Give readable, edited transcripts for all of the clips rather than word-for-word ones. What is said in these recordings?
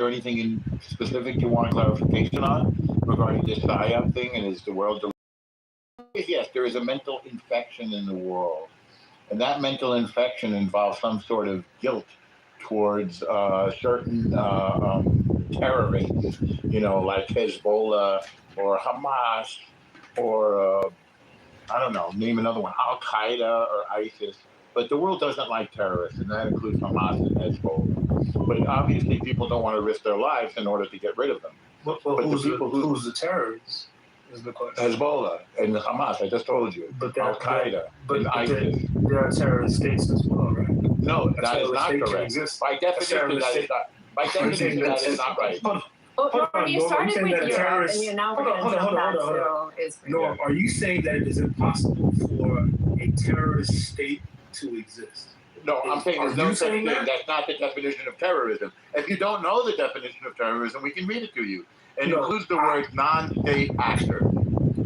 there anything in specific you want clarification on regarding this PSYOP thing, and is the world? Yes, there is a mental infection in the world, and that mental infection involves some sort of guilt towards certain terrorists, like Hezbollah or Hamas or I don't know, name another one, Al Qaeda or ISIS. But the world doesn't like terrorists, and that includes Hamas and Hezbollah. But obviously, people don't want to risk their lives in order to get rid of them. But who's the terrorists? Is the question. Hezbollah and Hamas, I just told you. But Al Qaeda and ISIS. There are terrorist states as well, right? No, that is not correct. By definition, that is not. By definition, that is not right. Well, you started with Europe, and you're now going to jump back to Israel. No, are you saying that it is impossible for a terrorist state to exist? No, I'm saying there's no such thing. That's not the definition of terrorism. If you don't know the definition of terrorism, we can read it to you. It includes the word non-state actor.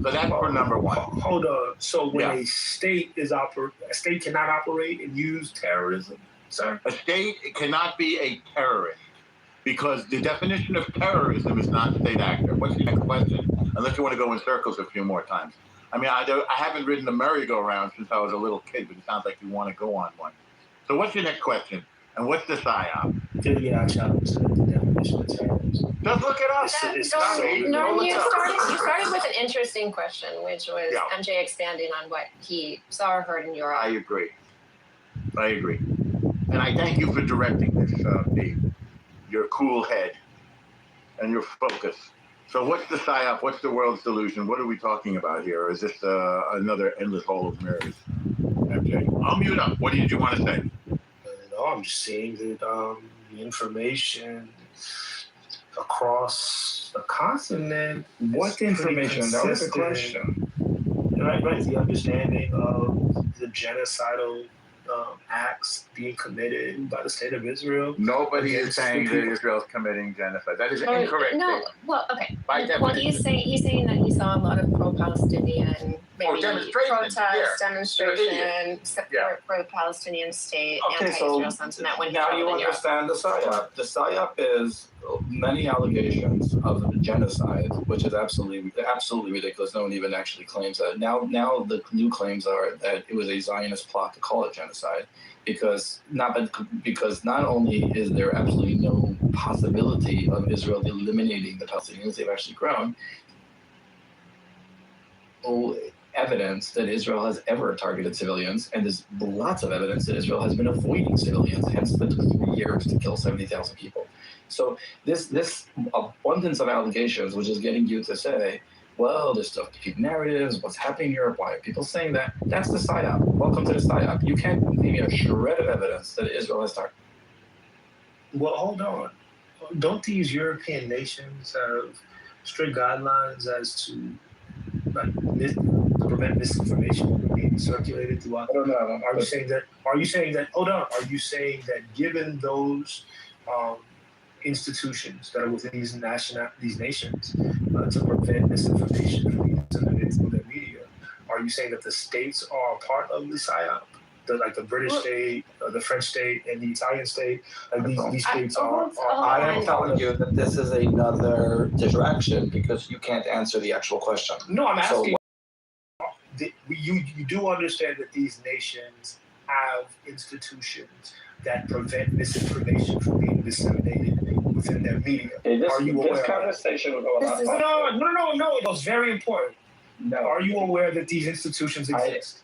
So that's for number one. Hold on. So when a state cannot operate and use terrorism, sir? A state cannot be a terrorist because the definition of terrorism is non-state actor. What's the next question? Unless you want to go in circles a few more times. I mean, I haven't ridden the merry-go-round since I was a little kid, but it sounds like you want to go on one. So what's your next question? And what's the PSYOP? Yeah, I challenge the definition of terrorism. Just look it up. You started with an interesting question, which was MJ expanding on what he saw or heard in Europe. I agree. And I thank you for directing this, Dave. Your cool head and your focus. So what's the PSYOP? What's the world's delusion? What are we talking about here? Or is this another endless hole of mirrors? MJ, I'll mute up. What did you want to say? No, I'm just saying that the information across the continent. What information? That was the question. Right. The understanding of the genocidal acts being committed by the state of Israel. Nobody is saying that Israel is committing genocide. That is incorrect. No, well, okay. Well, he's saying that he saw a lot of pro-Palestinian, maybe demonstration, support for the Palestinian state, anti-Israel sentiment when he now you understand the PSYOP. The PSYOP is many allegations of genocide, which is absolutely ridiculous. No one even actually claims that. Now the new claims are that it was a Zionist plot to call it genocide, because not only is there absolutely no possibility of Israel eliminating the Palestinians, they've actually grown. Evidence that Israel has ever targeted civilians, and there's lots of evidence that Israel has been avoiding civilians, hence the 3 years to kill 70,000 people. So this abundance of allegations, which is getting you to say, well, there's stuff to keep narratives, what's happening in Europe, why are people saying that? That's the PSYOP. Welcome to the PSYOP. You can't give me a shred of evidence that Israel has targeted. Well, hold on. Don't these European nations have strict guidelines as to prevent misinformation from being circulated throughout? I don't know. Are you saying that? Hold on. Are you saying that given those institutions that are within these nations to prevent misinformation from being disseminated through their media, are you saying that the states are part of the PSYOP? Like the British state, the French state, and the Italian state, these states are. I am telling you that this is another distraction because you can't answer the actual question. No, I'm asking. You do understand that these nations have institutions that prevent misinformation from being disseminated within their media. Are you aware? This conversation will go on. No. It was very important. No. Are you aware that these institutions exist?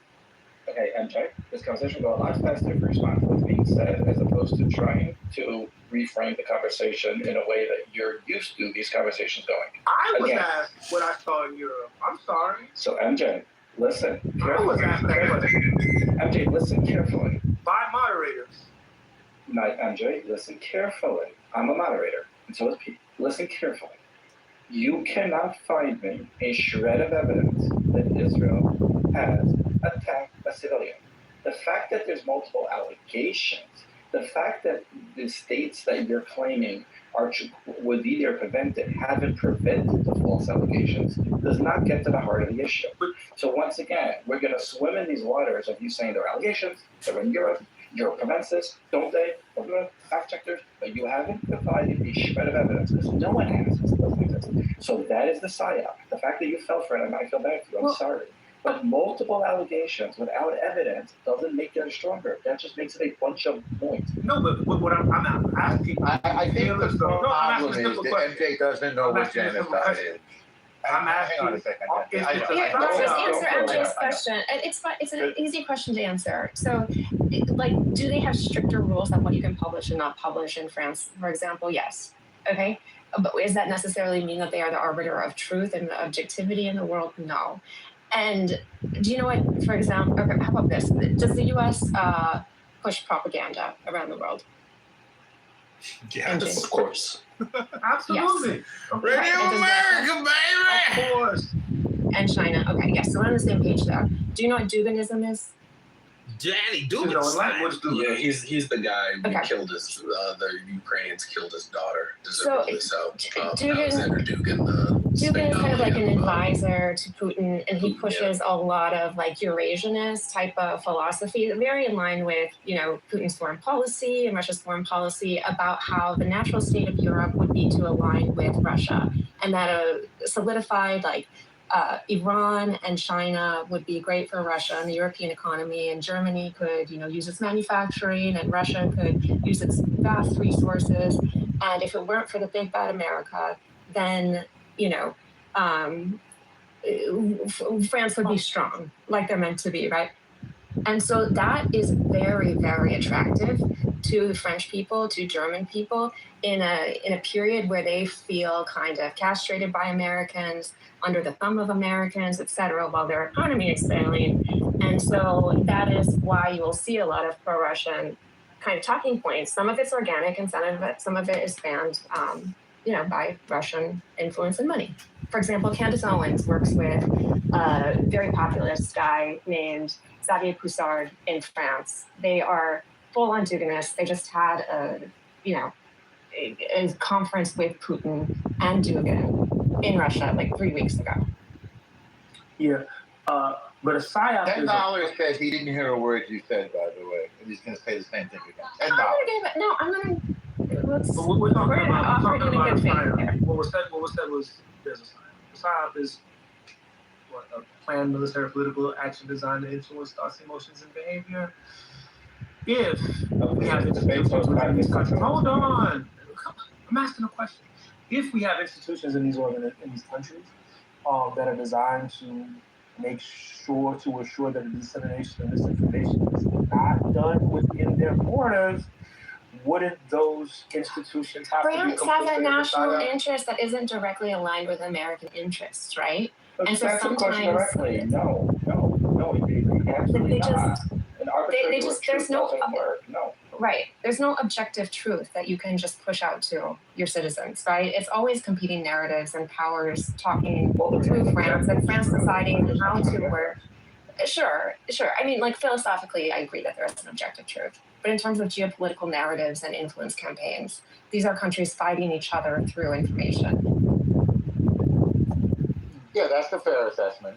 Okay, MJ, this conversation will go a lot faster if you respond to what's being said as opposed to trying to reframe the conversation in a way that you're used to these conversations going. I was asked what I saw in Europe. I'm sorry. So MJ, listen carefully. MJ, listen carefully. By moderators. Not MJ, listen carefully. I'm a moderator, and so is Pete. Listen carefully. You cannot find me a shred of evidence that Israel has attacked a civilian. The fact that there's multiple allegations, the fact that the states that you're claiming would either prevent it, haven't prevented the false allegations, does not get to the heart of the issue. So once again, we're going to swim in these waters of you saying there are allegations, they're in Europe prevents this, don't they? But the fact checkers, but you haven't provided a shred of evidence because no one has. It doesn't exist. So that is the psyop. The fact that you fell for it, I feel bad for you. I'm sorry. But multiple allegations without evidence doesn't make it stronger. That just makes it a bunch of noise. No, but what I'm asking, I think the problem is that MJ doesn't know what genocide is. I'm asking. Hang on a second. Here, let's just answer MJ's question. It's an easy question to answer. So, like, do they have stricter rules on what you can publish and not publish in France, for example? Yes. Okay. But does that necessarily mean that they are the arbiter of truth and objectivity in the world? No. And do you know what, for example, okay, how about this? Does the U.S. Push propaganda around the world? Yes, of course. Absolutely. Yes. Radio America, baby! Of course. And China. Okay, yes. So we're on the same page there. Do you know what Duganism is? Danny You know, like, what's the Yeah, he's the guy who Okay. killed his, the Ukrainians killed his daughter, So, deservedly so. Dugan- Alexander Dugin, Dugin is kind of like an Stalin, advisor to Putin, and he Putin, pushes a lot of like Eurasianist type of philosophy, very in line with, you know, Putin's foreign policy and Russia's foreign policy about how the natural state of Europe would be to align with Russia, and that a solidified like Iran and China would be great for Russia and the European economy, and Germany could, you know, use its manufacturing, and Russia could use its vast resources. And if it weren't for the big bad America, then, you know, France would be strong, like they're meant to be, right? And so that is very, very attractive to the French people, to German people, in a period where they feel kind of castrated by Americans, under the thumb of Americans, et cetera, while their economy is failing. And so that is why you will see a lot of pro-Russian kind of talking points. Some of it's organic, and some of it is fanned, you know, by Russian influence and money. For example, Candace Owens works with a very populist guy named Xavier Poussard in France. They are full-on Duginists. They just had a conference with Putin and Dugin in Russia like 3 weeks ago. Yeah. But a psyop $10 says he didn't hear a word you said, by the way. And he's going to say the same thing again. $10. Let's. We're talking about operating in a good faith psyop. here. What was said was there's a psyop. A psyop is what, a planned military political action designed to influence thoughts, emotions, and behavior. If we have institutions within these countries, hold on, I'm asking a question. If we have institutions in these countries that are designed to assure that the dissemination of misinformation is not done within their borders, wouldn't those institutions have to be France complicit have a in the national psyop? interest that isn't directly aligned with American interests, right? But And so that's a question sometimes- directly. No, absolutely They not. just- An arbitrary they just- there's truth no- doesn't work. No. Right. There's no objective truth that you can just push out to your citizens, right? It's always competing narratives and powers talking through France, and France deciding how to work. Sure. I mean, like, philosophically, I agree that there is an objective truth. But in terms of geopolitical narratives and influence campaigns, these are countries fighting each other through information. Yeah, that's a fair assessment.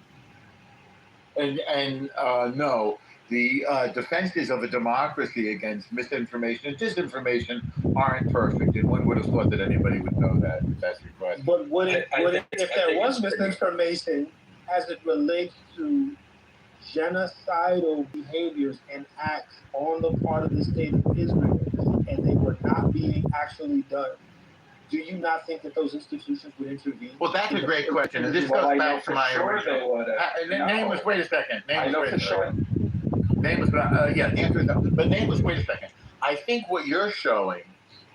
And no, the defenses of a democracy against misinformation and disinformation aren't perfect, and one would have thought that anybody would know that. If that's your question. But I think if there it's was pretty- misinformation as it relates to genocidal behaviors and acts on the part of the state of Israel, and they were not being actually done, do you not think that those institutions would intervene? Well, that's a great question, and this Well, I goes know back to for my sure original. they would. Nameless, wait a second. I know for sure. Nameless, yeah, the answer is no. But Nameless, wait a second. I think what you're showing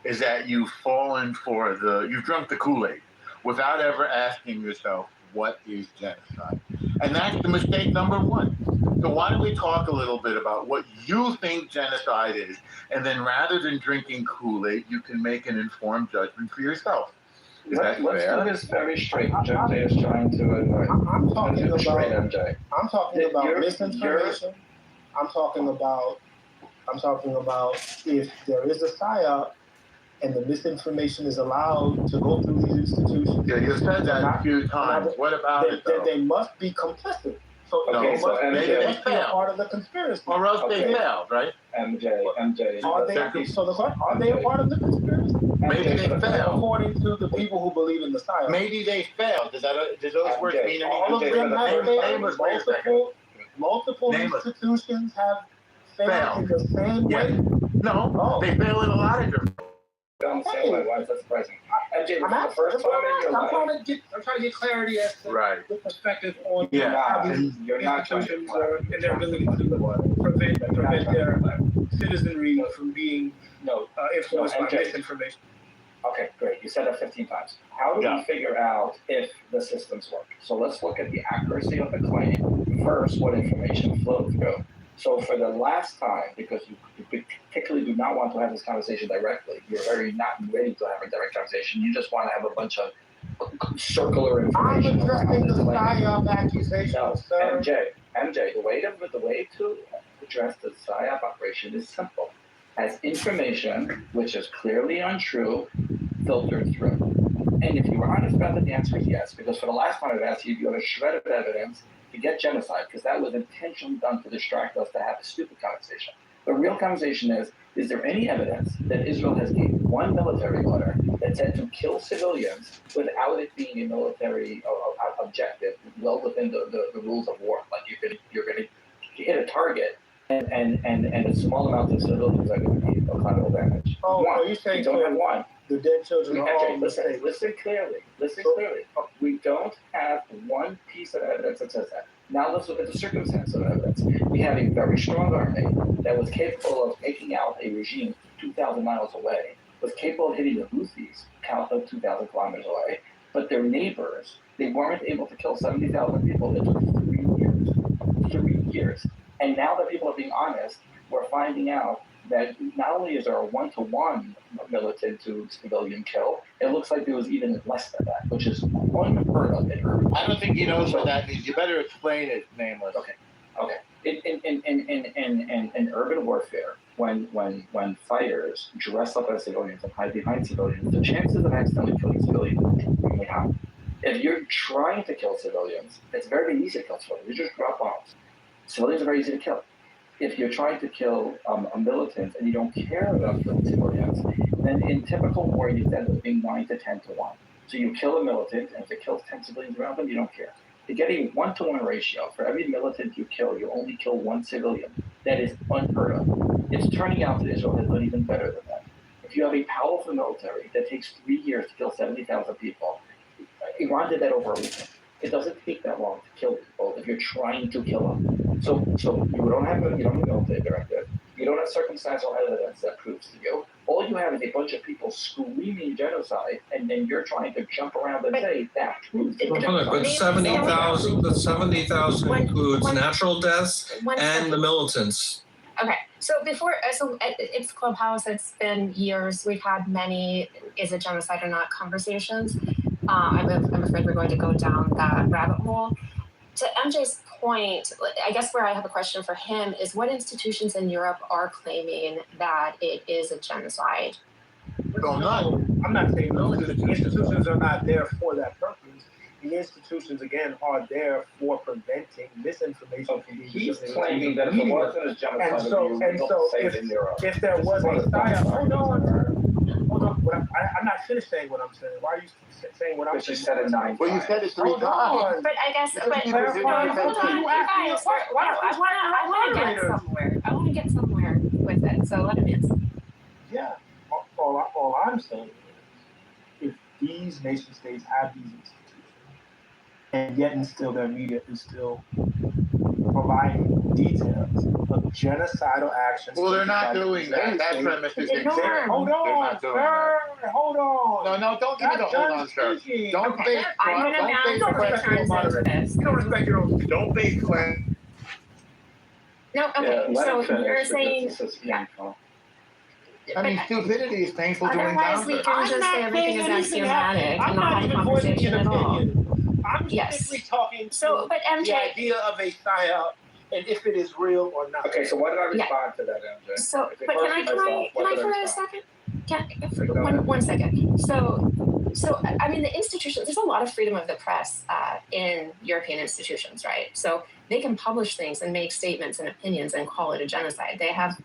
is that you've drunk the Kool-Aid without ever asking yourself, what is genocide? And that's the mistake number one. So why don't we talk a little bit about what you think genocide is, and then rather than drinking Kool-Aid, you can make an informed judgment for yourself. Is that Let's fair? do this very straight. MJ is trying to avoid. I'm Let's do talking this straight, about MJ. misinformation. I'm talking about if there is a psyop and the misinformation is allowed to go through these institutions. Yeah, you've said that a few times. What about it, though? They must be complicit. So, Okay, so it maybe they must be a failed. part of the conspiracy. Or else they Okay. failed, right? MJ. Are they a part of the conspiracy? Maybe they failed. According to the people who believe in the psyop. Maybe they failed. Does those words mean All of anything? them have failed. Multiple Name us. institutions have failed in the same Yeah. way. No, they fail in a lot of different. Don't say why is that surprising? MJ, I'm the first time in your life. trying to get clarity as to Right. the perspective on Yeah. how these You're not trying to institutions and their ability to prevent their citizenry from being influenced by MJ. misinformation. Okay, great. You said that 15 times. How do we figure out if the systems work? So let's look at the accuracy of the claim versus what information flowed through. So for the last time, because you particularly do not want to have this conversation directly, you're very not ready to have a direct conversation. You just want to have a bunch of circular information. I'm addressing the claim. PSYOP accusation, No, sir. MJ, the way to address the PSYOP operation is simple. As information, which is clearly untrue, filtered through. And if you were honest about it, the answer is yes. Because for the last time I've asked you, you have a shred of evidence to get genocide, because that was intentionally done to distract us to have a stupid conversation. The real conversation is there any evidence that Israel has gave one military order that said to kill civilians without it being a military objective, well within the rules of war? Like you're going to hit a target, and a small amount of civilians are going to be collateral damage. Oh, one. are you saying we don't have one? The dead children are all mistakes? Listen clearly. We don't have one piece of evidence that says that. Now let's look at the circumstance of evidence. We have a very strong army that was capable of taking out a regime 2,000 miles away, was capable of hitting the Houthis 2,000 kilometers away, but their neighbors, they weren't able to kill 70,000 people. It took 3 years. 3 years. And now that people are being honest, we're finding out that not only is there a one-to-one militant to civilian kill, it looks like there was even less than that, which is unheard of in urban. I don't think he knows what that means. You better explain it, Nameless. Okay. In urban warfare, when fighters dress up as civilians and hide behind civilians, the chances of accidentally killing civilians are extremely high. If you're trying to kill civilians, it's very easy to kill civilians. You just drop bombs. Civilians are very easy to kill. If you're trying to kill a militant and you don't care about killing civilians, then in typical war, you end up being 9 to 10 to 1. So you kill a militant, and if it kills 10 civilians around them, you don't care. To get a 1-to-1 ratio, for every militant you kill, you only kill one civilian. That is unheard of. It's turning out that Israel has done even better than that. If you have a powerful military that takes 3 years to kill 70,000 people, Iran did that over a weekend. It doesn't take that long to kill people if you're trying to kill them. So you don't have a military directive. You don't have circumstantial evidence that proves to you. All you have is a bunch of people screaming genocide, and then you're trying to jump around and say that proves genocide. But 70,000 includes natural deaths and the militants. Okay, so it's Clubhouse. It's been years. We've had many "is it genocide or not" conversations. I'm afraid we're going to go down that rabbit hole. To MJ's point, I guess where I have a question for him is what institutions in Europe are claiming that it is a genocide? Well, none. I'm not saying those institutions are not there for that purpose. The institutions, again, are there for preventing misinformation from being He's disseminated claiming that if it wasn't a genocide, And so if there was a psyop, hold on. I'm not finished saying what I'm saying. Why are you saying what I'm saying? You said it 9 Well, you said it 3 times. But I guess, Because but you hold on, presented you guys. I want to get somewhere. I want to get somewhere with it. So let him answer. Yeah. All I'm saying is, if these nation states have these institutions, and yet and still their media is still providing details of genocidal actions. Well, they're not doing that. That premise is incorrect. Hold on, sir. Hold on. No, don't give me the hold on, sir. Don't base I'm going to questions. this. You don't respect your own. Don't base questions. No, okay. So you're saying, I mean, stupidity is painful to otherwise we encounter. can just say everything is axiomatic and not have a conversation at all. I'm simply talking So, but the MJ, idea of a psyop and if it is real or not. Okay, so why did I respond to that, MJ? so, If it but goes can to myself, I what did for a respond? second? One second. So So, I mean, the institutions, there's a lot of freedom of the press in European institutions, right? So they can publish things and make statements and opinions and call it a genocide. They have,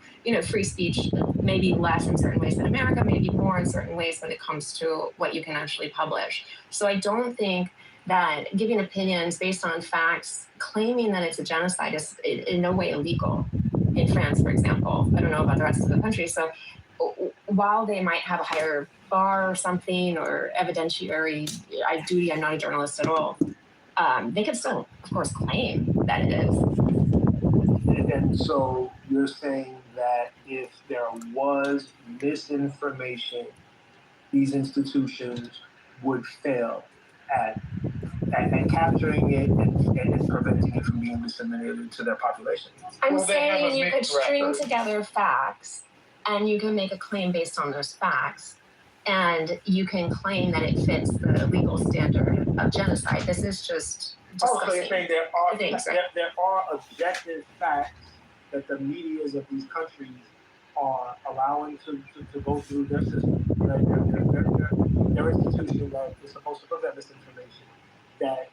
free speech, maybe less in certain ways than America, maybe more in certain ways when it comes to what you can actually publish. So I don't think that giving opinions based on facts, claiming that it's a genocide is in no way illegal. In France, for example, I don't know about the rest of the country. So while they might have a higher bar or something or evidentiary duty, I'm not a journalist at all, they can still, of course, claim that it is. And so you're saying that if there was misinformation, these institutions would fail at capturing it and preventing it from being disseminated to their population. I'm saying you could string together facts and you can make a claim based on those facts, and you can claim that it fits the legal standard of genocide. This is just disgusting. So you're saying there are objective facts that the medias of these countries are allowing to go through their system, their institution that is supposed to prevent misinformation, that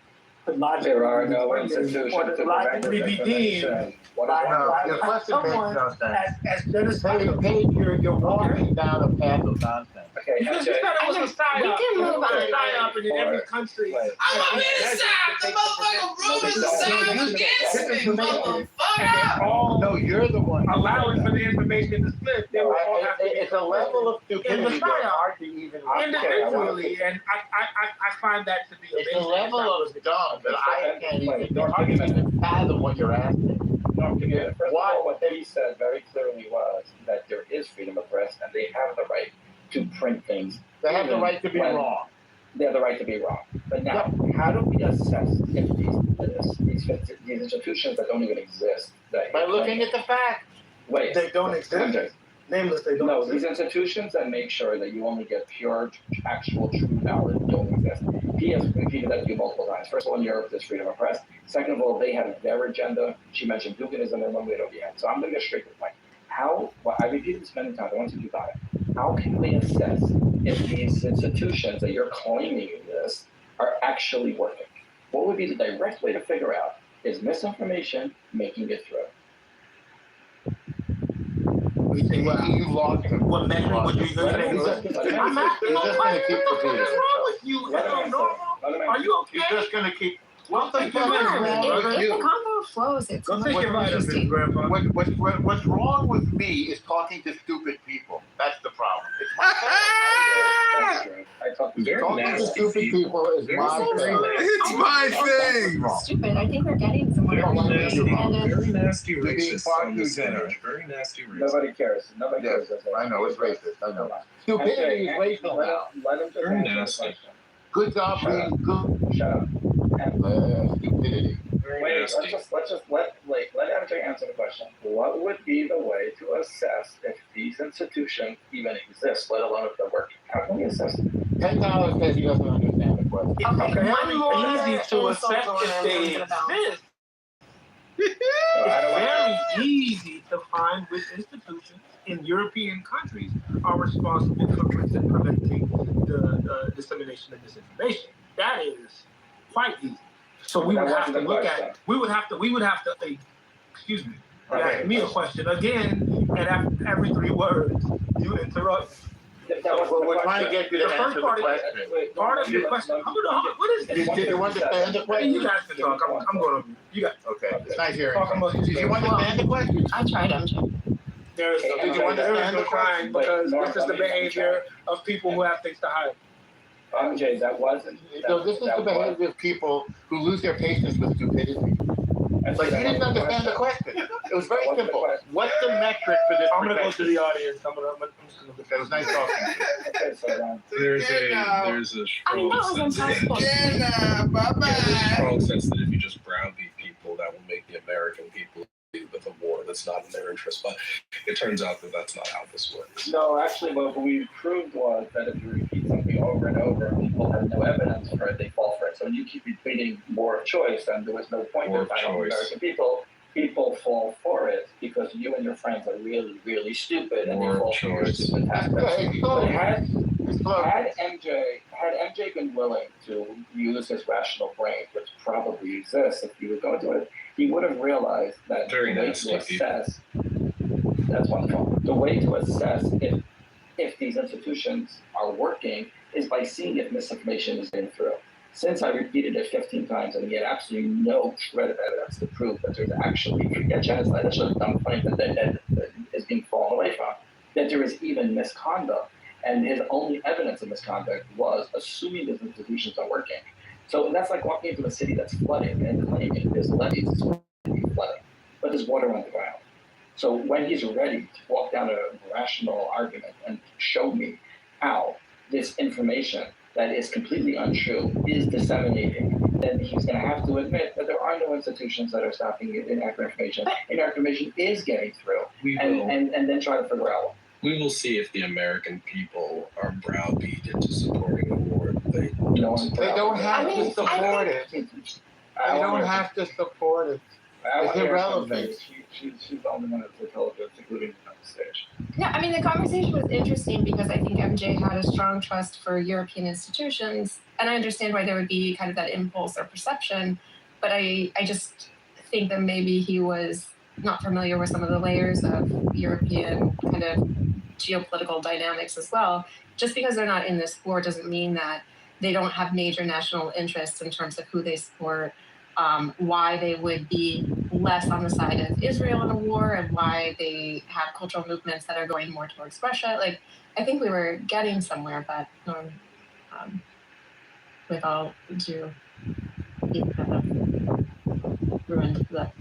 could logically there are no institutions or to logically be deemed by someone as genocidal. Paige, you're walking down a path of nonsense. Okay, You said it was a psyop. We can move on. Psyop in every country. I'm on this side. The motherfucker ruling the side against me, motherfucker. No, you're the one Allowing for the information to slip. They will all have to be it's a level of stupidity that's hard to even individually, and I find that to be it's a level of dumb that I can't even fathom what you're asking. First of all, what he said very clearly was that there is freedom of press and they have the right to print things. They have the right to be wrong. They have the right to be wrong. But now, how do we assess if these institutions that don't even exist? By looking at the facts. Wait. They don't exist. Nameless, they don't No, exist. these institutions that make sure that you only get pure, actual, true knowledge don't exist. He has repeated that to you multiple times. First of all, in Europe, there's freedom of press. Second of all, they have their agenda. She mentioned Duginism and one way over the end. So I'm going to get straight to the point. I repeated this many times, I want to do about it. How can we assess if these institutions that you're claiming this are actually working? What would be the direct way to figure out, is misinformation making it through? You lost him. What metric would you use? I'm asking He's just going to keep repeating. What's wrong with you? Is it normal? Are you okay? He's just going to keep. What the fuck is Come on, wrong with if the you? convo flows, it's Go much take more your vitamins, interesting. Grandpa. What's wrong with me is talking to stupid people. That's the problem. It's my That's true. I talk to Very talking to nasty stupid people is my thing. It's my thing. Stupid. I think we're getting somewhere. You don't want to And be wrong. it's- Very nasty You're being racist far on too this generous. stage. Very nasty racist. Nobody cares. Nobody Yes, cares. I know, it's racist. I know. Stupidity is racial now. Let him just Very answer the nasty. question. Good job being good. Shut up. Stupidity. Very Wait, nasty. let's just let MJ answer the question. What would be the way to assess if these institutions even exist, let alone if they're working? How can we assess it? $10 says he doesn't understand the question. Okay, One more easy to insult assess going if on they into the balance. exist. I don't It's very easy to find which institutions in European countries are responsible for preventing the dissemination of disinformation. That is quite easy. So we That would have wasn't to the look question. at. We would have to. Excuse me. You Okay. asked me a question again, and after every 3 words, you interrupt. We're trying to get you to The first answer the part is- question. Part of your question. What is Did this? you understand the Hey, question? you guys can talk. I'm going on mute. You got. Okay, it's nice hearing Talk you. amongst Did you yourselves. understand the question? I tried, MJ. There is Did you no understand the crying because this is the behavior of people who have things to hide. MJ, that wasn't. So this is the behavior of people who lose their patience with stupidity. Like, you didn't understand the question. It was very simple. What's the metric for this I'm gonna go to protection? the audience. I'm just gonna It was nice talking to you. Okay, so There's a I mean, strong that was sense. impossible. There's a strong sense that if you just browbeat people, that will make the American people leave with a war that's not in their interest. But it turns out that that's not how this works. no, actually, what we proved was that if you repeat something over and over, and people have no evidence for it, they fall for it. So when you keep repeating more of choice, then there was no point More in of finding choice. American people. People fall for it because you and your friends are really, really stupid, and More they fall of for your choice. stupid tactics. Yeah, it's But close. had It's close. Had MJ had MJ been willing to use his rational brain, which probably exists if he was going to it, he would have realized that Very the way nasty to assess, that's wonderful, the way to assess if these institutions are working is by seeing if misinformation is getting through. Since I repeated it 15 times and we had absolutely no shred of evidence to prove that there's actually, forget genocide, that's just a dumb claim that is being fallen away from, that there is even misconduct. And his only evidence of misconduct was assuming those institutions are working. So that's like walking into a city that's flooding and claiming there's levees to be flooding, but there's water on the ground. So when he's ready to walk down a rational argument and show me how this information that is completely untrue is disseminating, then he's going to have to admit that there are no institutions that are stopping inaccurate information. Inaccurate information is getting through, and then try to figure out. We will see if the American people are browbeat into supporting a war they don't have to support it. They don't have to support it. It's irrelevant. She's the only one that's intelligent, including on the stage. Yeah, I mean, the conversation was interesting because I think MJ had a strong trust for European institutions, and I understand why there would be kind of that impulse or perception, but I just think that maybe he was not familiar with some of the layers of European kind of geopolitical dynamics as well. Just because they're not in this war doesn't mean that they don't have major national interests in terms of who they support, why they would be less on the side of Israel in a war, and why they have cultural movements that are going more towards Russia. Like, I think we were getting somewhere, but with all due, he kind of ruined the.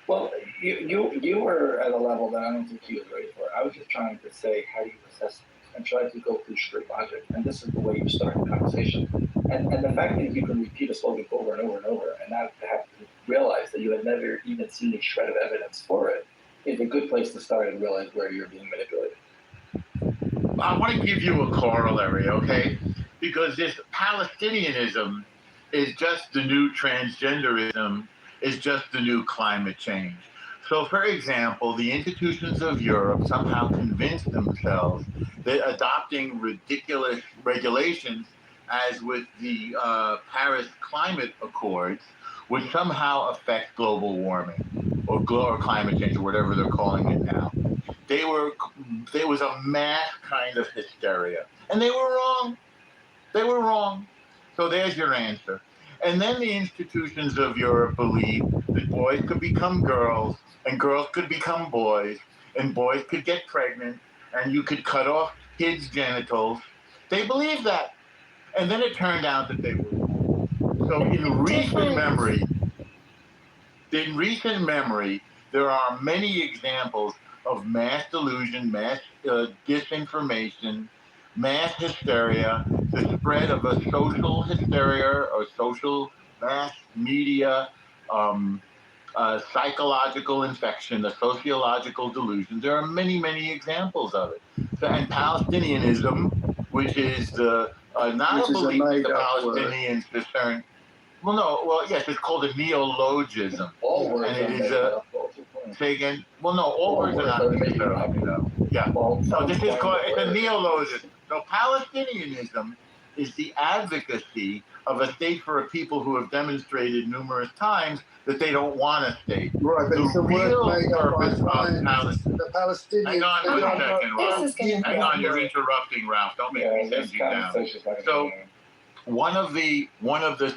Well, you were at a level that I don't think he was ready for. I was just trying to say, how do you assess it? And try to go through straight logic. And this is the way you start the conversation. And the fact that you can repeat a slogan over and over and over and not have to realize that you had never even seen a shred of evidence for it is a good place to start and realize where you're being manipulated. I want to give you a corollary, okay? Because this Palestinianism is just the new transgenderism, is just the new climate change. So, for example, the institutions of Europe somehow convinced themselves that adopting ridiculous regulations, as with the Paris Climate Accords, would somehow affect global warming or climate change or whatever they're calling it now. There was a mass kind of hysteria, and they were wrong. They were wrong. So there's your answer. And then the institutions of Europe believed that boys could become girls, and girls could become boys, and boys could get pregnant, and you could cut off kids' genitals. They believed that. And then it turned out that they were wrong. So in recent memory, there are many examples of mass delusion, mass disinformation, mass hysteria, the spread of a social hysteria or social mass media, psychological infection, a sociological delusion. There are many, many examples of it. So, and Palestinianism, which is the not a belief that the Palestinians discern. Well, no. Well, yes, it's called a neologism. All words and it are is made up. Say again. Well, no, all words are not necessarily made up. Yeah. So this is called, it's a neologism. So Palestinianism is the advocacy of a state for a people who have demonstrated numerous times that they don't want a state. Right, but The the real word made up purpose of Palestine. the Palestinians. Hang on for a second, Ralph. This is getting Hang on, you're interrupting, Ralph. Don't make me send you down. So one of the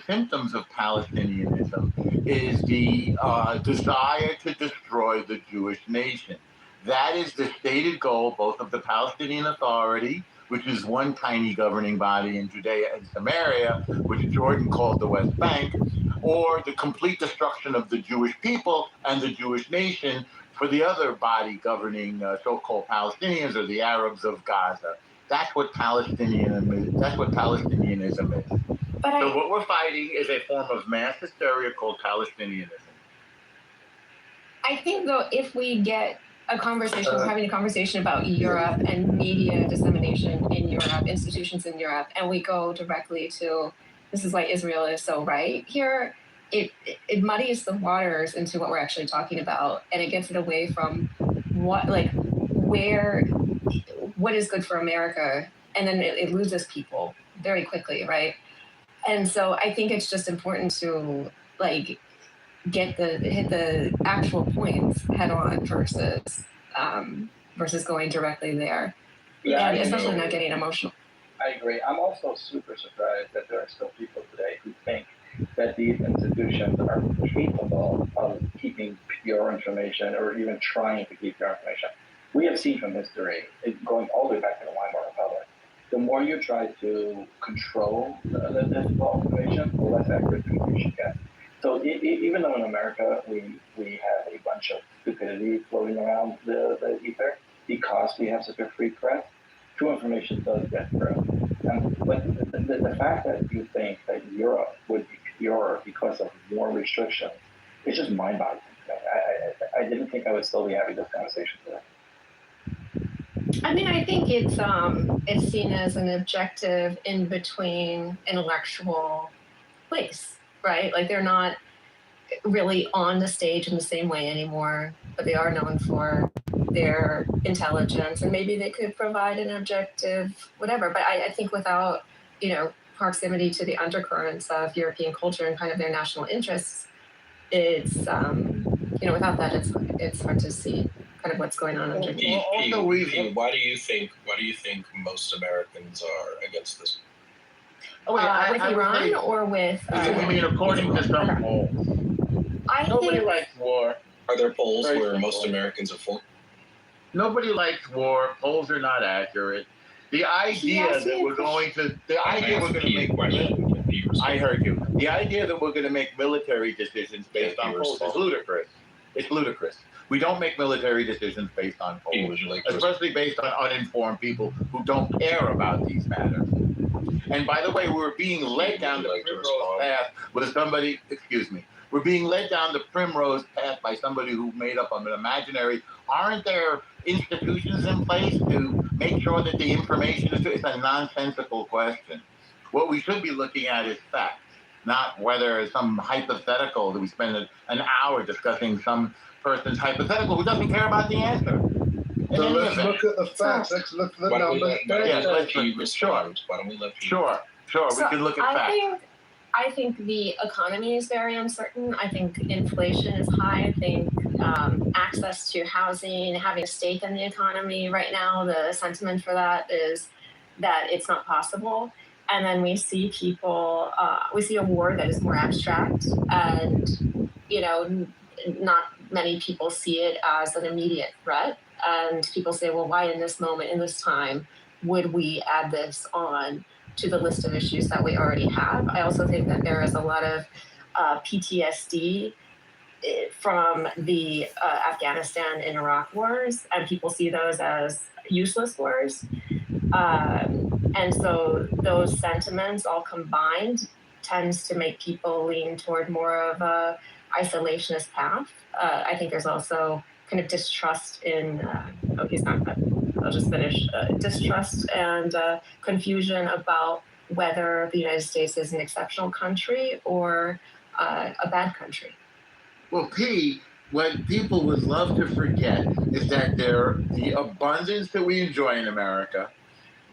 symptoms of Palestinianism is the desire to destroy the Jewish nation. That is the stated goal both of the Palestinian Authority, which is one tiny governing body in Judea and Samaria, which Jordan called the West Bank, or the complete destruction of the Jewish people and the Jewish nation for the other body governing so-called Palestinians or the Arabs of Gaza. That's what Palestinianism is. That's what Palestinianism is. So what we're fighting is a form of mass hysteria called Palestinianism. I think, though, if we get a conversation, having a conversation about Europe and media dissemination in Europe, institutions in Europe, and we go directly to this is why Israel is so right here, it muddies the waters into what we're actually talking about, and it gets it away from what is good for America and then it loses people very quickly, right? And so I think it's just important to like hit the actual points head on versus going directly there, Yeah, and I especially know. not getting emotional. I agree. I'm also super surprised that there are still people today who think that these institutions are capable of keeping pure information or even trying to keep pure information. We have seen from history, going all the way back to the Weimar Republic, the more you try to control the flow of information, the less accurate information gets. So even though in America we have a bunch of stupidity floating around the ether because we have such a free press, true information does get through. But the fact that you think that Europe would be pure because of more restrictions is just mind-boggling. I didn't think I would still be having this conversation today. I mean, I think it's seen as an objective in between intellectual place, right? Like they're not really on the stage in the same way anymore, but they are known for their intelligence, and maybe they could provide an objective whatever. But I think without, proximity to the undercurrents of European culture and kind of their national interests, it's without that it's hard to see kind of what's going on underneath. Why do you think most Americans are against this? With Iran or with? I mean, according to some polls, nobody likes war. Are there polls where most Americans are for? Nobody likes war. Polls are not accurate. The idea that we're going to make. I heard you. The idea that we're going to make military decisions based on polls is ludicrous. It's ludicrous. We don't make military decisions based on polls, especially based on uninformed people who don't care about these matters. And by the way, we're being led down the primrose path with somebody. Excuse me. We're being led down the primrose path by somebody who made up an imaginary. Aren't there institutions in place to make sure that the information is true? It's a nonsensical question. What we should be looking at is facts, not whether some hypothetical that we spend an hour discussing some person's hypothetical who doesn't care about the answer. So let's look at the facts. Let's look at the numbers. Sure. We can look at facts. I think the economy is very uncertain. I think inflation is high. I think access to housing, having a stake in the economy right now, the sentiment for that is that it's not possible. And then we see we see a war that is more abstract, and not many people see it as an immediate threat. And people say, well, why in this moment, in this time, would we add this on to the list of issues that we already have? I also think that there is a lot of PTSD from the Afghanistan and Iraq wars, and people see those as useless wars. And so those sentiments all combined tends to make people lean toward more of a isolationist path. I think there's also kind of distrust in, I'll just finish, distrust and confusion about whether the United States is an exceptional country or a bad country. Well, P, what people would love to forget is that the abundance that we enjoy in America,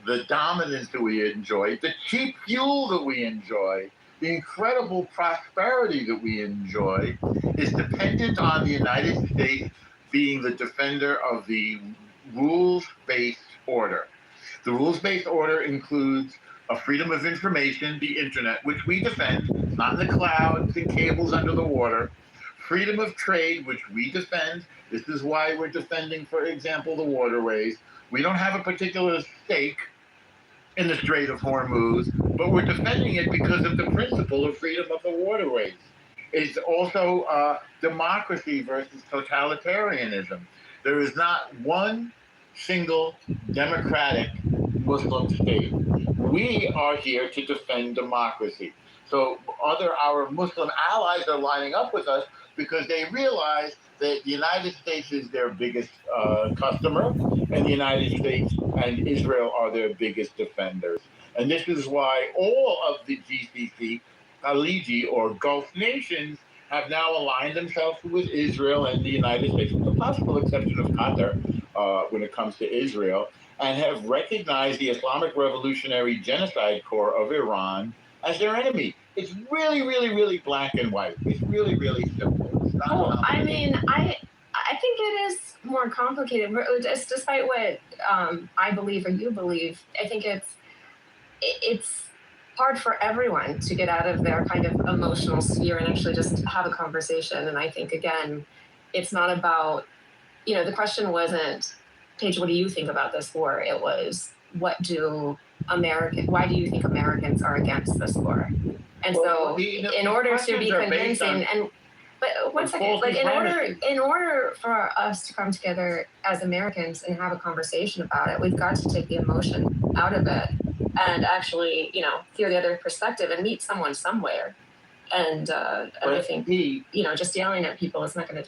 the dominance that we enjoy, the cheap fuel that we enjoy, the incredible prosperity that we enjoy is dependent on the United States being the defender of the rules-based order. The rules-based order includes a freedom of information, the internet, which we defend, not in the clouds and cables under the water. Freedom of trade, which we defend. This is why we're defending, for example, the waterways. We don't have a particular stake in the Strait of Hormuz, but we're defending it because of the principle of freedom of the waterways. It's also democracy versus totalitarianism. There is not one single democratic Muslim state. We are here to defend democracy. So our Muslim allies are lining up with us because they realize that the United States is their biggest customer, and the United States and Israel are their biggest defenders. And this is why all of the GCC, Khaliji, or Gulf nations have now aligned themselves with Israel and the United States, with the possible exception of Qatar when it comes to Israel. and have recognized the Islamic Revolutionary Genocide Corps of Iran as their enemy. It's really, really, really black and white. It's really, really simple. It's not complicated. I think it is more complicated. Despite what I believe or you believe, I think it's hard for everyone to get out of their kind of emotional sphere and actually just have a conversation. And I think, again, it's not about, the question wasn't, Paige, what do you think about this war? It was, why do you think Americans are against this war? And so in order to be convincing, but one second, like in order for us to come together as Americans and have a conversation about it, we've got to take the emotion out of it and actually, hear the other perspective and meet someone somewhere. And I think, just yelling at people is not going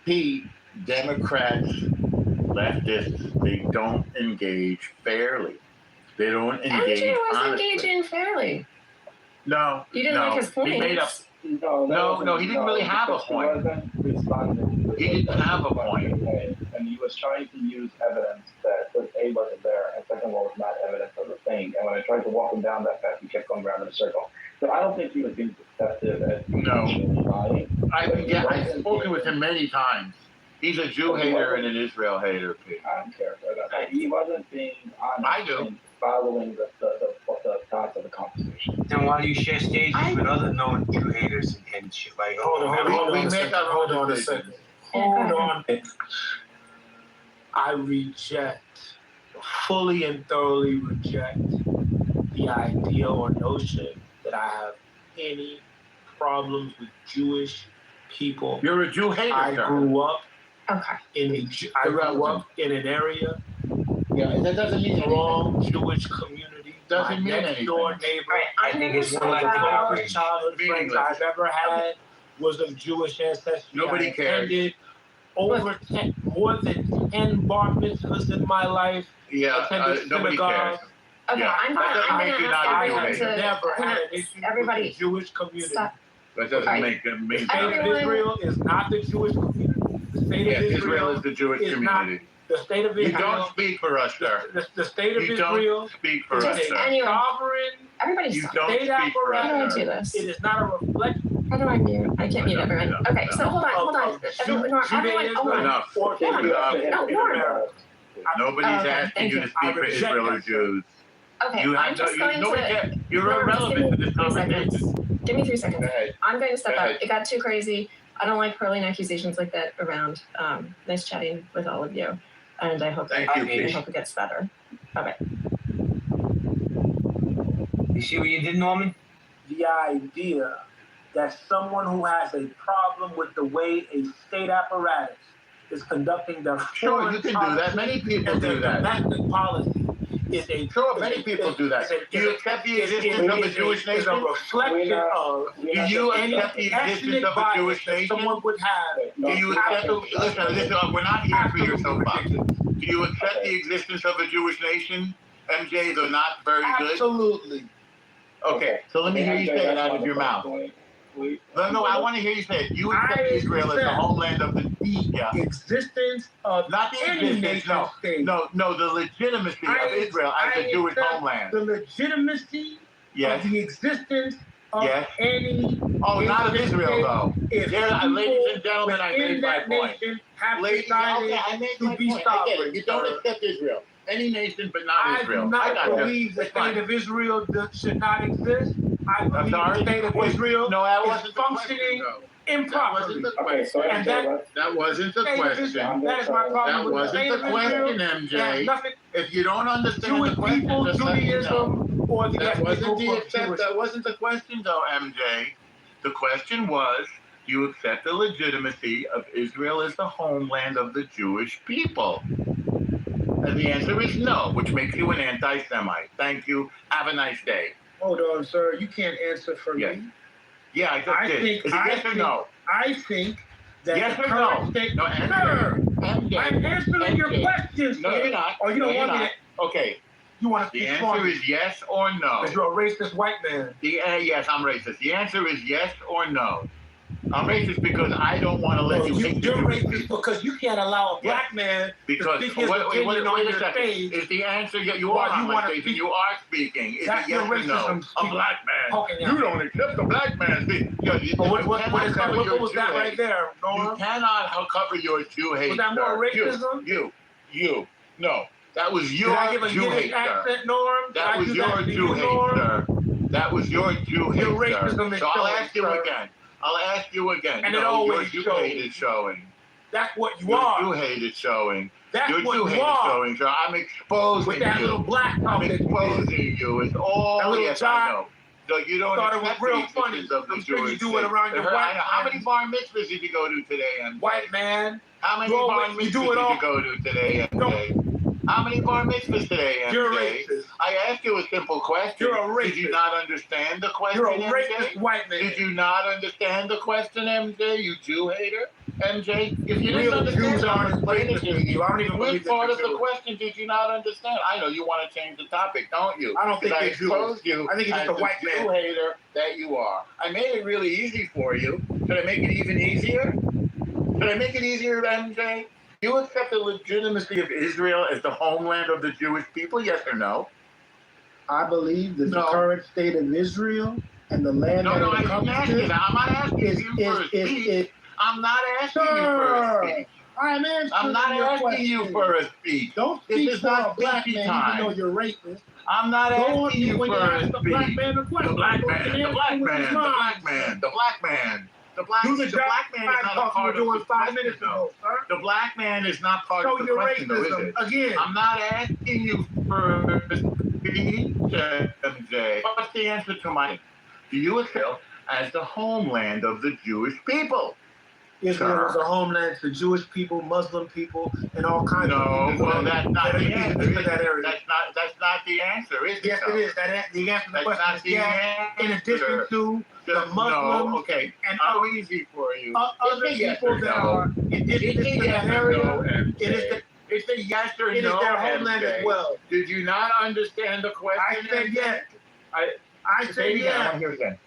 to. Democrats, leftists, they don't engage fairly. They don't engage MJ was honestly. engaging fairly. No, you didn't like his point. He made up. No, he didn't really have a point. He didn't have a point. And he was trying to use evidence that A wasn't there, and second of all, was not evidence of the thing. And when I tried to walk him down that path, he kept going around in a circle. So I don't think he was being deceptive as lying. I've spoken with him many times. He's a Jew hater and an Israel hater, Pete. I don't care about that. He wasn't being honest. I do. Following the thoughts of the conversation. Then why do you share stages with other known Jew haters and shit? Like, hold on a second. I fully and thoroughly reject the idea or notion that I have any problems with Jewish people. You're a Jew hater. I grew up in an area. Yeah, that doesn't mean strong Jewish community. Doesn't mean anything. Door neighbor. Right. I think it's one like the first childhood friends I've ever had was of Jewish ancestry. Nobody cares. More than 10 bar mitzvahs in my life. Yeah, nobody cares. Okay, yeah. I'm going to ask everyone to never had an issue with the Jewish community. Stop. That doesn't make them The state of Israel is not the Jewish community. The state of Israel is the Jewish community. The state of Israel. You don't speak for us, sir. The state of Israel. You don't speak for us, sir. Sovereign. Everybody you don't speak for us, How do I do this? It is not a reflection. How do I mute? I can't mute everyone. Okay, so hold on. Everyone, hold on. Enough. Nobody's asking you to speak for Israel or Jews. Okay, I'm just going to. You're irrelevant to this conversation. Give me 3 seconds. I'm going to step up. It got too crazy. I don't like hurling accusations like that around. Nice chatting with all of you, and I hope I hope it gets better. Okay. You see what you did, Norman? The idea that someone who has a problem with the way a state apparatus is conducting their sure, you can do that. Many people do that. Domestic policy is a many people do that. Do you accept the existence of a Jewish nation? Is a reflection of. Do you accept the existence of a Jewish nation? Someone would have. Do you accept? Listen. We're not here for your soapbox. Do you accept the existence of a Jewish nation? MJ, they're not very good. Absolutely. Okay, so let me hear you say it out of your mouth. No, I want to hear you say it. You accept Israel as the homeland of the existence of not the existence, no, the legitimacy of Israel as a Jewish homeland. The legitimacy of the existence of any. Oh, not of Israel though. Ladies and gentlemen, I made my point. I get it. You don't accept Israel. Any nation, but not Israel. I do not believe the state of Israel should not exist. I believe the state of Israel is functioning improperly. That wasn't the question. That is my problem. That wasn't the question, MJ. If you don't understand the question, Judaism, or the that wasn't the question, though, MJ. The question was, do you accept the legitimacy of Israel as the homeland of the Jewish people? And the answer is no, which makes you an anti-Semite. Thank you. Have a nice day. Hold on, sir. You can't answer for me. Yeah, I just did. Is it yes or no? I think that yes or no? No, answer. I'm answering your question, sir. No, you're not. Or you don't want me to. Okay. You want to The answer is yes or no. Because you're a racist white man. Yes, I'm racist. The answer is yes or no. I'm racist because I don't want to let you hate the You're Jewish racist people. because you can't allow a black man Because to speak his wait opinion on a your second. stage. Is the answer you Why are on you my wanna stage and speak- you are speaking? Is That's it yes your or no? racism A black man. poking You out. don't accept a black man. What is that? What was that right there, You Norm? cannot cover your Jew hate. Was that more sir. racism? You. No. That was your Did I give a Jew Yiddish hate, sir. accent, Norm? Did That I was do your that to Jew you, hate, Norm? sir. That was your Jew hate, Your sir. racism is So I'll showing, ask you sir. again. I'll ask you again. And it no, always your Jew shows. hate is showing. That's what you Your are. Jew hate is showing. That's Your what Jew you hate is are. showing, sir. I'm exposing With that little you. black I'm talk that you did. exposing you. It's all That little yes, dot. I know. So you don't Thought it was accept real the funny. existence of the I'm sure you Jewish do it state. around your I white know. How friends. many bar mitzvahs did you go to today, MJ? White man. How many You bar always- you mitzvahs do did it all- you go to today, MJ? How many bar mitzvahs today, MJ? You're racist. I asked you a simple question. You're a racist. Did you not understand the question, You're a MJ? racist white man. Did you not understand the question, MJ? You Jew hater, MJ? If you didn't Real understand Jews it, I'm aren't explaining racist to to you. I don't even Which believe that part you're of the Jewish. question did you not understand? I know you want to change the topic, don't you? I don't think Because I you're Jewish. exposed you I think you're just as a white the man. Jew hater that you are. I made it really easy for you. Should I make it even easier? Should I make it easier, MJ? Do you accept the legitimacy of Israel as the homeland of the Jewish people? Yes or no? I believe that the No. current state of Israel and the land No, that I it didn't comes ask you to that. I'm not asking you for a speech. I'm not asking you for a speech. I'm answering I'm not your asking question. you for a speech. Don't This speak is for not a black speechy man, time. even though you're racist. I'm not Go on asking you when for you a ask the black speech. man a question. The black Go man, and the answer black with man, his the mind. black man, the black man. The black Do the black man is not a talk you part were of doing the 5 question, minutes though. ago, sir. The black man is not part Show of the your question, though, is racism it? again. I'm not asking you for a speech, MJ. What's the answer to my? Do you accept as the homeland of the Jewish people? Israel Sir. is a homeland to Jewish people, Muslim people, and all kinds of No, people. well, that's not that the are answer. in Is that it? area. That's not the answer, is it? Yes, though? it is. The answer to the That's question not is the yes. answer. In addition to the No, Muslims okay. and How easy for you? other It's a yes people or that no. are indigenous It's a to yes that or area, no, MJ. it is It's a yes or it is no, their homeland MJ. as well. Did you not understand the question? I said MJ? yes. I I say it said again. I want to yes. hear it again.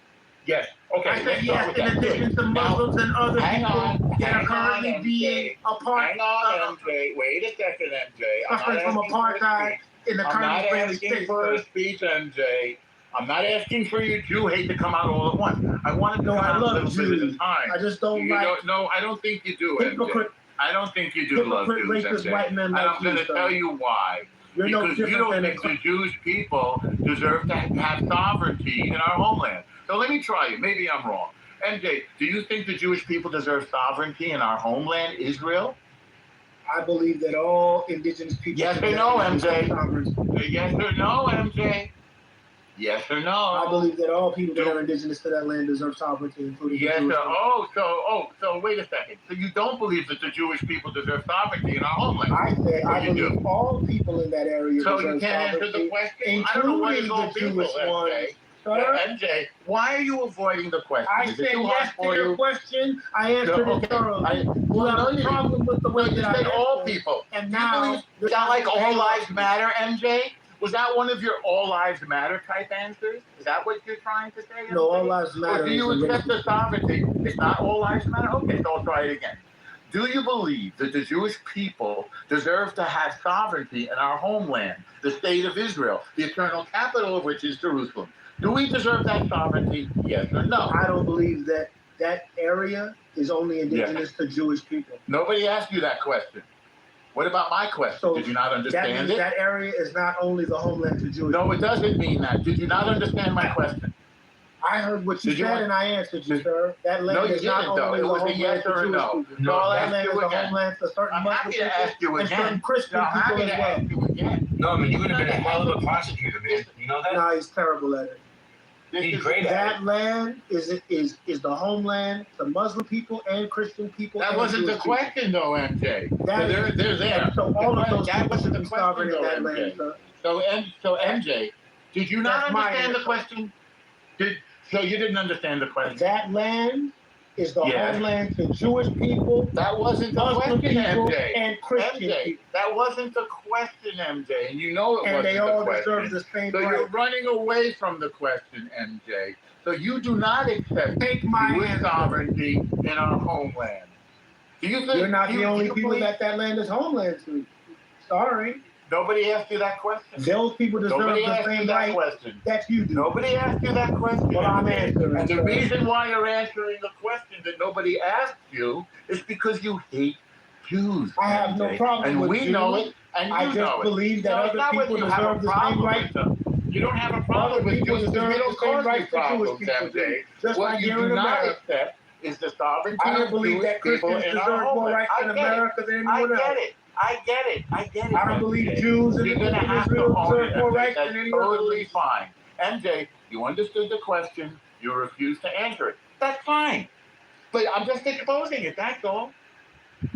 Yes. Okay. I said let's start yes. with In that. addition Good. to Now, Muslims and other hang people on, that are hang currently on, being a part hang on, MJ. Wait a second, MJ. I'm not suffering from asking for a apartheid speech. in the I'm current not Israeli asking state. for a speech, MJ. I'm not asking for you Jew hate to come out all at once. I want it to No, come I out a love little bit at a Jews. time. I just don't You like don't, no, I don't think you do, MJ. hypocrite, I don't think you do love hypocrite Jews, racist MJ. white men And like I'm going you, to sir. tell you why. You're no Because you different don't than think the Jewish people deserve to have sovereignty in our homeland. So let me try you. Maybe I'm wrong. MJ, do you think the Jewish people deserve sovereignty in our homeland, Israel? I believe that all indigenous people. Yes or no, MJ? sovereignty. Yes or no, MJ? Yes or no? I believe that all people that are indigenous to that land deserve sovereignty, including Yes the or Jewish people. so wait a second. So you don't believe that the Jewish people deserve sovereignty in our homeland? I say Or I you believe all people in that area So deserve you can't answer sovereignty, the question? I don't know what is including all the people, Jewish ones. MJ. Sir, Yeah, MJ, why are you avoiding the question? I Is said it too yes hard for to your you? question. I answered Okay. it thoroughly. You Well, have no, a you problem with the way you that said I all answered. people. And Do you now believe is that like all lives matter, MJ? Was that one of your all lives matter type answers? Is that what you're trying to say, MJ? No, all lives matter. Or do you is a accept the racist- sovereignty? It's not all lives matter? Okay, so I'll try it again. Do you believe that the Jewish people deserve to have sovereignty in our homeland, the state of Israel, the eternal capital of which is Jerusalem? Do we deserve that sovereignty? Yes or no? I don't believe that that area is only indigenous to Jewish people. Nobody asked you that question. What about my question? So Did you not That understand means it? that area is not only the homeland to Jewish No, people. it doesn't mean that. Did you not understand my question? I heard what you Did you said want- and I answered you, Did- sir. That land No, you is not didn't, though. only It the was a homeland yes to or a Jewish no. people. So I'll That ask land you is the again. homeland to certain I'm Muslim happy to people ask you and certain again. Christian No, I'm people happy as to well. ask you again. No, man, you would have been a hell of a prosecutor, man. You know that? No, he's terrible at it. He's great at That land is the homeland to Muslim people and Christian people. That and wasn't the Jewish people. question, though, MJ. That So is- they're there. So all of those That people wasn't should the be question, sovereign in though, that MJ. land, sir. So MJ, did you not That's my understand the answer. question? So you didn't understand the question? That land is the Yes. homeland to Jewish people, That wasn't the Muslim question, people, MJ. and Christian MJ, people. that wasn't the question, MJ, and you know it And wasn't they the all question. deserve the same So you're right. running away from the question, MJ. So you do not accept Take my Jewish answer. sovereignty in our homeland. Do you think You're not do the you- only do you people believe- that land is homeland to. Sorry. Nobody asked you that question. Those people deserve Nobody the asked you same that right question. that you do. Nobody asked you that question. Well, I'm MJ. answering, And the sir. reason why you're answering the question that nobody asked you is because you hate Jews. I have no MJ. problem and with we Jews. know it, and I you just know it. believe that No, it's other not whether people you have a deserve the same problem right. with them. You don't have a Other problem with people Jews because deserve we the don't same cause you rights that Jewish problems, people do. MJ. Just What like you here do in not America. accept is the sovereignty I don't of believe Jewish that people Christians in our deserve more homeland. rights I in get it. America than I anyone get else. it. I get it. I get it. I don't believe MJ. Jews in You're gonna have to Israel own it, deserve more MJ. rights That's than any other totally religion. fine. MJ, you understood the question. You refused to answer it. That's fine. But I'm just exposing it. That's all.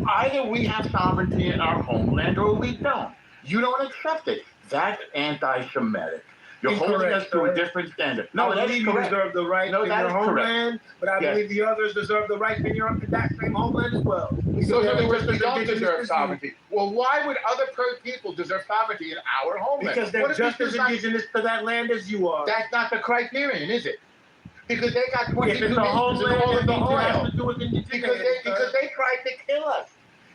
Either we have sovereignty in our homeland or we don't. You don't accept it. That's anti-Semitic. You're holding Incorrect, us to a sir. different standard. No, No, I that is believe you correct. deserve the rights No, in that your is correct. homeland, but I Yes. believe the others deserve the rights in that same homeland as well. Because So in they're other words, just we as don't indigenous deserve as you. sovereignty. Well, why would other people deserve sovereignty in our homeland? Because they're What if just this as is not- indigenous to that land as you are. That's not the criterion, is it? Because they got If 22 it's a nations and homeland, all of that the means it has oil. to do with indigenous. Because they tried to kill us.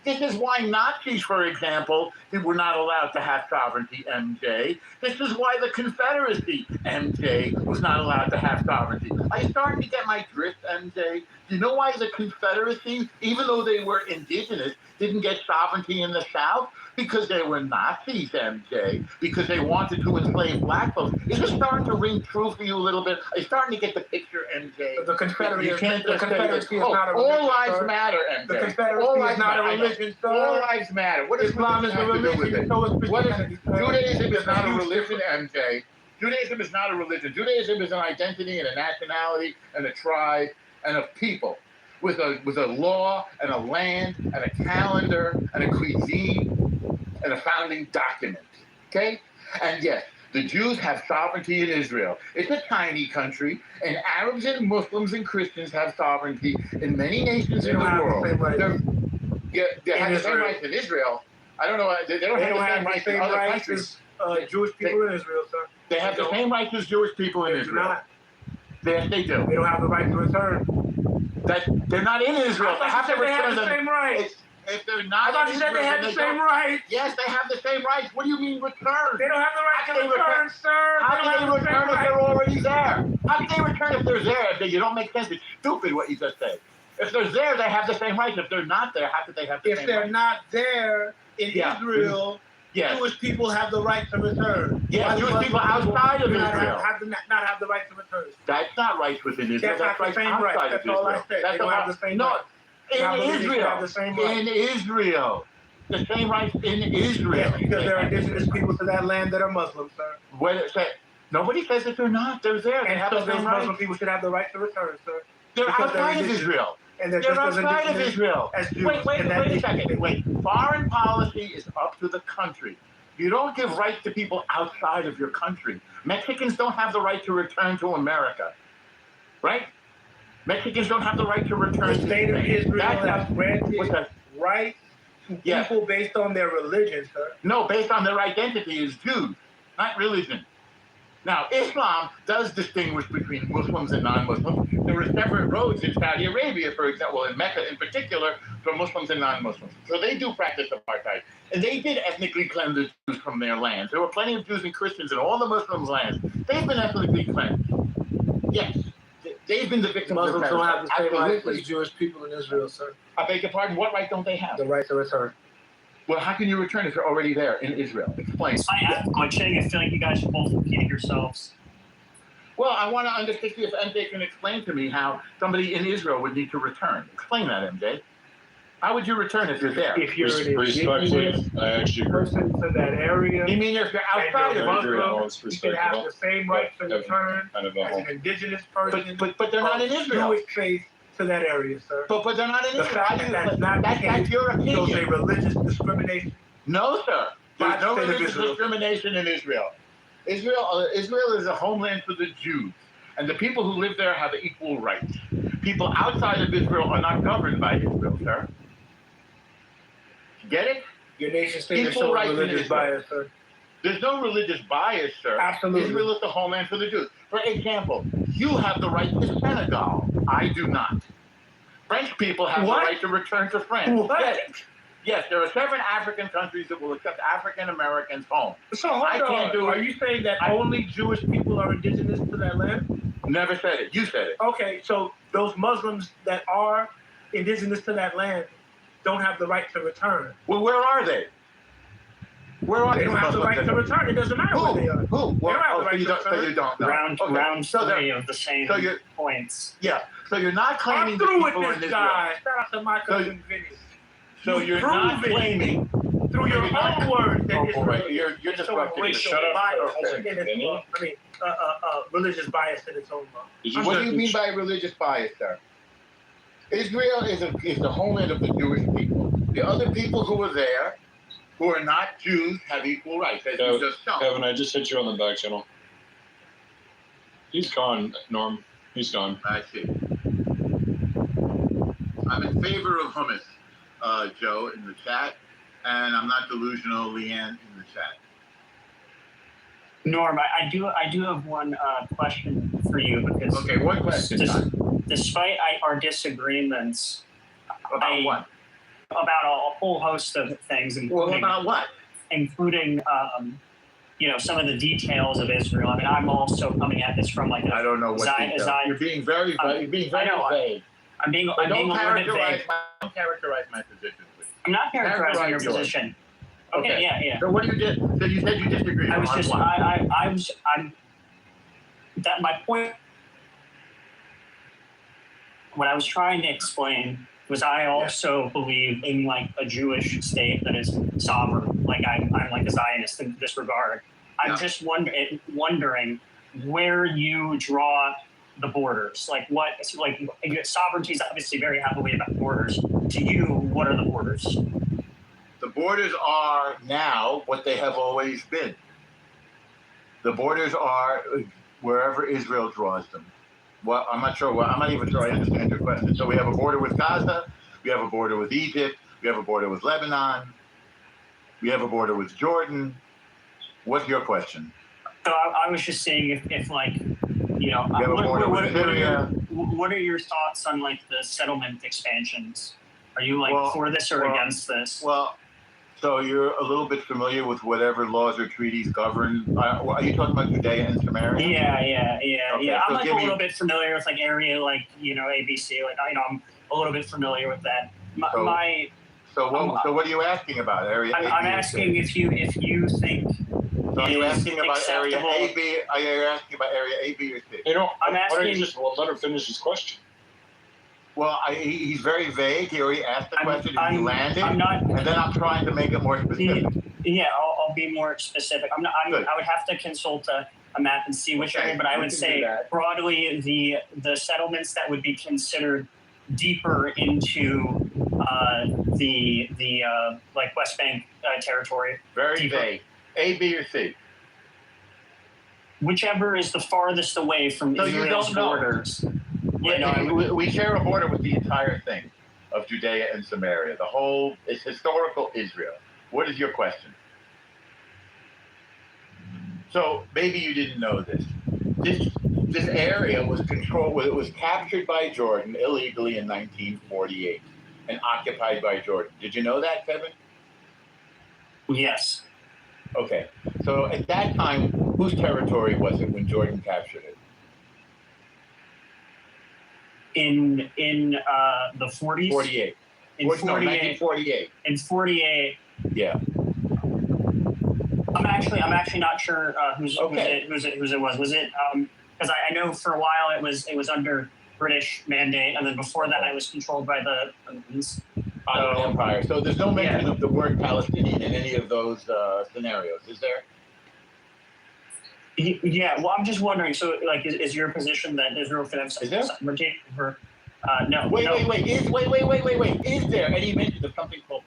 This is why Nazis, for example, were not allowed to have sovereignty, MJ. This is why the Confederacy, MJ, was not allowed to have sovereignty. Are you starting to get my drift, MJ? Do you know why the Confederacy, even though they were indigenous, didn't get sovereignty in the South? Because they were Nazis, MJ. Because they wanted to enslave black folks. Is this starting to ring true for you a little bit? Are you starting to get the picture, MJ? The Confederacy You can't just say Confederacy this. is not a religion, all lives sir. matter, MJ. The Confederacy All is lives not a matter. I know. religion, sir. All lives matter. What does Islam is a have to do with religion, it? so is What is Christianity, sir. Judaism is There's not a huge religion, difference. MJ. Judaism is not a religion. Judaism is an identity and a nationality and a tribe and a people with a law and a land and a calendar and a cuisine and a founding document. Okay? And yes, the Jews have sovereignty in Israel. It's a tiny country, and Arabs and Muslims and Christians have sovereignty in many nations They in don't the have the world. same rights. They have In the same Israel. rights in Israel. I don't know. They don't They have don't the same have the rights in same other rights countries. as Jewish people in Israel, sir. They have the same rights as Jewish people in They do Israel. not. Yes, they do. They don't have the right to return. They're not in Israel. I thought you said they had the them. same rights. If they're I not thought in you said they Israel, had then the they same don't. rights. Yes, they have the same rights. What do you mean return? They don't have the right How to can they return, sir. How They can don't they have the same return if rights. they're already there? How can they return if they're there? You don't make sense. It's stupid what you just said. If they're there, they have the same rights. If they're not there, how could they have the If same they're rights? not there in Yeah. Israel, Yes. Jewish people have the right to return. Yes, Why do Jewish Muslim people outside of do not Israel. not have the right to return? That's not rights within Israel. That's not the rights same outside rights. of That's Israel. all I said. They That's don't about- have the same No, rights. And I in believe they should Israel. have the same rights. In Israel. The same rights in Israel. Yes, because there are indigenous people to that land that are Muslims, sir. Nobody says that they're not. They're there. They And have so the those same Muslim rights. people should have the right to return, sir. They're because they're outside of indigenous. Israel. And they're They're just as outside of indigenous Israel. as Jews. Wait and that a is- second. Wait. Foreign policy is up to the country. You don't give rights to people outside of your country. Mexicans don't have the right to return to America. Right? Mexicans don't have the right to return The to state of Spain. Israel has what's granted that? rights to Yes. people based on their religion, sir. No, based on their identity as Jews, not religion. Now, Islam does distinguish between Muslims and non-Muslims. There were separate roads in Saudi Arabia, for example, in Mecca in particular, for Muslims and non-Muslims. So they do practice apartheid. And they did ethnically cleanse the Jews from their lands. There were plenty of Jews and Christians in all the Muslims' lands. They've been ethnically cleansed. Yes. They've been the victims Muslims of don't have the same rights Absolutely. as Jewish people in Israel, sir. I beg your pardon, what right don't they have? The right to return. Well, how can you return if you're already there in Israel? Explain. I'm saying I feel like you guys are both repeating yourselves. Well, I want to understand if MJ can explain to me how somebody in Israel would need to return. Explain that, MJ. How would you return if you're there? If you're an Respectfully, indigenous I actually agree. person to that area, You mean if you're outside and of you're Israel? Muslim, you can have the same rights to return Kind of a as whole. an indigenous person. But they're not in Israel. Jewish faith to that area, sir. But they're not in The Israel. fact that that's not the That's case your shows a opinion. religious discrimination. No, sir. There's no By the state of religious Israel. discrimination in Israel. Israel is a homeland for the Jews. And the people who live there have equal rights. People outside of Israel are not governed by Israel, sir. Get it? Your nation state is Equal showing rights in religious Israel. bias, sir. There's no religious bias, sir. Absolutely. Israel is the homeland for the Jews. For example, you have the right to Senegal. I do not. French people have What? the right to return to France. What? Get it? Yes, there are 7 African countries that will accept African Americans home. So hold I can't on. do it. Are you saying that only Jewish people are indigenous to that land? Never said it. You said it. Okay, so those Muslims that are indigenous to that land don't have the right to return. Well, where are they? Where are They don't have the right to return. It doesn't matter where they are. Who? Well, don't have the so right you to don't, so return. you don't know. Round So three they're- of the same so you're- points. Yeah. So you're not claiming I'm that through with people in this Israel. guy. Shout out to my cousin Vinny. So You you're not prove it. claiming. Through your You're not- own words that Oh, Israel boy, you're is just showing fucking- racial Shut up, bias. okay, And it's, Vinny. religious bias in its own law. What do you mean by religious bias, sir? Israel is the homeland of the Jewish people. The other people who are there, who are not Jews, have equal rights, as you just shown. Kevin, I just hit you on the back channel. He's gone, Norm. He's gone. I see. I'm in favor of hummus, Joe, in the chat, and I'm not delusional, Leanne, in the chat. Norm, I do have one question for you because Okay, one question. despite our disagreements About what? about a whole host of things, Well, including about what? including some of the details of Israel. I mean, I'm also coming at this from like I don't know what details. You're being very vague. I'm being a Don't little bit vague. don't characterize my position, please. I'm not characterizing your Characterize yours. position. Okay, yeah. So what do you did? So you said you disagree. I was on just what? I'm that my point. What I was trying to explain was I also believe in like a Jewish state that is sovereign. Like I'm like a Zionist in this regard. I'm just wondering where you draw the borders. Like sovereignty is obviously very heavily about borders. To you, what are the borders? The borders are now what they have always been. The borders are wherever Israel draws them. Well, I'm not even sure I understand your question. So we have a border with Gaza, we have a border with Egypt, we have a border with Lebanon, we have a border with Jordan. What's your question? So I was just saying if like, We have a border with Syria. What are your thoughts on like the settlement expansions? Are you like for this or against this? Well, so you're a little bit familiar with whatever laws or treaties govern. Are you talking about Judea and Samaria? Yeah. Okay, I'm so like give a me- little bit familiar with like area like ABC. Like I'm a little bit familiar with that. So what are you asking about? Area A, B, I'm or asking C? if you think. So are you is asking about area acceptable- A, B? Are you asking about area A, B, or C? You know, I'm why don't you asking- just let him finish his question? Well, he's very vague. He already asked the question. He landed, I'm not. and then I'm trying to make it more specific. Yeah, I'll be more specific. I would have to consult a map and see which area, but I we would can say do that. broadly the settlements that would be considered deeper into the like West Bank territory. Very deeper. vague. A, B, or C? Whichever is the farthest away from So you Israel's don't know. borders. Yeah, no, We share a border with the entire thing of Judea and Samaria. The whole, it's historical Israel. What is your question? So maybe you didn't know this. This area was controlled. It was captured by Jordan illegally in 1948 and occupied by Jordan. Did you know that, Kevin? yes. Okay. So at that time, whose territory was it when Jordan captured it? In the 40s. 48. In 48. 1948. In 48. Yeah. I'm actually not sure whose it was. Was it because I know for a while it was under British mandate, and then before that it was controlled by the Ottoman Empire. So there's no mention of the word Palestinian in any of those scenarios, is there? Yeah. Well, I'm just wondering. So, like, is your position that Israel could have there? sovereignty over? No. Wait. no. Wait. Is there any mention of something called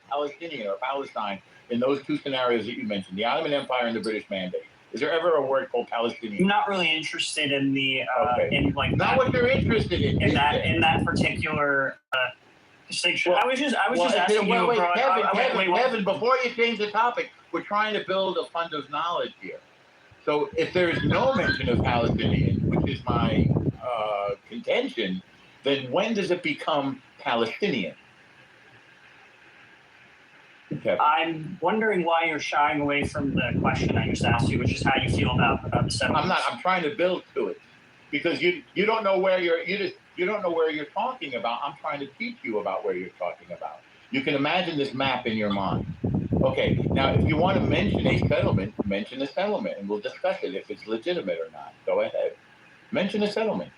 Palestinian or Palestine in those two scenarios that you mentioned, the Ottoman Empire and the British Mandate? Is there ever a word called Palestinian? I'm not really interested in the in like Not what you're interested in. in that particular distinction. Well, I was just asking you. Wait, Kevin, Kevin, before you change the topic, we're trying to build a fund of knowledge here. So if there is no mention of Palestinian, which is my contention, then when does it become Palestinian? Kevin. I'm wondering why you're shying away from the question I just asked you, which is how you feel about the settlements. I'm not. I'm trying to build to it because you don't know where you don't know where you're talking about. I'm trying to teach you about where you're talking about. You can imagine this map in your mind. Okay, now if you want to mention a settlement, mention a settlement, and we'll discuss it if it's legitimate or not. Go ahead, mention a settlement.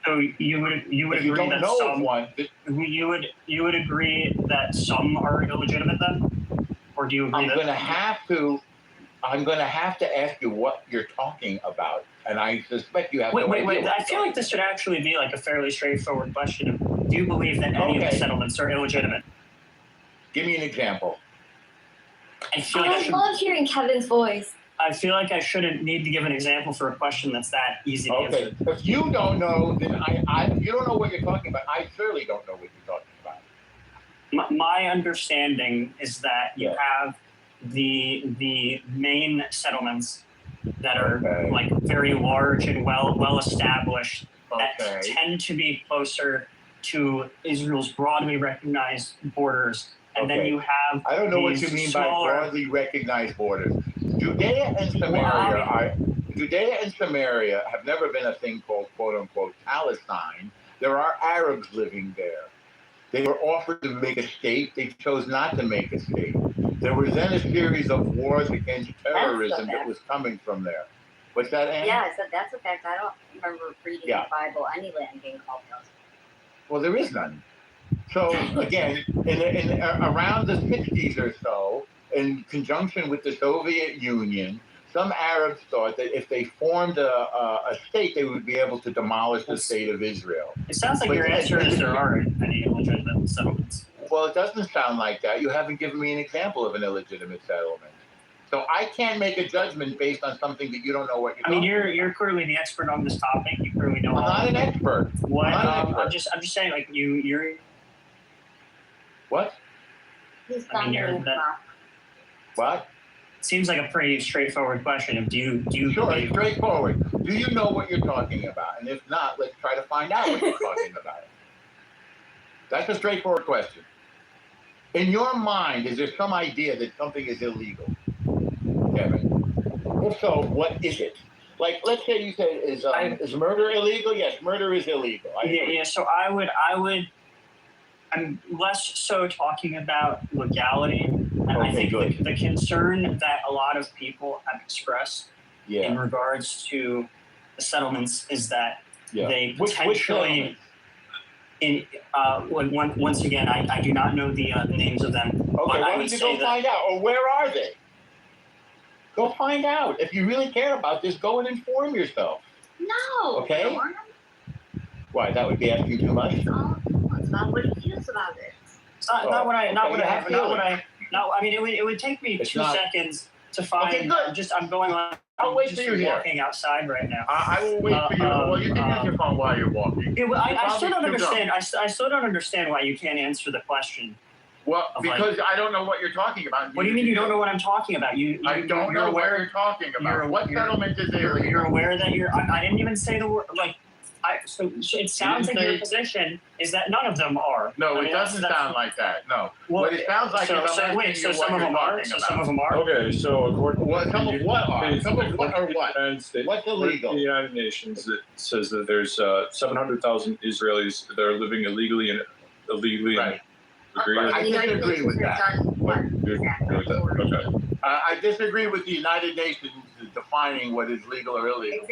So you would If agree you don't that know some of one, you would agree that some are illegitimate then, or do you agree I'm going to have to ask you what you're talking about, and I suspect you have no idea. Wait. I feel like this should actually be like a fairly straightforward question of, do you believe that any of the settlements are illegitimate? Give me an example. I feel like I love hearing Kevin's voice. I feel like I shouldn't need to give an example for a question that's that easy to answer. Okay, if you don't know, then you don't know what you're talking about. I surely don't know what you're talking about. My understanding is that you have the main settlements that are like very large and well established that tend to be closer to Israel's broadly recognized borders. And then you have I don't know what you mean by broadly recognized borders. Judea and Samaria have never been a thing called quote unquote Palestine. There are Arabs living there. They were offered to make a state. They chose not to make a state. There was then a series of wars against terrorism that was coming from there. What's that, Anne? Yeah, I said that's a fact. I don't remember reading in the Bible any land being called Palestine. Well, there is none. So again, in around the 60s or so, in conjunction with the Soviet Union, some Arabs thought that if they formed a state, they would be able to demolish the state of Israel. It sounds like your answer is there aren't any illegitimate settlements. Well, it doesn't sound like that. You haven't given me an example of an illegitimate settlement. So I can't make a judgment based on something that you don't know what you're talking about. You're clearly the expert on this topic. You clearly know. I'm not an expert. What? I'm just saying, like you're. What? What? It seems like a pretty straightforward question. Of do you Sure, believe? It's straightforward. Do you know what you're talking about? And if not, let's try to find out what you're talking about. That's a straightforward question. In your mind, is there some idea that something is illegal, Kevin? If so, what is it? Like, let's say you say, is murder illegal? Yes, murder is illegal. Yeah. So I'm less so talking about legality, and I think the concern that a lot of people have expressed in regards to the settlements is that they potentially. Once again, I do not know the names of them. Okay, why don't you go find out? Or where are they? Go find out. If you really care about this, go and inform yourself. No. Okay? Why? That would be asking too much? No, it's not what he feels about it. It's not what I mean, it would take me 2 seconds to find. Okay, good. I'm going on. I'll wait for you here. Walking outside right now. I will wait for you. Well, you can use your phone while you're walking. I still don't understand. I still don't understand why you can't answer the question. Well, because I don't know what you're talking about. What do you mean you don't know what I'm talking about? I don't know what you're talking about. What settlement is there? You're aware that I didn't even say the word. So it sounds like your position is that none of them are. No, it doesn't sound like that. No. Well, what it sounds like is some of them are. So some of them are. Okay, so according to some of what are? Some of what are what? What's illegal? The United Nations, it says that there's 700,000 Israelis that are living illegally and illegally. Right. Agree with I disagree with that. Okay. I disagree with the United Nations defining what is legal or illegal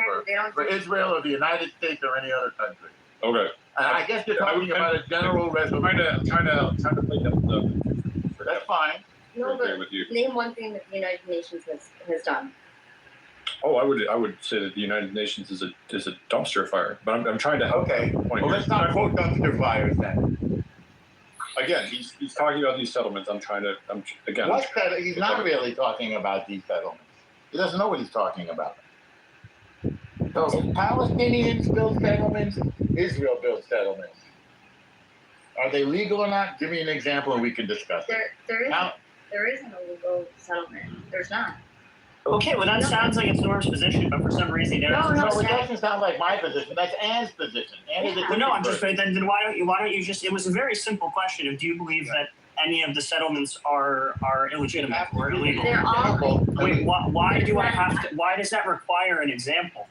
for Israel or the United States or any other country. Okay. And I guess you're talking about a general resolution. I'm trying to play devil's That's fine. No, but name one thing that the United Nations has done. Oh, I would say that the United Nations is a dumpster fire, but I'm trying to help. Okay. Well, let's not quote dumpster fires then. Again, he's talking about these settlements. He's not really talking about these settlements. He doesn't know what he's talking about. So if Palestinians build settlements, Israel builds settlements. Are they legal or not? Give me an example and we can discuss it. There isn't a legal settlement. There's not. Okay, well that sounds like it's Norm's position, but for some reason there No, it doesn't sound like my position. That's Anne's position. Anne is a Well, no, I'm just person. then why don't you just? It was a very simple question of do you believe that any of the settlements are illegitimate or illegal? They're all. Wait, why do I have to? Why does that require an example?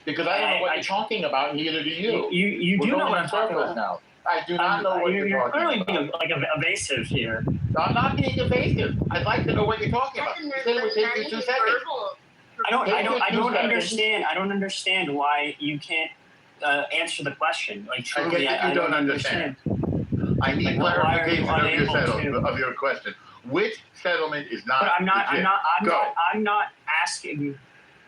Because I don't know what you're talking about, neither do you. You do know what I'm talking about. Now. I do not know what you're talking clearly about. being like evasive here. I'm not being evasive. I'd like to know what you're talking about. Kevin, You said it would take you 2 seconds. I don't understand. I don't understand why you can't answer the question. Like I truly, get that you don't understand. I need Like, why are you clarification unable of your question. Which settlement is not? But I'm not asking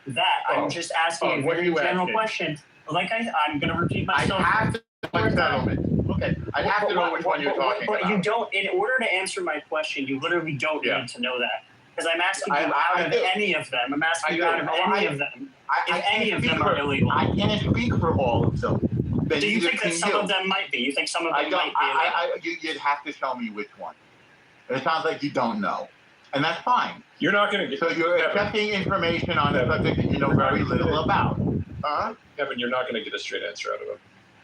that. Oh. I'm just asking a What are very you general asking? question. Like I'm going to repeat myself. I have to know which settlement. Okay, I have to know which one you're talking about. But you don't. In order to answer my question, you literally don't need to know that. Because I'm asking you out of any of them. I'm asking you out of any of them. If any of them are illegal. I can't speak for all of them. Do you think that some of them might be? You think some of them might be illegal? You'd have to tell me which one. And it sounds like you don't know. And that's fine. You're not going to get. So you're accepting information on a subject that you know very little about. Kevin, you're not going to get a straight answer out of him.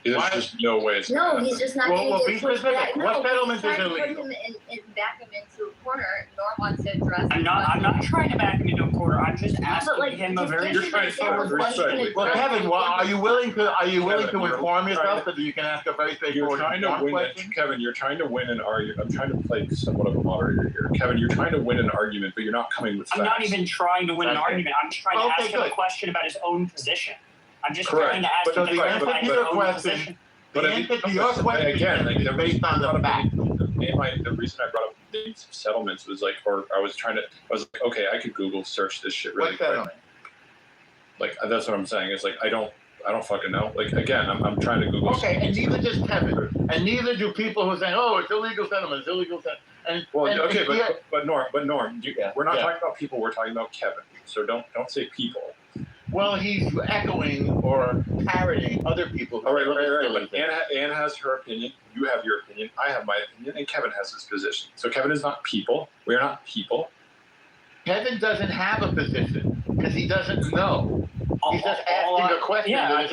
There's just no way it's No, he's just not Well, going be to get specific. What settlement is illegal? Put him and back him into a corner. Norm wants to address. I'm not trying to back him into a corner. I'm just asking like, him a very. You're trying to talk respectfully. Well, Kevin, are you willing to inform yourself so that you can ask a very straightforward question? Kevin, you're trying to win an argument. I'm trying to play somewhat of a moderator here. Kevin, you're trying to win an argument, but you're not coming with facts. I'm not even trying to win an argument. I'm just trying to ask him a question about his own position. I'm just trying to ask him the answer to your question. The answer to your question again, like, based on the facts. The reason I brought up these settlements was like, or I was like, okay, I could Google search this shit really quick. Like that's what I'm saying. It's like I don't fucking know. Like again, I'm trying to Google. Okay, and neither does Kevin, and neither do people who are saying, "Oh, it's illegal settlement, it's illegal settlement." And but Norm, we're not talking about people. We're talking about Kevin. So don't say people. Well, he's echoing or parroting other people. All right. But Anne has her opinion. You have your opinion. I have my opinion, and Kevin has his position. So Kevin is not people. We are not people. Kevin doesn't have a position because he doesn't know. He's just asking a question. Yeah, I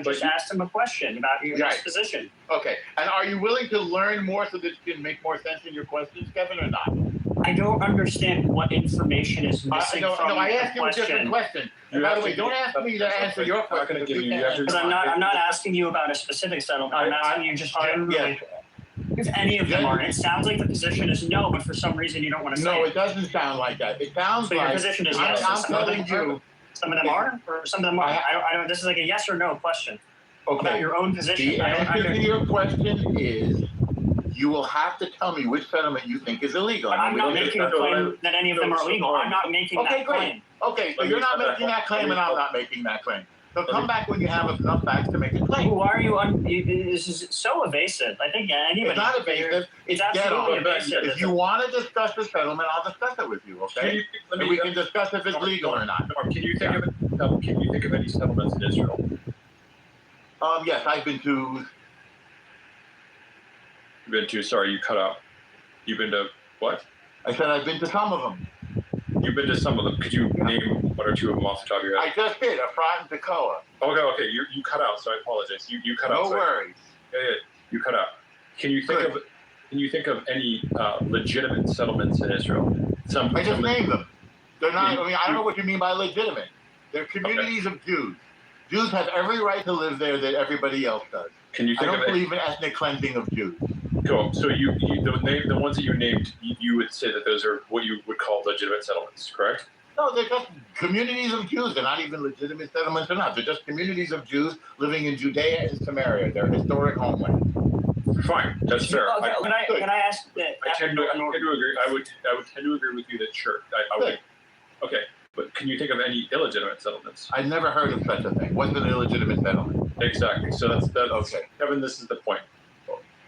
just asked him a question about your position. Okay, and are you willing to learn more so that you can make more sense in your questions, Kevin, or not? I don't understand what information is missing from I asked the you a different question. And by the way, don't ask me to answer your question. Because I'm not asking you about a specific settlement. I'm asking you just generally. If any of them are, it sounds like the position is no, but for some reason you don't want to say. No, it doesn't sound like that. It sounds like your position is yes. I'm telling you. Some of them are, or some of them are. I don't. This is like a yes or no question. Okay. About your own position. The answer to your question is, you will have to tell me which settlement you think is illegal. But I'm not making a claim that any of them are illegal. I'm not making that claim. Okay, so you're not making that claim, and I'm not making that claim. So come back when you have enough facts to make a claim. Why are you this is so evasive. I think anybody. It's not evasive. It's absolutely evasive. If you want to discuss the settlement, I'll discuss it with you. Okay? And we can discuss if it's legal or not. Can you think of any settlements in Israel? Yes, I've been to. You've been to? Sorry, you cut out. You've been to what? I said I've been to some of them. You've been to some of them. Could you name one or two of them off the top of your head? I just did. Efrat and Tekoa. Okay. You cut out, so I apologize. You cut out. No worries. Yeah. You cut out. Can you think of any legitimate settlements in Israel? I just named them. They're not. I mean, I don't know what you mean by legitimate. They're communities of Jews. Jews have every right to live there that everybody else does. Can you think I don't believe in ethnic cleansing of Jews. Cool. So the ones that you named, you would say that those are what you would call legitimate settlements, correct? No, they're just communities of Jews. They're not even legitimate settlements or not. They're just communities of Jews living in Judea and Samaria. They're historic homeland. Fine, that's fair. Okay, can I ask that? I tend to agree. I would tend to agree with you that sure. I would. Okay, but can you think of any illegitimate settlements? I've never heard of such a thing. What's an illegitimate settlement? Exactly. So that's okay. Kevin, this is the point.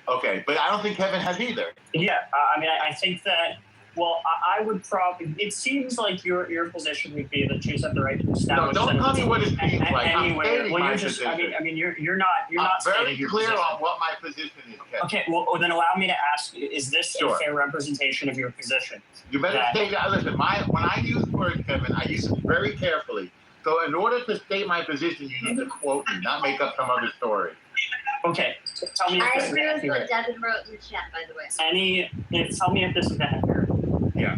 Okay, but I don't think Kevin has either. Yeah, I mean, I think that Well, I would probably. It seems like your position would be that Jews have the right to establish. No, don't tell me what it seems like. Anyway, I'm stating well, my you're just. position. I mean, you're not very stating your clear position. on what my position is. Kevin. Okay, well, then allow me to ask: is this a fair representation of your position? You better take that. Listen, when I use words, Kevin, I use them very carefully. So, in order to state my position, you need to quote me, not make up some other story. Okay, tell me. I If agree with this what Devin wrote in the chat, by the way. Tell me if this is accurate. Yeah.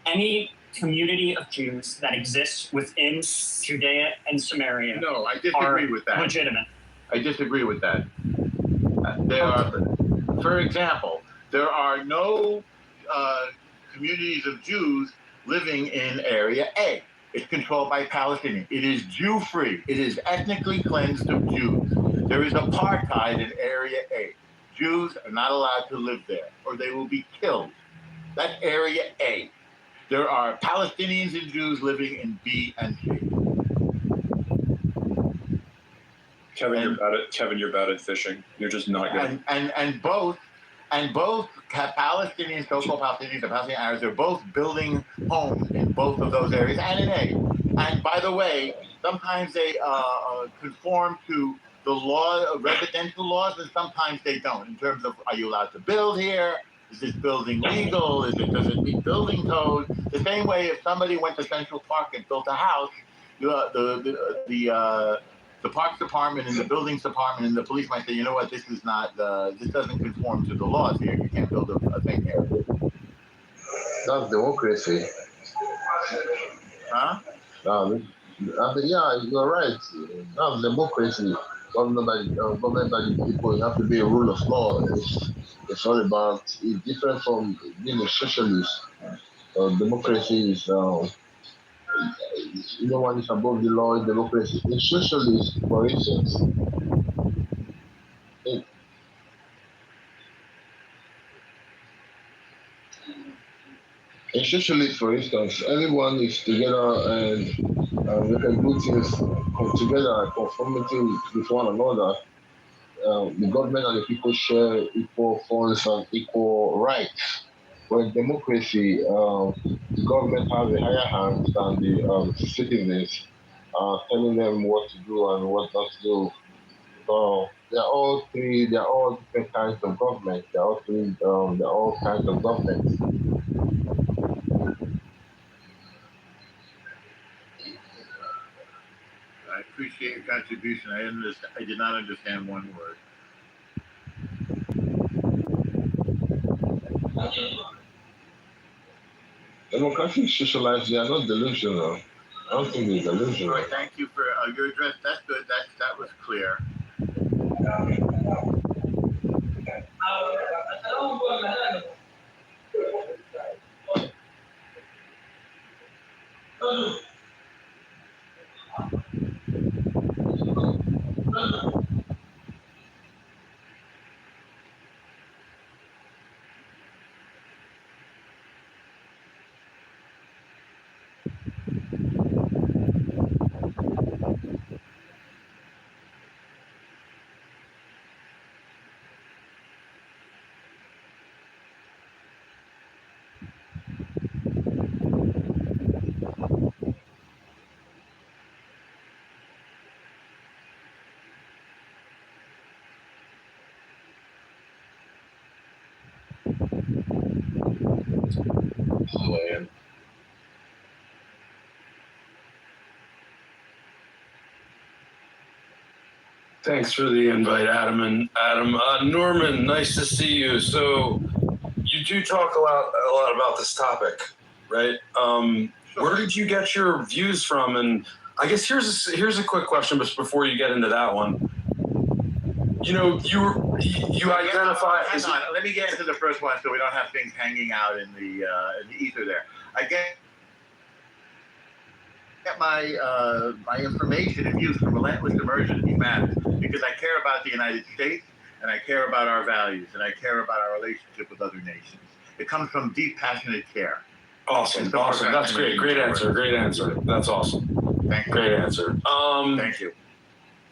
Any community of Jews that exists within Judea and Samaria. No, I disagree with that. Legitimate. I disagree with that. There are, for example, there are no communities of Jews living in Area A. It's controlled by Palestinians. It is Jew-free. It is ethnically cleansed of Jews. There is apartheid in Area A. Jews are not allowed to live there, or they will be killed. That's Area A. There are Palestinians and Jews living in B and C. Kevin, you're bad at fishing. You're just not good. And both Palestinians, so-called Palestinians, and Palestinian Arabs, they're both building homes in both of those areas and in A. And by the way, sometimes they conform to the law, residential laws, and sometimes they don't. In terms of, are you allowed to build here? Is this building legal? Does it meet building code? The same way, if somebody went to Central Park and built a house, the Parks Department and the Buildings Department and the police might say, you know what, this is not, this doesn't conform to the laws here. You can't build a thing here. That's democracy. Huh? Yeah, you're right. That's democracy. Government by the people. You have to be a rule of law. It's all about. It's different from being a socialist. Democracy is. No one is above the law in democracy. In socialist, for instance, everyone is together and we can do things come together in conformity with one another. The government and the people share equal funds and equal rights. But in democracy, the government has a higher hand than the citizens, telling them what to do and what not to do. So they are all different kinds of government. They're all kinds of governments. I appreciate your contribution. I did not understand one word. Democracy is socialized. They are not delusional. I don't think they're delusional. All right, thank you for your address. That's good. That was clear. Thanks for the invite, Adam. Norman, nice to see you. So you do talk a lot about this topic, right? Where did you get your views from? And I guess here's a quick question, but before you get into that one, you know, you identify. Hang on, let me get into the first one so we don't have things hanging out in the ether there. I get my information and views from Relentless Immersion in Humanity because I care about the United States and I care about our values and I care about our relationship with other nations. It comes from deep, passionate care. Awesome. That's great. Great answer. That's awesome. Thank you. Great answer. Thank you.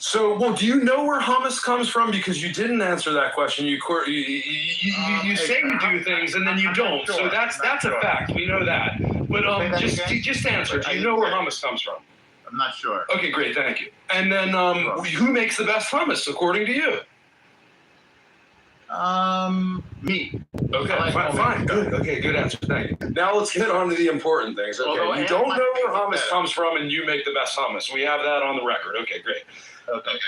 So, well, do you know where hummus comes from? Because you didn't answer that question. You say you do things and then you don't. Sure. So that's a fact. We know that. But just answer. Do you know where hummus comes from? I'm not sure. Okay, great, thank you. And then who makes the best hummus according to you? Me. Okay, fine. Good. Okay, good answer. Thank you. Now let's get on to the important things. Okay, you don't know where hummus comes from, and you make the best hummus. We have that on the record. Okay, great. Okay.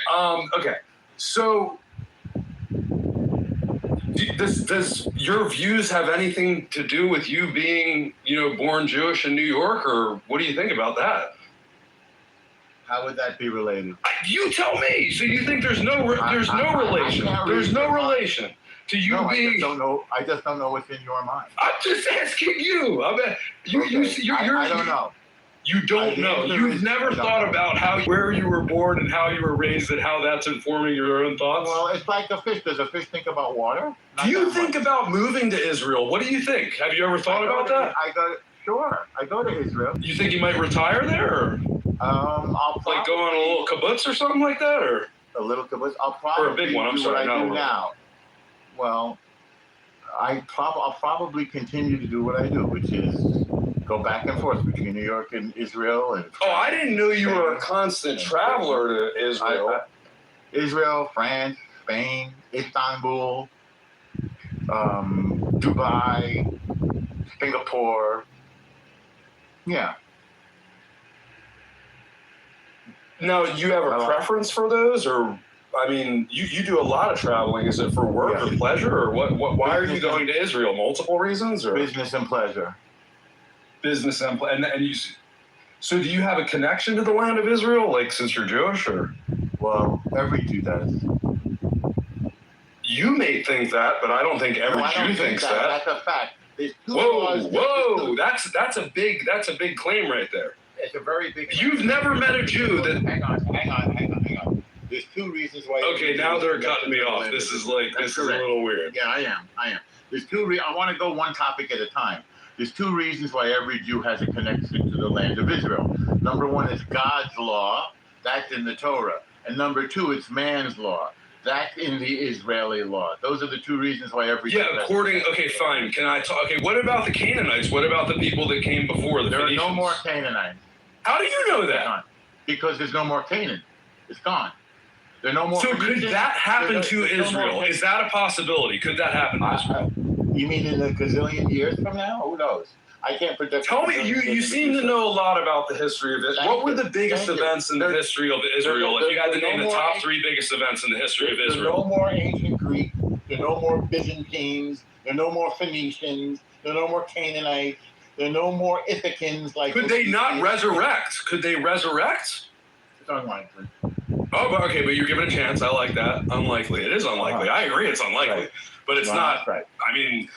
Okay. So, does your views have anything to do with you being, born Jewish in New York, or what do you think about that? How would that be related? You tell me. So you think there's no relation? There's no relation to you being. I just don't know what's in your mind. I'm just asking you. I bet I don't know. You don't know. You've never thought about where you were born and how you were raised and how that's informing your own thoughts? Well, it's like a fish. Does a fish think about water? Do you think about moving to Israel? What do you think? Have you ever thought about that? Sure. I go to Israel. You think you might retire there? Or? I'll probably go on a little kibbutz or something like that? Or a little kibbutz? I'll probably or a big one. I'm sorry. I do now. Well, I'll probably continue to do what I do, which is go back and forth between New York and Israel. And I didn't know you were a constant traveler to Israel. Israel, France, Spain, Istanbul, Dubai, Singapore. Yeah. Now, you have a preference for those, or I mean, you do a lot of traveling. Is it for work or pleasure, or what? Why are you going to Israel? Multiple reasons, or business and pleasure? Business and you. So, do you have a connection to the land of Israel, like since you're Jewish, or? Well, every Jew does. You may think that, but I don't think every Jew thinks that. That's a fact. Whoa! That's a big claim right there. It's a very big. You've never met a Jew that. Hang on. There's two reasons why. Okay, now they're cutting me off. This is a little weird. Yeah, I am. There's two. I want to go one topic at a time. There's two reasons why every Jew has a connection to the land of Israel. Number one is God's law. That's in the Torah. And number two, it's man's law. That's in the Israeli law. Those are the two reasons why every Jew. Yeah, okay, fine. Can I talk? Okay, what about the Canaanites? What about the people that came before the Phoenicians? There are no more Canaanites. How do you know that? Because there's no more Canaan. It's gone. There are no more. So could that happen to Israel? Is that a possibility? Could that happen to Israel? You mean in a gazillion years from now? Who knows? I can't predict. Tell me, you seem to know a lot about the history of it. What were the biggest events in the history of Israel? If you had to name the top three biggest events in the history of Israel. There are no more ancient Greek. There are no more Byzantines. There are no more Phoenicians. There are no more Canaanites. There are no more Ithacans. Could they not resurrect? Could they resurrect? It's unlikely. Oh, okay, but you're given a chance. I like that. Unlikely. It is unlikely. I agree it's unlikely. Right. But it's not. Right. I mean,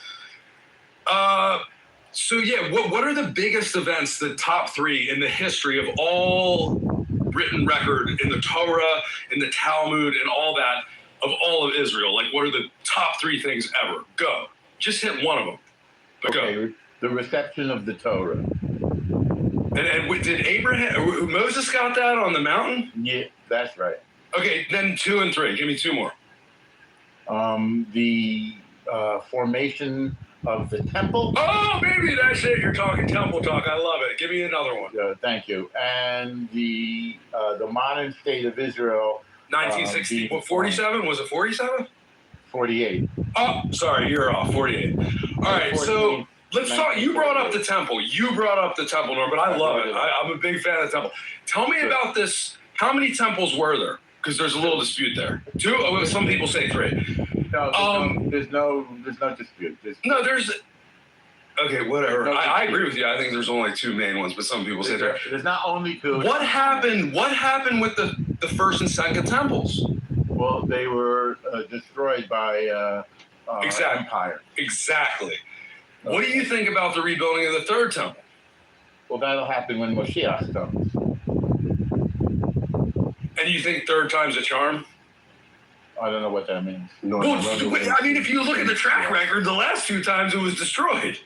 so yeah, what are the biggest events, the top three in the history of all written record in the Torah, in the Talmud, and all that, of all of Israel? Like, what are the top three things ever? Go. Just hit one of them. But go. The reception of the Torah. And did Moses got that on the mountain? Yeah, that's right. Okay, then 2 and 3. Give me two more. The formation of the temple. Oh, baby, that's it. You're talking temple talk. I love it. Give me another one. Thank you. And the modern state of Israel. 1960. 47? Was it 47? 48. Oh, sorry, you're off. 48. All right, so let's talk. You brought up the temple. Norm, but I love it. I'm a big fan of the temple. Tell me about this. How many temples were there? Because there's a little dispute there. 2? Some people say 3. No, there's no dispute. There's. Okay, whatever. I agree with you. I think there's only 2 main ones, but some people say 3. There's not only 2. What happened? What happened with the first and second temples? Well, they were destroyed by Empire. Exactly. What do you think about the rebuilding of the third temple? Well, that'll happen when Moshiach comes. And you think third time's a charm? I don't know what that means. Well, I mean, if you look at the track record, the last 2 times it was destroyed.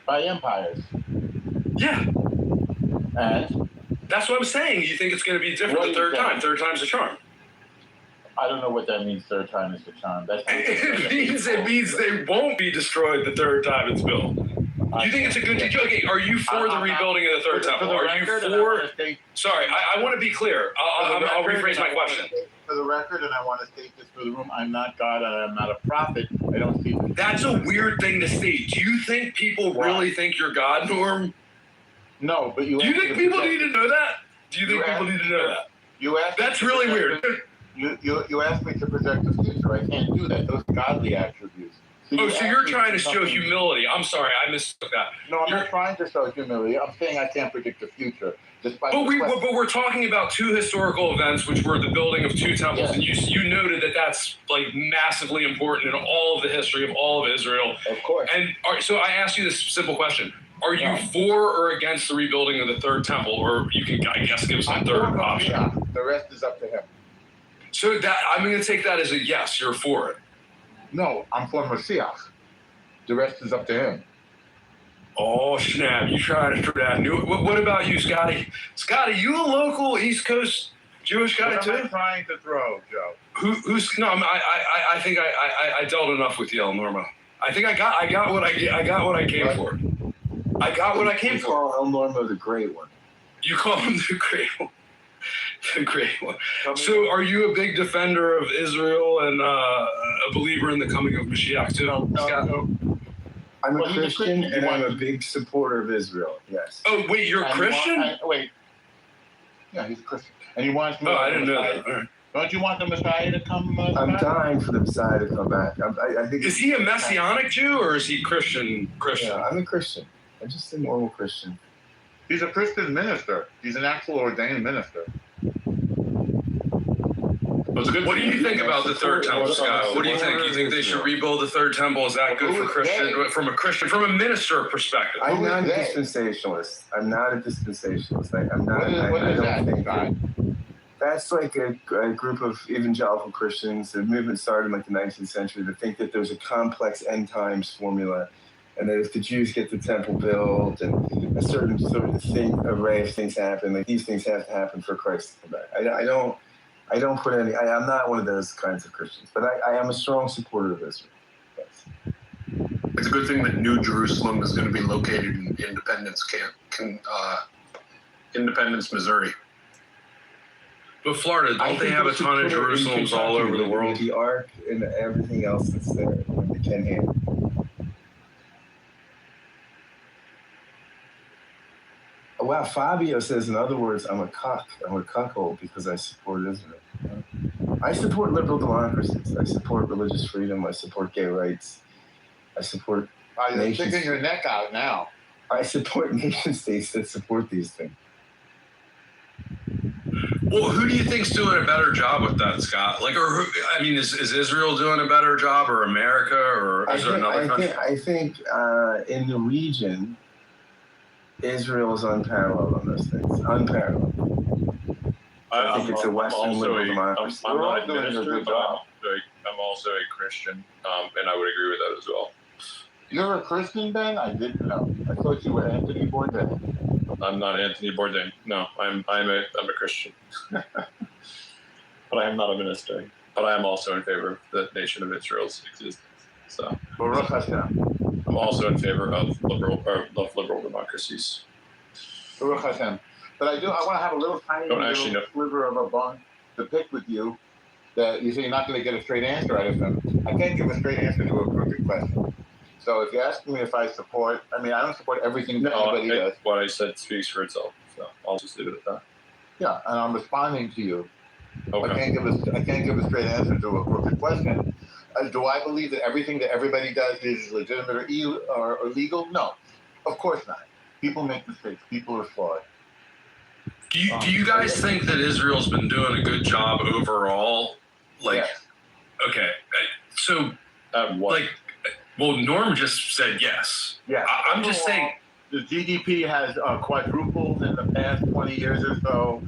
By empires. Yeah. And? That's what I'm saying. You think it's going to be different the third time. Third time's a charm. I don't know what that means. Third time is the charm. It means they won't be destroyed the third time it's built. You think it's a good deal? Okay, are you for the rebuilding of the third temple? Are you for? Sorry, I want to be clear. I'll rephrase my question. For the record, and I want to state this for the room, I'm not God and I'm not a prophet. I don't see this. That's a weird thing to state. Do you think people really think you're God, Norm? No, but you. Do you think people need to know that? Do you think people need to know that? You asked. That's really weird. You asked me to project the future. I can't do that. Those are godly attributes. So you're trying to show humility. I'm sorry, I mistook that. No, I'm not trying to show humility. I'm saying I can't predict the future. But we're talking about two historical events, which were the building of two temples, and you noted that that's like massively important in all of the history of all of Israel. Of course. And so I asked you this simple question: are you for or against the rebuilding of the third temple, or you can, I guess, give some third option? Yeah. The rest is up to him. So that I'm going to take that as a yes. You're for it. No, I'm for Mashiach. The rest is up to him. Oh, snap. You trying to throw that new... What about you, Scotty? Scotty, you a local East Coast Jewish guy, too? What am I trying to throw, Joe? I think I dealt enough with you, Norma. I think I got what I came for. I got what I came for. You call El Norma the Great One. You call him the Great One. The Great One. So are you a big defender of Israel and a believer in the coming of Mashiach, too? No. I'm a Christian, and I'm a big supporter of Israel, yes. Oh, wait, you're a Christian? Wait. Yeah, he's a Christian. And he wants... Oh, I didn't know that. All right. Don't you want the Messiah to come back? I'm dying for the Messiah to come back. I think. Is he a Messianic Jew, or is he Christian? Yeah, I'm a Christian. I'm just a normal Christian. He's a Christian minister. He's an actual ordained minister. What do you think about the third temple, Scott? What do you think? You think they should rebuild the third temple? Is that good for Christian? From a minister perspective? I'm not a dispensationalist. I'm not a dispensationalist. I'm not. I don't think that's like a group of evangelical Christians. The movement started in like the 19th century to think that there's a complex end times formula, and that if the Jews get the temple built and a certain sort of array of things happen, like these things have to happen for Christ to come back. I don't put any. I'm not one of those kinds of Christians, but I am a strong supporter of Israel. Yes. It's a good thing that New Jerusalem is going to be located in Independence, Missouri. But Florida, don't they have a ton of Jerusalems all over the world? The Ark and everything else that's there, they can handle. Wow, Fabio says, in other words, I'm a cuckold because I support Israel. I support liberal democracies. I support religious freedom. I support gay rights. I support You're sticking your neck out now. I support nation states that support these things. Well, who do you think's doing a better job with that, Scott? Like, is Israel doing a better job, or America, or is there another country? I think in the region, Israel is unparalleled on those things. Unparalleled. I think it's a Western liberal democracy. I'm not doing a good job. I'm also a Christian, and I would agree with that as well. You're a Christian, Ben? I didn't know. I thought you were Anthony Bourdain. I'm not Anthony Bourdain. No, I'm a Christian. But I am not a minister. But I am also in favor of the nation of Israel's existence. So Baruch Hashem. I'm also in favor of liberal democracies. Baruch Hashem. But I want to have a little tiny sliver of a bone to pick with you that you say you're not going to get a straight answer out of them. I can't give a straight answer to a crooked question. So if you ask me if I support, I don't support everything that anybody does. What I said speaks for itself. So I'll just leave it at that. Yeah, and I'm responding to you. Okay. I can't give a straight answer to a crooked question. Do I believe that everything that everybody does is legitimate or legal? No, of course not. People make mistakes. People are flawed. Do you guys think that Israel's been doing a good job overall? Yes. Okay, so well, Norm just said yes. Yeah, I'm just saying the GDP has quadrupled in the past 20 years or so.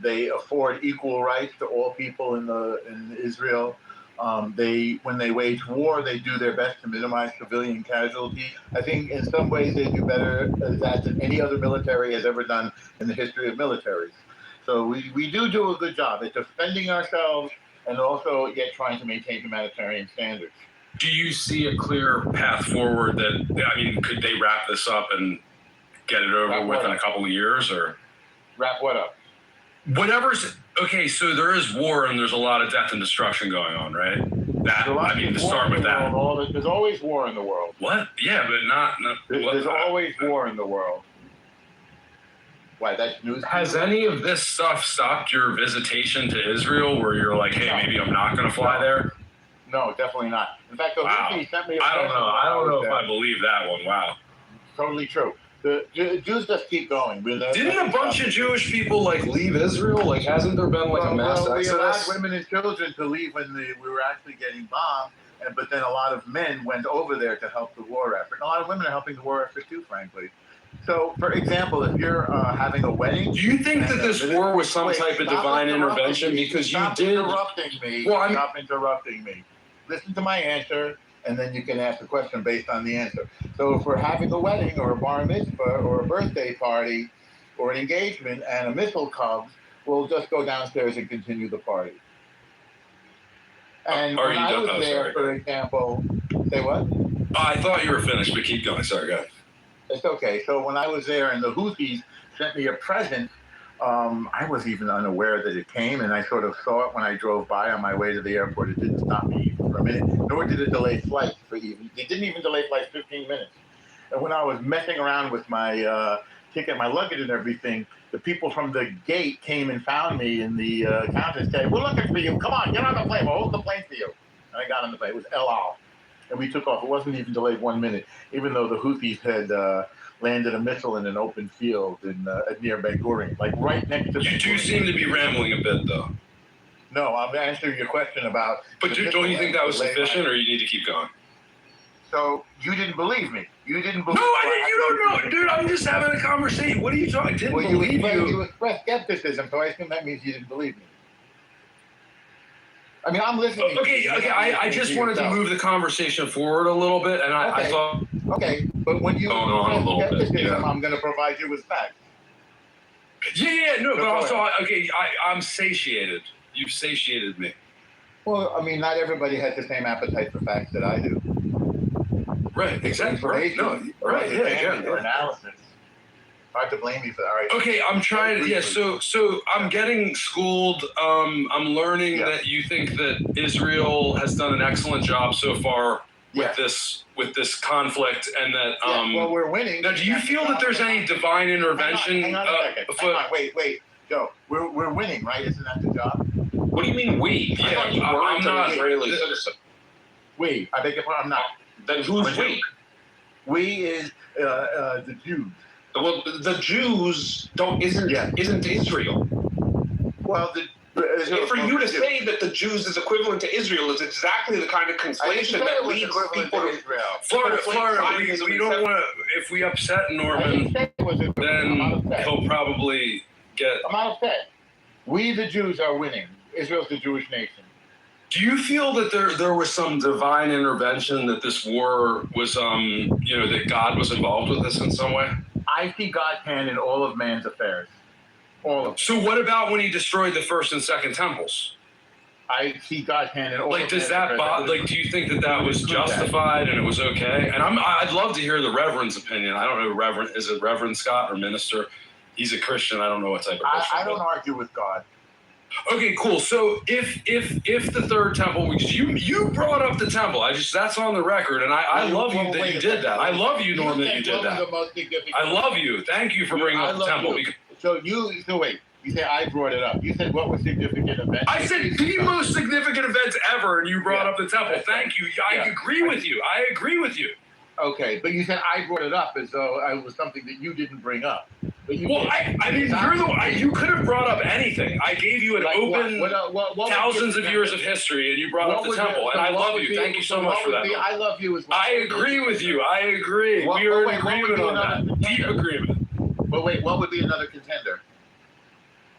They afford equal rights to all people in Israel. When they wage war, they do their best to minimize civilian casualties. I think in some ways they do better than any other military has ever done in the history of militaries. So we do a good job at defending ourselves and also yet trying to maintain humanitarian standards. Do you see a clear path forward that, I mean, could they wrap this up and get it over with in a couple of years, or? Wrap what up? Whatever's, okay, so there is war and there's a lot of death and destruction going on, right? That, I mean, to start with that. There's always war in the world. What? Yeah, but not there's always war in the world. Why, that's news. Has any of this stuff stopped your visitation to Israel where you're like, hey, maybe I'm not going to fly there? No, definitely not. In fact, the Houthis sent me a I don't know if I believe that one. Wow. Totally true. The Jews just keep going. Didn't a bunch of Jewish people like leave Israel? Like, hasn't there been like a mass exodus? We allowed women and children to leave when we were actually getting bombed, but then a lot of men went over there to help the war effort. And a lot of women are helping the war effort too, frankly. So, for example, if you're having a wedding, do you think that this war was some type of divine intervention? Because you did. Stop interrupting me. Listen to my answer, and then you can ask a question based on the answer. So if we're having a wedding or a bar mitzvah or a birthday party or an engagement and a missile comes, we'll just go downstairs and continue the party. And when I was there, for example, say what? I thought you were finished, but keep going. Sorry, go ahead. It's okay. So when I was there and the Houthis sent me a present, I was even unaware that it came, and I sort of saw it when I drove by on my way to the airport. It didn't stop me even for a minute, nor did it delay flights for even. It didn't even delay flights 15 minutes. And when I was messing around with my ticket, my luggage and everything, the people from the gate came and found me in the counter and said, "We're looking for you. Come on, get on the plane. We'll hold the plane for you." And I got on the plane. It was El Al. And we took off. It wasn't even delayed 1 minute, even though the Houthis had landed a missile in an open field near Ben Gurion, like right next to. You do seem to be rambling a bit, though. No, I'm answering your question about. But don't you think that was sufficient, or you need to keep going? So you didn't believe me. You didn't believe. No, I didn't. You don't know, dude. I'm just having a conversation. What are you talking? I didn't believe you. You expressed skepticism, so I assume that means you didn't believe me. I mean, I'm listening. Okay. I just wanted to move the conversation forward a little bit, and I thought. Okay, but when you express skepticism, I'm going to provide you with facts. No, but also, I'm satiated. You've satiated me. Well, I mean, not everybody has the same appetite for facts that I do. Right, exactly. Right, no, right, yeah. Or analysis. Hard to blame you for that. All right. Okay, I'm trying to, so I'm getting schooled. I'm learning that you think that Israel has done an excellent job so far with this conflict, and that well, we're winning. Now, do you feel that there's any divine intervention? Hang on a second. Hang on, wait, Joe. We're winning, right? Isn't that the job? What do you mean we? Yeah, I'm not Israeli citizen. We. I beg your pardon. I'm not. Then who's we? We is the Jews. Well, the Jews isn't Israel. Well, for you to say that the Jews is equivalent to Israel is exactly the kind of conflation that leads people to Israel. Florida, we don't want to. If we upset Norman, then he'll probably get. I'm not upset. We, the Jews, are winning. Israel's the Jewish nation. Do you feel that there was some divine intervention, that this war was, that God was involved with this in some way? I see God's hand in all of man's affairs. All of them. So what about when he destroyed the first and second temples? I see God's hand in all of does that bother, do you think that was justified and it was okay? And I'd love to hear the Reverend's opinion. I don't know, is it Reverend Scott or minister? He's a Christian. I don't know what type of Christian. I don't argue with God. Okay, cool. So if the third temple, because you brought up the temple, that's on the record, and I love you that you did that. I love you, Norman, that you did that. I love you. Thank you for bringing up the temple. So wait. You say I brought it up. You said what was significant event? I said the most significant events ever, and you brought up the temple. Thank you. I agree with you. Okay, but you said I brought it up as though it was something that you didn't bring up. You could have brought up anything. I gave you an what thousands of years of history, and you brought up the temple, and I love you. Thank you so much for that. I love you as well. I agree with you. I agree. We are in agreement on that. Deep agreement. But wait, what would be another contender?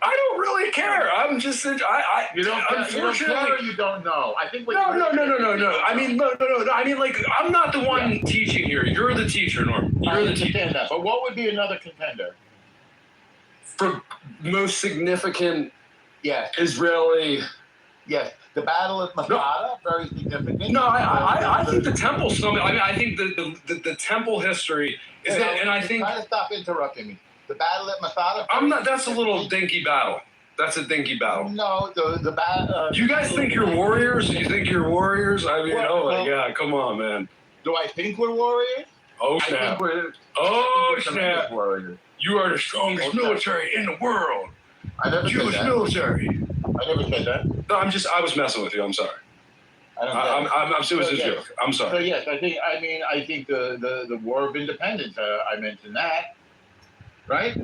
I don't really care. I'm just you don't care or you don't know. I think no. I mean, no. I mean, like, I'm not the one teaching here. You're the teacher, Norm. You're the teacher. But what would be another contender? For most significant Israeli Yes, the Battle of Masada, very significant. No, I think the temple's something. I mean, I think the temple history is that, and I think. Try to stop interrupting me. The Battle at Masada. I'm not. That's a little dinky battle. That's a dinky battle. No, the battle. You guys think you're warriors? You think you're warriors? I mean, oh my God, come on, man. Do I think we're warriors? Oh snap! Oh snap! Warriors. You are the strongest military in the world. I never Jewish said that. military. I never said that. No, I was messing with you. I'm sorry. It was a joke. I'm sorry. So yes, I think the War of Independence. I mentioned that, right?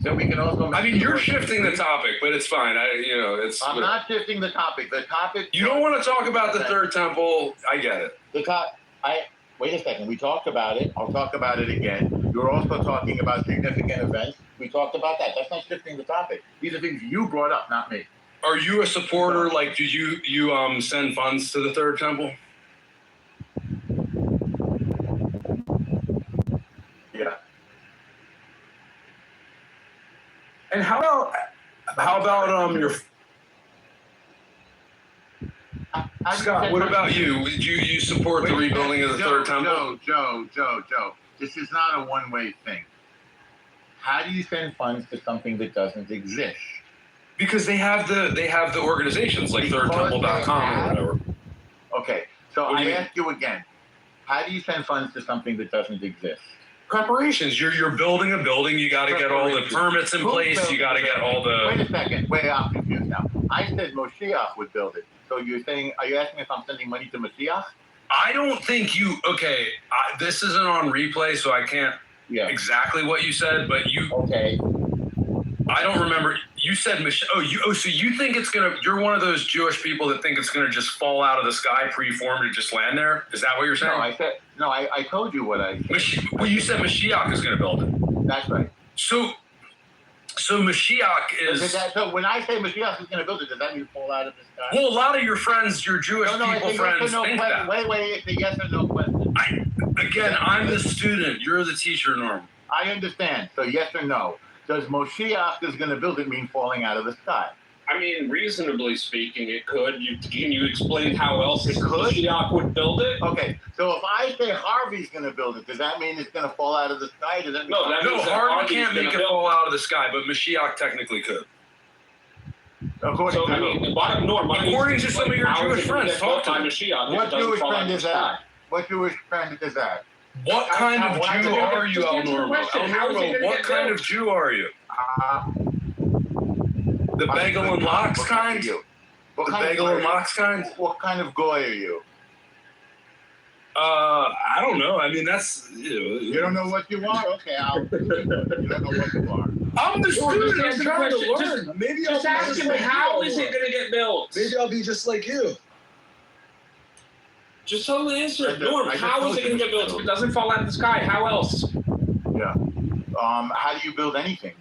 So we can also. I mean, you're shifting the topic, but it's fine. I'm not shifting the topic. The topic. You don't want to talk about the Third Temple. I get it. Wait a second. We talked about it. I'll talk about it again. You're also talking about significant events. We talked about that. That's not shifting the topic. These are things you brought up, not me. Are you a supporter? Like, did you send funds to the Third Temple? Yeah. And how about your Scott? What about you? Did you support the rebuilding of the Third Temple? Joe. This is not a one-way thing. How do you send funds to something that doesn't exist? Because they have the organizations like thirdtemple.com or whatever. Okay, so I ask you again. How do you send funds to something that doesn't exist? Preparations. You're building a building. You got to get all the permits in place. You got to get all the. Wait a second. Wait, I'm confused now. I said Moshiach would build it. So you're saying? Are you asking if I'm sending money to Moshiach? I don't think you. Okay, this isn't on replay, so I can't. Exactly what you said, but you. Okay. I don't remember. You said so you think it's gonna? You're one of those Jewish people that think it's gonna just fall out of the sky, preformed, and just land there. Is that what you're saying? I told you what I said. Well, you said Mashiach is gonna build it. That's right. So Mashiach is. So when I say Mashiach is gonna build it, does that mean fall out of the sky? Well, a lot of your friends, your Jewish people friends, think that. Wait, it's a yes or no question. I'm the student. You're the teacher, Norm. I understand. So yes or no. Does Moshiach is going to build it mean falling out of the sky? I mean, reasonably speaking, it could. Can you explain how else it could? Moshiach would build it? Okay, so if I say Harvey's going to build it, does that mean it's going to fall out of the sky? Does that mean no, Harvey can't make it fall out of the sky, but Mashiach technically could. According to some of your Jewish friends, talk to me. What Jewish friend is that? What Jewish friend is that? What kind of Jew are you, El Normo? El Normo, what kind of Jew are you? The bagel and lox kind? The bagel and lox kind? What kind of goy are you? I don't know. I mean, that's... You don't know what you are? Okay, you don't know what you are. I'm the student. I'm trying to learn. Maybe I'll ask him, how is it going to get built? Maybe I'll be just like you. Just totally answer it. Norm, how is it going to get built? If it doesn't fall out of the sky, how else? Yeah. How do you build anything?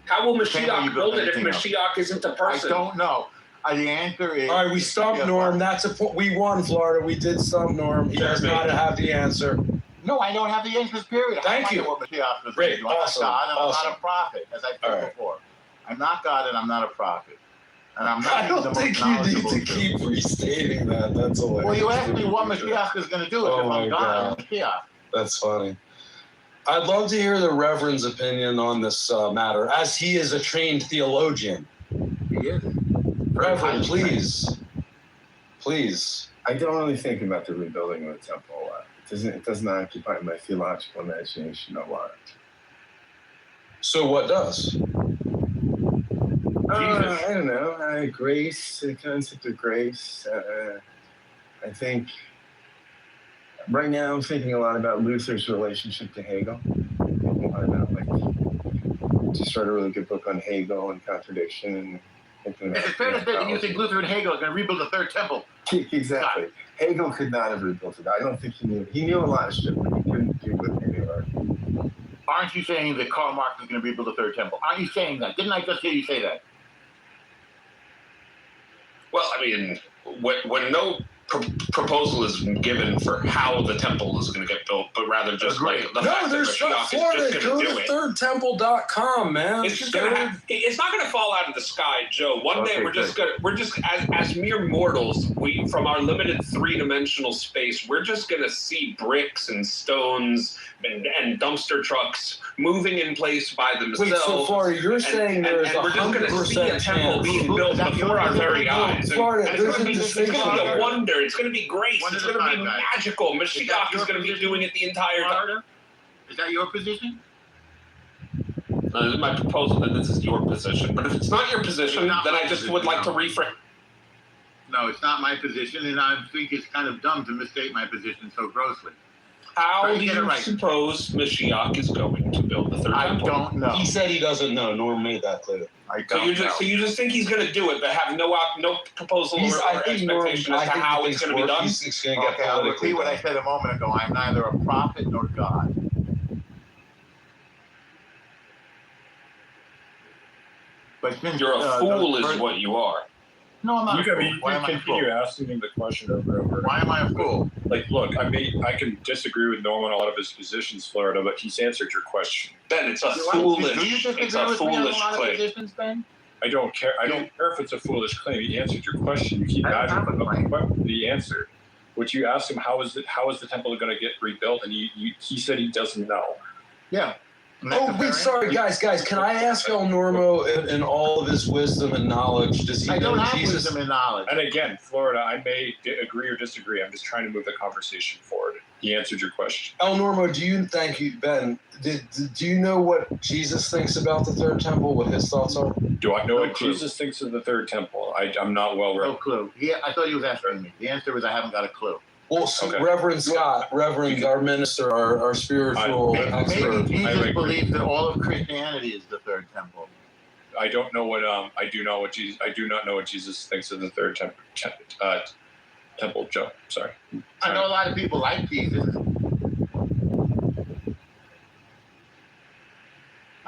How will Mashiach build it if Mashiach isn't a person? I don't know. The answer is... All right, we stumped Norm. That's a point. We won, Florida. We did stump Norm. He does not have the answer. No, I don't have the answer, period. Thank you. What Mashiach is Great. Awesome. I'm not a prophet, as I said before. I'm not God and I'm not a prophet. And I'm not I don't think you need to keep restating that. That's hilarious. Well, you asked me what Mashiach is going to do if I'm God and Mashiach. That's funny. I'd love to hear the Reverend's opinion on this matter, as he is a trained theologian. He is. Reverend, please. Please. I don't really think about the rebuilding of the temple a lot. It doesn't occupy my theological imagination a lot. So what does? I don't know. Grace, the concept of grace. I think right now I'm thinking a lot about Luther's relationship to Hegel. I'm thinking a lot about, just read a really good book on Hegel and contradiction. Is it fair to say that you think Luther and Hegel are going to rebuild the third temple? Exactly. Hegel could not have rebuilt it. I don't think he knew. He knew a lot of shit, but he couldn't do what Hegel argued. Aren't you saying that Karl Marx is going to rebuild the third temple? Aren't you saying that? Didn't I just hear you say that? Well, I mean, when no proposal is given for how the temple is going to get built, but rather just like the fact that Mashiach is just going to do it. thirdtemple.com, man. It's just gonna it's not gonna fall out of the sky, Joe. One day we're just as mere mortals, we from our limited 3-dimensional space, we're just gonna see bricks and stones and dumpster trucks moving in place by themselves. Wait, so Florida, you're saying there's and we're just gonna see a temple being built before our very eyes. Florida, And it's gonna be a wonder. It's gonna be grace. It's gonna be magical. Mashiach is gonna be doing it the entire time. Is that your position? This is my proposal that this is your position. But if it's not your position, then I just would like to reframe. No, it's not my position, and I think it's kind of dumb to misstate my position so grossly. How do you suppose Mashiach is going to build the third temple? I don't know. He said he doesn't know. Norm made that clear. So you just think he's going to do it, but have no proposal or expectation as to how it's going to be done? Okay, I'll repeat what I said a moment ago. I'm neither a prophet nor God. But since you're a fool, is what you are. No, I'm not. You continue asking me the question over and over. Why am I a fool? Like, look, I can disagree with Norm on a lot of his positions, Florida, but he's answered your question. Ben, it's a foolish. Do you disagree with me on a lot of positions, Ben? I don't care. I don't care if it's a foolish claim. He answered your question. You keep adding the answer. What you asked him, how is the temple going to get rebuilt? And he said he doesn't know. Yeah. Oh, wait, sorry, guys. Can I ask El Normo in all of his wisdom and knowledge, does he know Jesus? Wisdom and knowledge. And again, Florida, I may agree or disagree. I'm just trying to move the conversation forward. He answered your question. El Normo, thank you, Ben. Do you know what Jesus thinks about the third temple, what his thoughts are? Do I know what Jesus thinks of the third temple? I'm not well read. No clue. I thought he was asking me. The answer was I haven't got a clue. Well, so Reverend Scott, our minister, our spiritual expert. Maybe Jesus believes that all of Christianity is the third temple. I don't know what I do not know what Jesus thinks of the third temple. Joe, sorry. I know a lot of people like Jesus.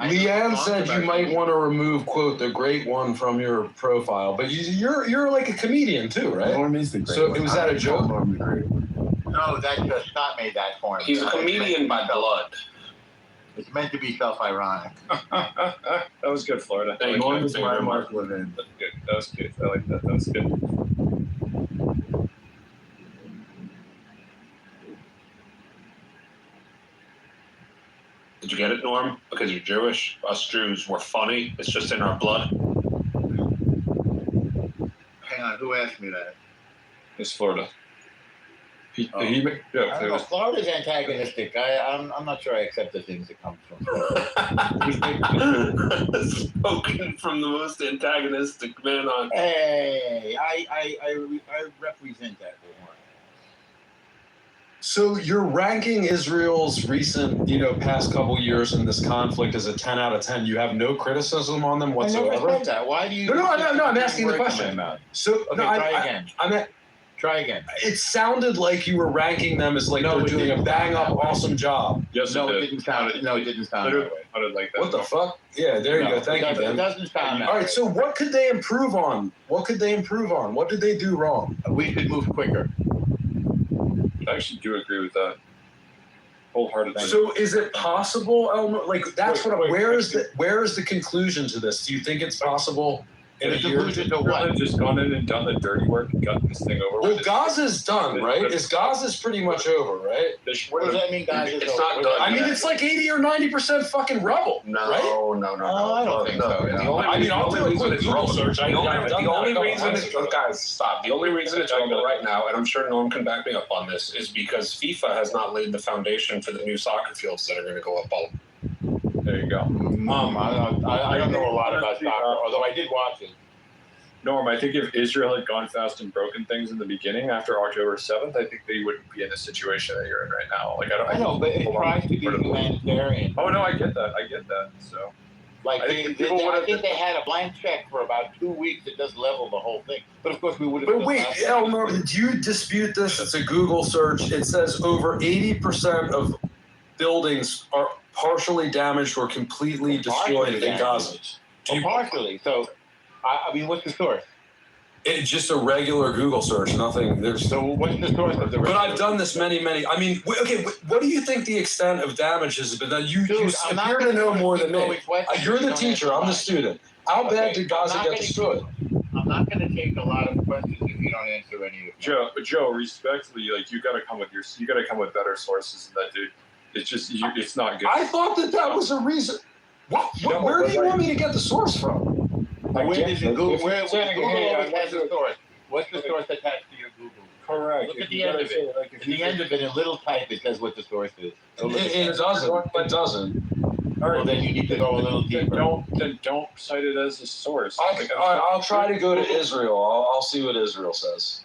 Leanne said you might want to remove, quote, the great one from your profile, but you're like a comedian too, right? Norm is the great so one. Was that a joke? Norm the great one. No, that just Scott made that for him. He's a comedian by blood. It's meant to be self-ironic. That was good, Florida. Norm is why Mark Levin. That's good. That was good. I like that. That was good. Did you get it, Norm? Because you're Jewish. Us Jews, we're funny. It's just in our blood. Hang on, who asked me that? It's Florida. Florida's antagonistic. I'm not sure I accept the things that come from Florida. Spoken from the most antagonistic man on. Hey, I represent that for one. So you're ranking Israel's recent, past couple years in this conflict as a 10 out of 10. You have no criticism on them whatsoever? I never said that. Why do you... No, I'm asking the question. So, okay, try again. Try again. It sounded like you were ranking them as like they're doing a bang-up, awesome job. Yes, it didn't sound that way. Like that. What the fuck? Yeah, there you go. Thank you, Ben. It doesn't sound that All right, way. so what could they improve on? What did they do wrong? We should move quicker. I actually do agree with that. Wholeheartedly. So is it possible, Elmo? Like that's where is the conclusion to this? Do you think it's possible in a year? Really just gone in and done the dirty work and gotten this thing over with. Well, Gaza's done, right? Gaza's pretty much over, right? What does that mean, Gaza's over? It's not done. I mean, it's like 80 or 90% fucking rubble, no, right? No. I don't think so. I'll do a quick Google search. The only reason it's rubble right now, and I'm sure Norm can back me up on this, is because FIFA has not laid the foundation for the new soccer fields that are going to go up all. There you go. I don't know a lot about soccer, although I did watch it. Norm, I think if Israel had gone fast and broken things in the beginning after October 7th, I think they wouldn't be in the situation that you're in right now. I know, but it tries to be humanitarian. Oh, no, I get that. So, I think they had a blank check for about 2 weeks. It does level the whole thing. But of course, we would have. But wait, Elmer, do you dispute this? It's a Google search. It says over 80% of buildings are partially damaged or completely destroyed in Gaza. Partially. So, I mean, what's the source? It's just a regular Google search. Nothing. There's so what's the source of the? But I've done this many. I mean, okay. What do you think the extent of damage has been? You appear to know more than me. You're the teacher. I'm the student. How bad did Gaza get destroyed? I'm not going to take a lot of questions if you don't answer any of them. Joe, respectfully, like you got to come with better sources than that, dude. It's just it's not good. I thought that was a reason. Where do you want me to get the source from? Where did you Google? What's the source? What's the source attached to your Google? Correct. Look at the end of it. At the end of it, in little type, it says what the source is. It doesn't. All right. Well, then you need to go a little deeper. Then don't cite it as a source. I'll try to go to Israel. I'll see what Israel says.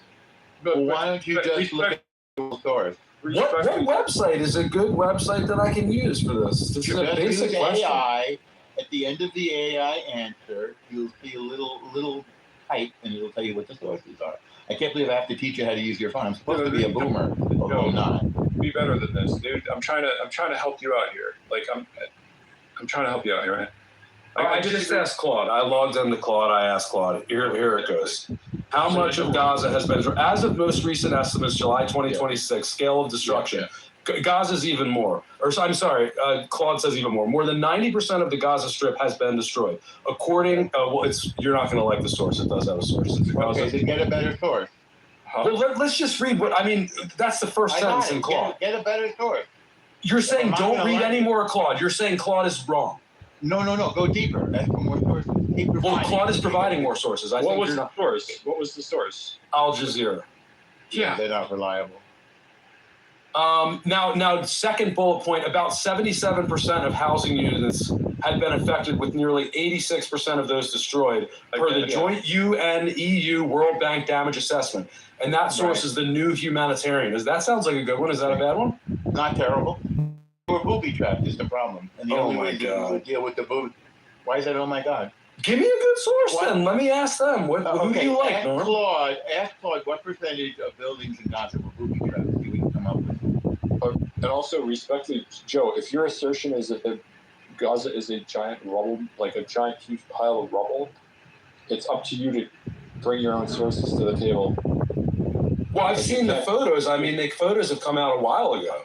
Well, why don't you just look at the source? What website is a good website that I can use for this? This is a basic question. AI. At the end of the AI answer, you'll see a little type, and it'll tell you what the sources are. I can't believe I have to teach you how to use your phone. I'm supposed to be a boomer, although I'm not. Be better than this, dude. I'm trying to help you out here. Like I'm trying to help you out here, man. I just asked Claude. I logged into Claude. I asked Claude. Here it goes. How much of Gaza has been, as of most recent estimates, July 2026, scale of destruction? Gaza's even more. I'm sorry, Claude says even more. More than 90% of the Gaza Strip has been destroyed. According, you're not going to like the source. It does have a source. Okay, so get a better source. Well, let's just read that's the first sentence in Claude. Get a better source. You're saying don't read any more Claude. You're saying Claude is wrong. No. Go deeper. Ask for more sources. Well, Claude is providing more sources. What was the source? What was the source? Al Jazeera. Yeah, they're not reliable. Now, second bullet point, about 77% of housing units had been affected, with nearly 86% of those destroyed, per the joint UN-EU World Bank damage assessment. And that source is the New Humanitarian. That sounds like a good one. Is that a bad one? Not terrible. We're booby trapped is the problem. And the only way to deal with the booby. Why is that, oh my God? Give me a good source then. Let me ask them. Who do you like, Norm? Ask Claude what percentage of buildings in Gaza were booby trapped. See what you can come up with. And also, respectfully, Joe, if your assertion is that Gaza is a giant rubble, like a giant huge pile of rubble, it's up to you to bring your own sources to the table. Well, I've seen the photos. I mean, the photos have come out a while ago.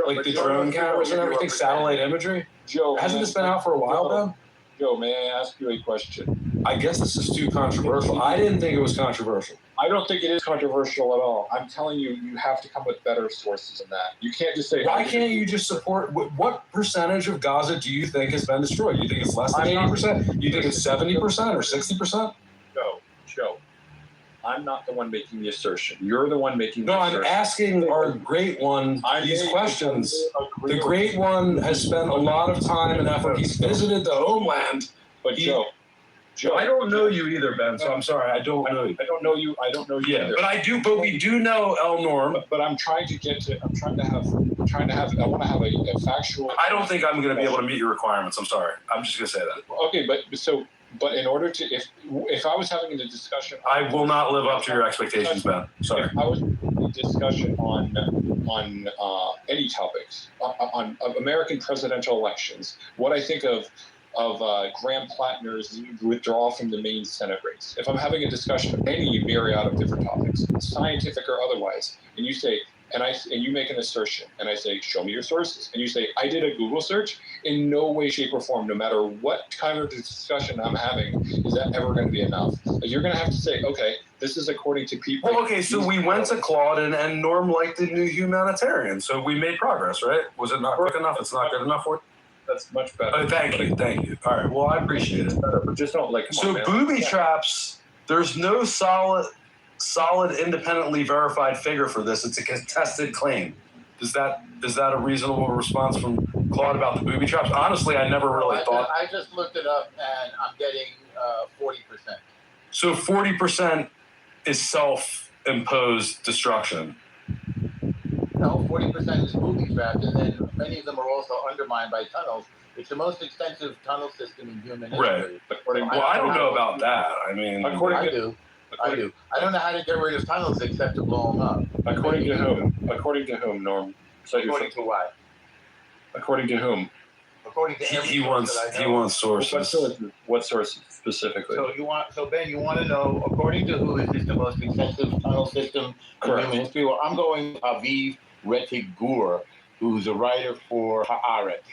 Like the drone cameras and everything, satellite imagery. Joe, hasn't this been out for a while though? Joe, may I ask you a question? I guess this is too controversial. I didn't think it was controversial. I don't think it is controversial at all. I'm telling you, you have to come with better sources than that. You can't just say. Why can't you just support? What percentage of Gaza do you think has been destroyed? You think it's less than 80%? You think it's 70% or 60%? No, Joe. I'm not the one making the assertion. You're the one making the assertion. No, I'm asking our great one these questions. The great one has spent a lot of time and effort. He's visited the homeland. But Joe, I don't know you either, Ben. So I'm sorry, I don't know you. I don't know you. I don't know you either. But I do. But we do know El Norm. But I'm trying to get to. I want to have a factual. I don't think I'm going to be able to meet your requirements. I'm sorry. I'm just going to say that. Okay, but in order to, if I was having a discussion, I will not live up to your expectations, Ben. Sorry. If I was having a discussion on any topics on American presidential elections, what I think of Graham Plattner's withdrawal from the main Senate race. If I'm having a discussion of any myriad of different topics, scientific or otherwise, and you say, and you make an assertion, and I say, show me your sources, and you say, I did a Google search, in no way, shape, or form, no matter what kind of discussion I'm having, is that ever going to be enough? You're going to have to say, okay, this is according to people. Well, okay, so we went to Claude, and Norm liked the New Humanitarian, so we made progress, right? Was it not quick enough? It's not good enough for you? That's much better. Oh, thank you. All right, well, I appreciate it. Better, but just don't booby traps, there's no solid, independently verified figure for this. It's a contested claim. Is that a reasonable response from Claude about the booby traps? Honestly, I never really thought. I just looked it up, and I'm getting 40%. So 40% is self-imposed destruction. No, 40% is booby trapped, and then many of them are also undermined by tunnels. It's the most extensive tunnel system in human history. Right. I don't know about that. I mean, I do. I don't know how to get rid of tunnels except to blow them up. According to whom? According to whom, Norm? According to what? According to whom? according to He wants sources. What sources specifically? So Ben, you want to know, according to who, is this the most extensive tunnel system in human history? Well, I'm going with Aviv Rettig Gur, who's a writer for Haaretz,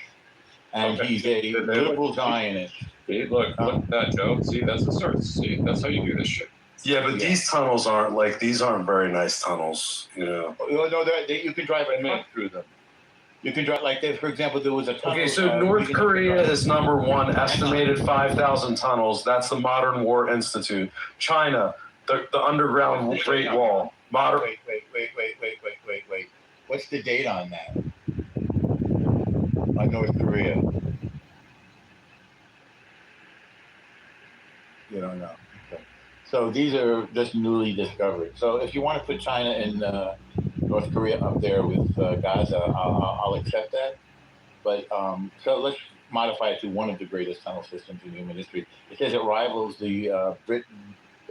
and he's a liberal Zionist. See, look at that, Joe. See, that's the source. See, that's how you do this shit. Yeah, but these tunnels aren't very nice tunnels, you know. No, you can drive a truck through them. You can drive, for example, there was a tunnel. Okay, so North Korea is number one, estimated 5,000 tunnels. That's the Modern War Institute. China, the underground Great Wall. Wait. What's the date on that? On North Korea? You don't know. Okay. So these are just newly discovered. So if you want to put China and North Korea up there with Gaza, I'll accept that. But so let's modify it to one of the greatest tunnel systems in human history. It says it rivals the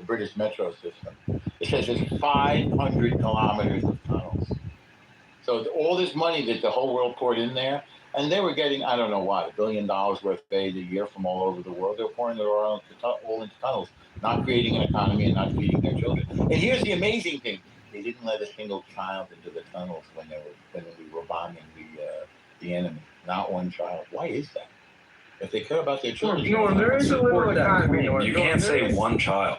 British metro system. It says it's 500 kilometers of tunnels. So all this money that the whole world poured in there, and they were getting, I don't know what, $1 billion worth of aid a year from all over the world. They were pouring it all into tunnels, not creating an economy and not feeding their children. And here's the amazing thing. They didn't let a single child into the tunnels when we were bombing the enemy. Not one child. Why is that? If they care about their children. No, there is a little economy. You can't say one child.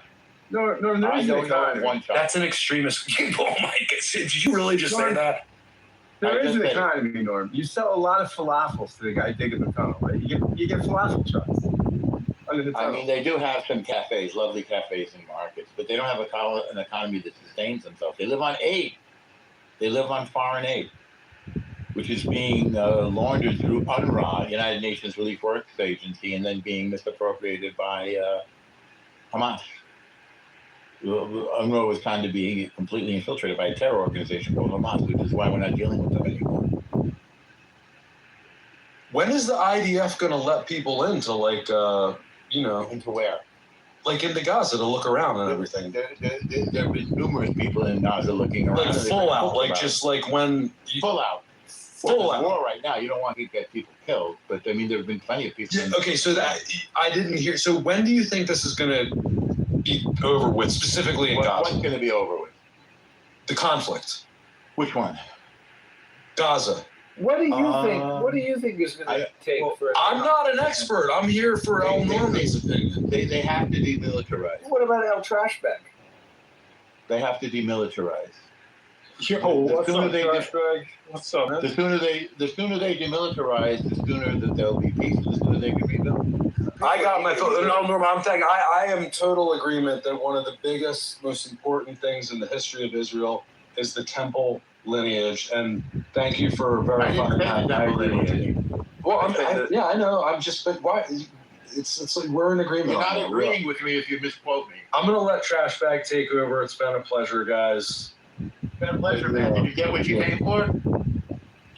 No, there is an economy. One child. That's an extremist. Oh my God, did you really just say that? There is an economy, Norm. You sell a lot of falafels to the guy digging the tunnel, right? You get falafel trucks under the tunnel. I mean, they do have some cafes, lovely cafes and markets, but they don't have an economy that sustains themselves. They live on aid. They live on foreign aid, which is being laundered through UNRWA, United Nations Relief Works Agency, and then being misappropriated by Hamas. UNRWA was kind of being completely infiltrated by a terror organization called Hamas, which is why we're not dealing with them anymore. When is the IDF going to let people into, Into where? Like into Gaza to look around and everything? There have been numerous people in Gaza looking around. Like full out, Full out. Full out. War right now, you don't want to get people killed, but I mean, there have been plenty of people. Yeah, okay, so that I didn't hear. So when do you think this is going to be over with, specifically in Gaza? What's going to be over with? The conflict. Which one? Gaza. What do you think? What do you think is going to take for it? I'm not an expert. I'm here for El Norman's opinion. They have to demilitarize. What about El Trashbag? They have to demilitarize. What's up, The sooner they demilitarize, the sooner that there'll be peace, the sooner they can rebuild. I got my thought. No, Norman, I'm saying I am total agreement that one of the biggest, most important things in the history of Israel is the temple lineage. And thank you for verifying that. Well, I know. I'm just, but why? It's like we're in agreement. You're not agreeing with me if you misquote me. I'm going to let Trashbag take over. It's been a pleasure, guys. It's been a pleasure, man. Did you get what you came for?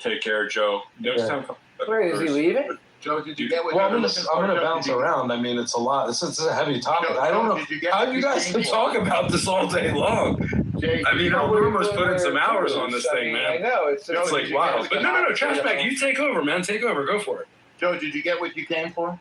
Take care, Joe. Next time. Wait, is he leaving? Joe, did you get what I'm gonna bounce around. I mean, it's a lot. It's a heavy topic. I don't know how you guys can talk about this all day long. I mean, we're almost putting some hours on this thing, man. I know. It's like, wow. But no, Trashbag, you take over, man. Take over. Go for it. Joe, did you get what you came for?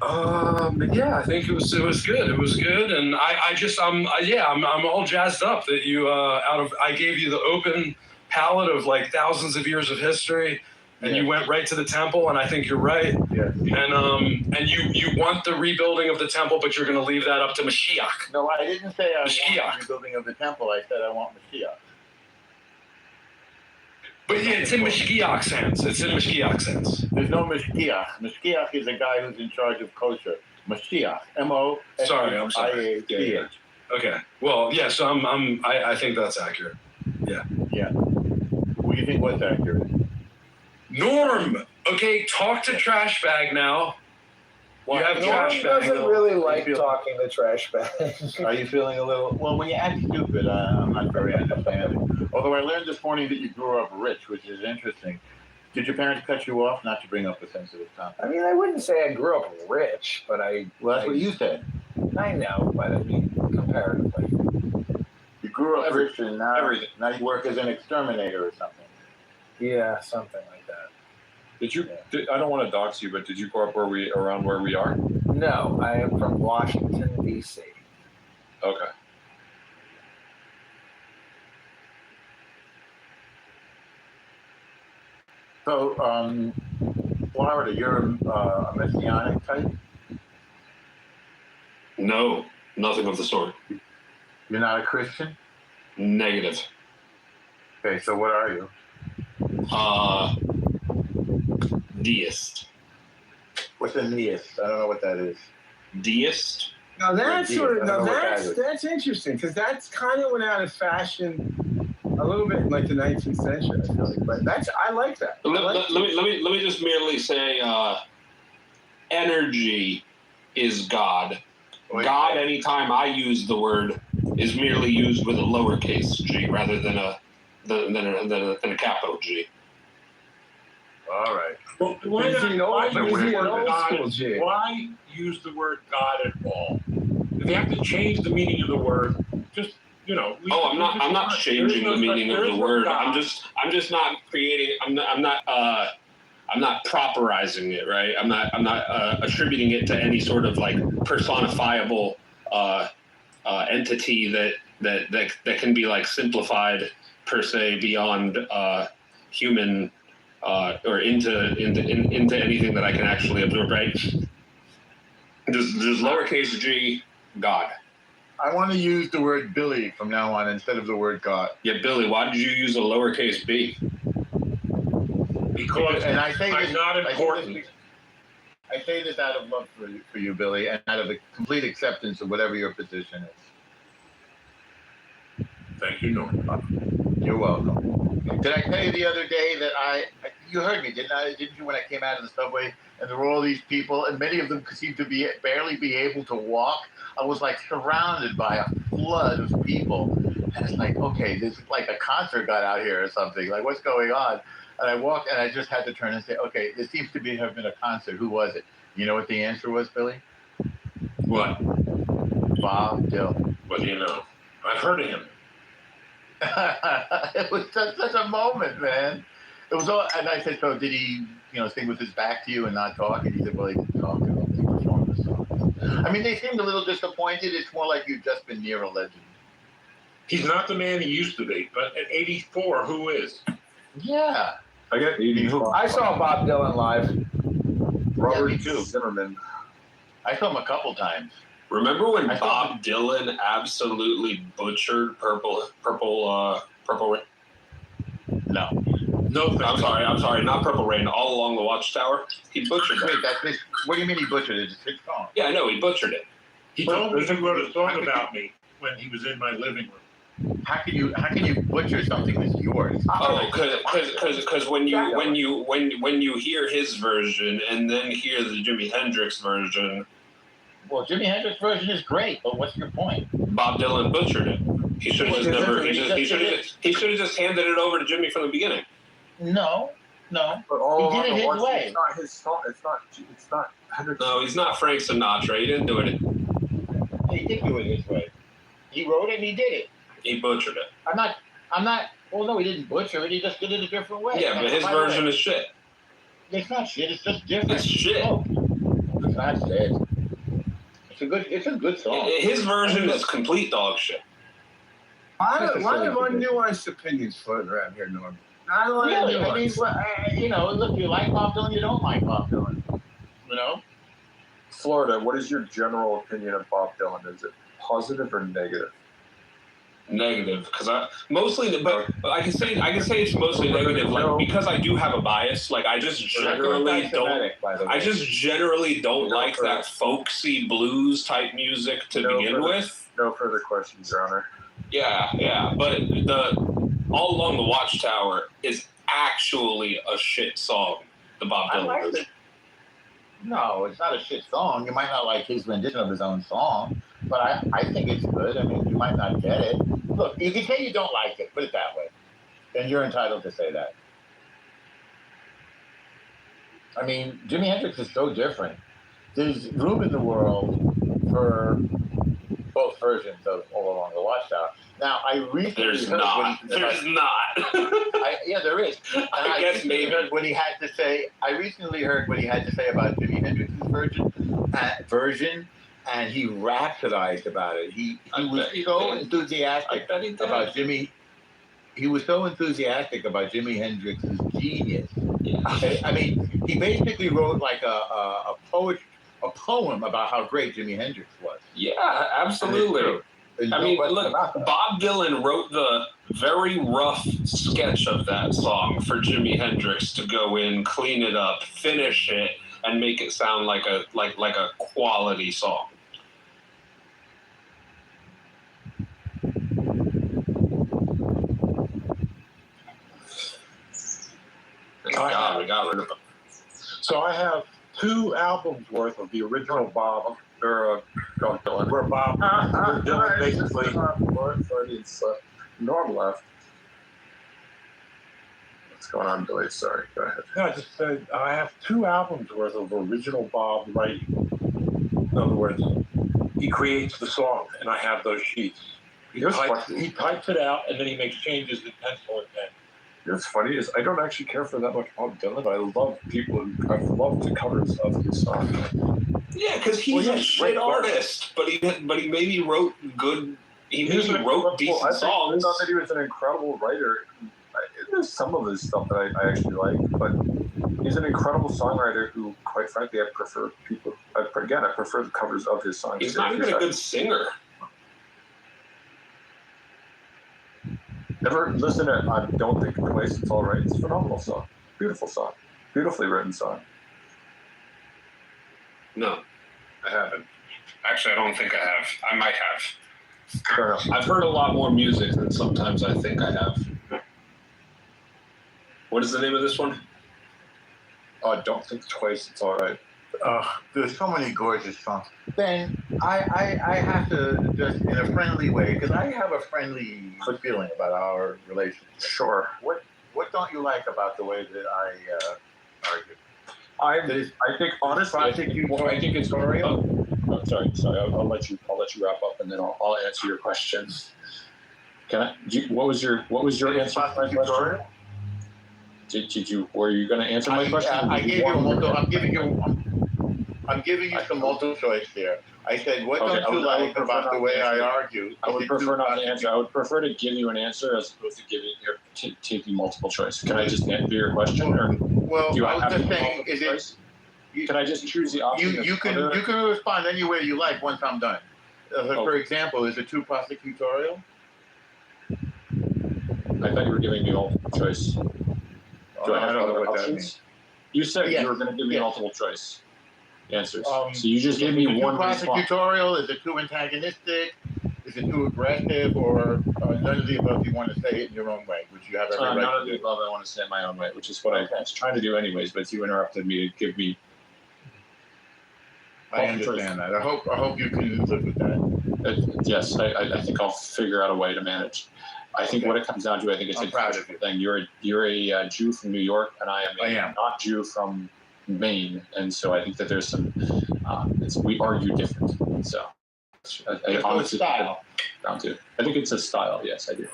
Yeah, I think it was good. It was good, and I'm all jazzed up that you I gave you the open palette of like thousands of years of history. And you went right to the temple, and I think you're right. Yeah. And you want the rebuilding of the temple, but you're going to leave that up to Mashiach. No, I didn't say I want the rebuilding of the temple. I said I want Mashiach. But yeah, it's in Mashiach sense. There's no Mashiach. Mashiach is a guy who's in charge of kosher. Mashiach. M-O-S-H-I-A-C-H. Sorry, I'm sorry. Yeah. Okay. Well, yeah. So I think that's accurate. Yeah. Yeah. What do you think was accurate? Norm, okay, talk to Trashbag now. You have Norm Trashbag. doesn't really like talking to Trashbag. Are you feeling a little? Well, when you act stupid, I'm not very understanding. Although I learned this morning that you grew up rich, which is interesting. Did your parents cut you off not to bring up a sensitive topic? I mean, I wouldn't say I grew up rich, but Well, that's what you said. I know, but I mean, comparatively. You grew up rich, and now you work as an exterminator or something. Yeah, something like that. I don't want to dox you, but did you grow up around where we are? No, I am from Washington, D.C. Okay. So, Florida, you're a Messianic type? No, nothing of the sort. You're not a Christian? Negative. Okay, so what are you? Deist. What's a deist? I don't know what that is. Deist? Now that's Deist. that's interesting because that's kind of went out of fashion a little bit in like the 19th century. I feel like, but I like that. Let me just merely say, energy is God. God, anytime I use the word, is merely used with a lowercase g rather than a capital G. All right. Well, why use the word God at all? If you have to change the meaning of the word, just I'm not changing the meaning of the word. I'm just not creating. I'm not properizing it, right? I'm not attributing it to any sort of like personifiable entity that can be like simplified per se beyond human or into anything that I can actually absorb, right? Just lowercase g, God. I want to use the word Billy from now on instead of the word God. Yeah, Billy, why did you use a lowercase b? Because and I say I'm this, not important. I say this out of love for you, Billy, and out of a complete acceptance of whatever your position is. Thank you, Norman. You're welcome. Did I tell you the other day that you heard me, didn't you, when I came out of the subway and there were all these people and many of them seemed to barely be able to walk? I was like surrounded by a flood of people. And it's like, okay, this is like a concert got out here or something. Like, what's going on? And I walked and I just had to turn and say, okay, this seems to have been a concert. Who was it? You know what the answer was, Billy? What? Bob Dylan. What do you know? I've heard of him. It was such a moment, man. It was all, and I said, so did he, sing with his back to you and not talk? And he said, well, he didn't talk. I don't think he performed the song. I mean, they seemed a little disappointed. It's more like you've just been near a legend. He's not the man he used to be, but at 84, who is? Yeah. I get 84. I saw Bob Dylan live. Robert Zimmerman. I saw him a couple times. Remember when Bob Dylan absolutely butchered Purple Rain? No. I'm sorry, not Purple Rain. All Along the Watchtower. He butchered it. Wait, what do you mean he butchered it? It's his song. Yeah, I know, he butchered it. He told me he wrote a song about me when he was in my living room. How can you butcher something that's yours? Oh, because when you hear his version and then hear the Jimi Hendrix version. Well, Jimi Hendrix version is great, but what's your point? Bob Dylan butchered it. He should have just handed it over to Jimmy from the beginning. No. But he did it his way. It's not his song. It's not Hendrix. No, he's not Frank Sinatra. He didn't do it. He did do it his way. He wrote it and he did it. He butchered it. I'm not. Well, no, he didn't butcher it. He just did it a different way. Yeah, but his version is shit. It's not shit. It's just different. It's shit. Oh, it's not shit. It's a good song. His version is complete dog shit. A lot of unnuanced opinions floating around here, Norman. Not a lot of nuance. Look, you like Bob Dylan, you don't like Bob Dylan. Florida, what is your general opinion of Bob Dylan? Is it positive or negative? Negative, because I can say it's mostly negative, like because I do have a bias. Like I just generally don't like that folksy blues type music to begin with. No further questions, Your Honor. Yeah, but the All Along the Watchtower is actually a shit song. The Bob Dylan version. No, it's not a shit song. You might not like his rendition of his own song, but I think it's good. I mean, you might not get it. Look, you can say you don't like it, put it that way. Then you're entitled to say that. I mean, Jimi Hendrix is so different. There's room in the world for both versions of All Along the Watchtower. Now, I recently There's heard not. what he said There's about- not. Yeah, there is. And I guess maybe. heard what he had to say. I recently heard what he had to say about Jimi Hendrix's version, and he rhapsodized about it. He was so enthusiastic about Jimi. He was so enthusiastic about Jimi Hendrix's genius. I mean, he basically wrote like a poem about how great Jimi Hendrix was. Yeah, absolutely. I mean, look, Bob Dylan wrote the very rough sketch of that song for Jimi Hendrix to go in, clean it up, finish it, and make it sound like a quality song. Thank God we got rid of them. So I have 2 albums worth of the original Bob or Dylan. Where Bob Dylan basically Norm left. What's going on, Billy? Sorry, go ahead. No, I just said I have 2 albums worth of original Bob writing. In other words, he creates the song, and I have those sheets. He types it out, and then he makes changes in pencil and pen. You know what's funny is I don't actually care for that much Bob Dylan, but I love I've loved the covers of his songs. Yeah, because he's a shit artist, but he maybe wrote good. He maybe wrote decent songs. I thought that he was an incredible writer. There's some of his stuff that I actually like, but he's an incredible songwriter who, quite frankly, I prefer the covers of his songs. He's not even a good singer. Never listen to I Don't Think Twice, It's All Right. It's a phenomenal song. Beautiful song. Beautifully written song. No, I haven't. Actually, I don't think I have. I might have. Fair enough. I've heard a lot more music than sometimes I think I have. What is the name of this one? Don't Think Twice, It's All Right. There's so many gorgeous songs. Ben, I have to just in a friendly way, because I have a friendly feeling about our relationship. Sure. What don't you like about the way that I argue? I think honestly, I think it's very. Sorry. I'll let you wrap up, and then I'll answer your questions. What was your answer to my question? Were you going to answer my question? I'm giving you some multiple choice here. I said, what don't you like about the way I argue? I would prefer not to answer. I would prefer to give you an answer as opposed to taking multiple choice. Can I just answer your question? Or do I was just saying, can I just choose the option? You can respond any way you like once I'm done. For example, is it too prosecutorial? I thought you were giving me multiple choice. Do I have other options? You said you were going to give me multiple choice answers. So you just gave me one response. Prosecutorial? Is it too antagonistic? Is it too aggressive? Or none of the above? You want to say it in your own way, which you have every right to do. None of the above. I want to say it my own way, which is what I was trying to do anyways. But you interrupted me to give me. I understand that. I hope you can live with that. Yes, I think I'll figure out a way to manage. I think what it comes down to, I think it's a cultural thing. You're a Jew from New York, and I am a not Jew from Maine, and so I think that there's some. We argue different, so I honestly I think it's a style. Yes, I do.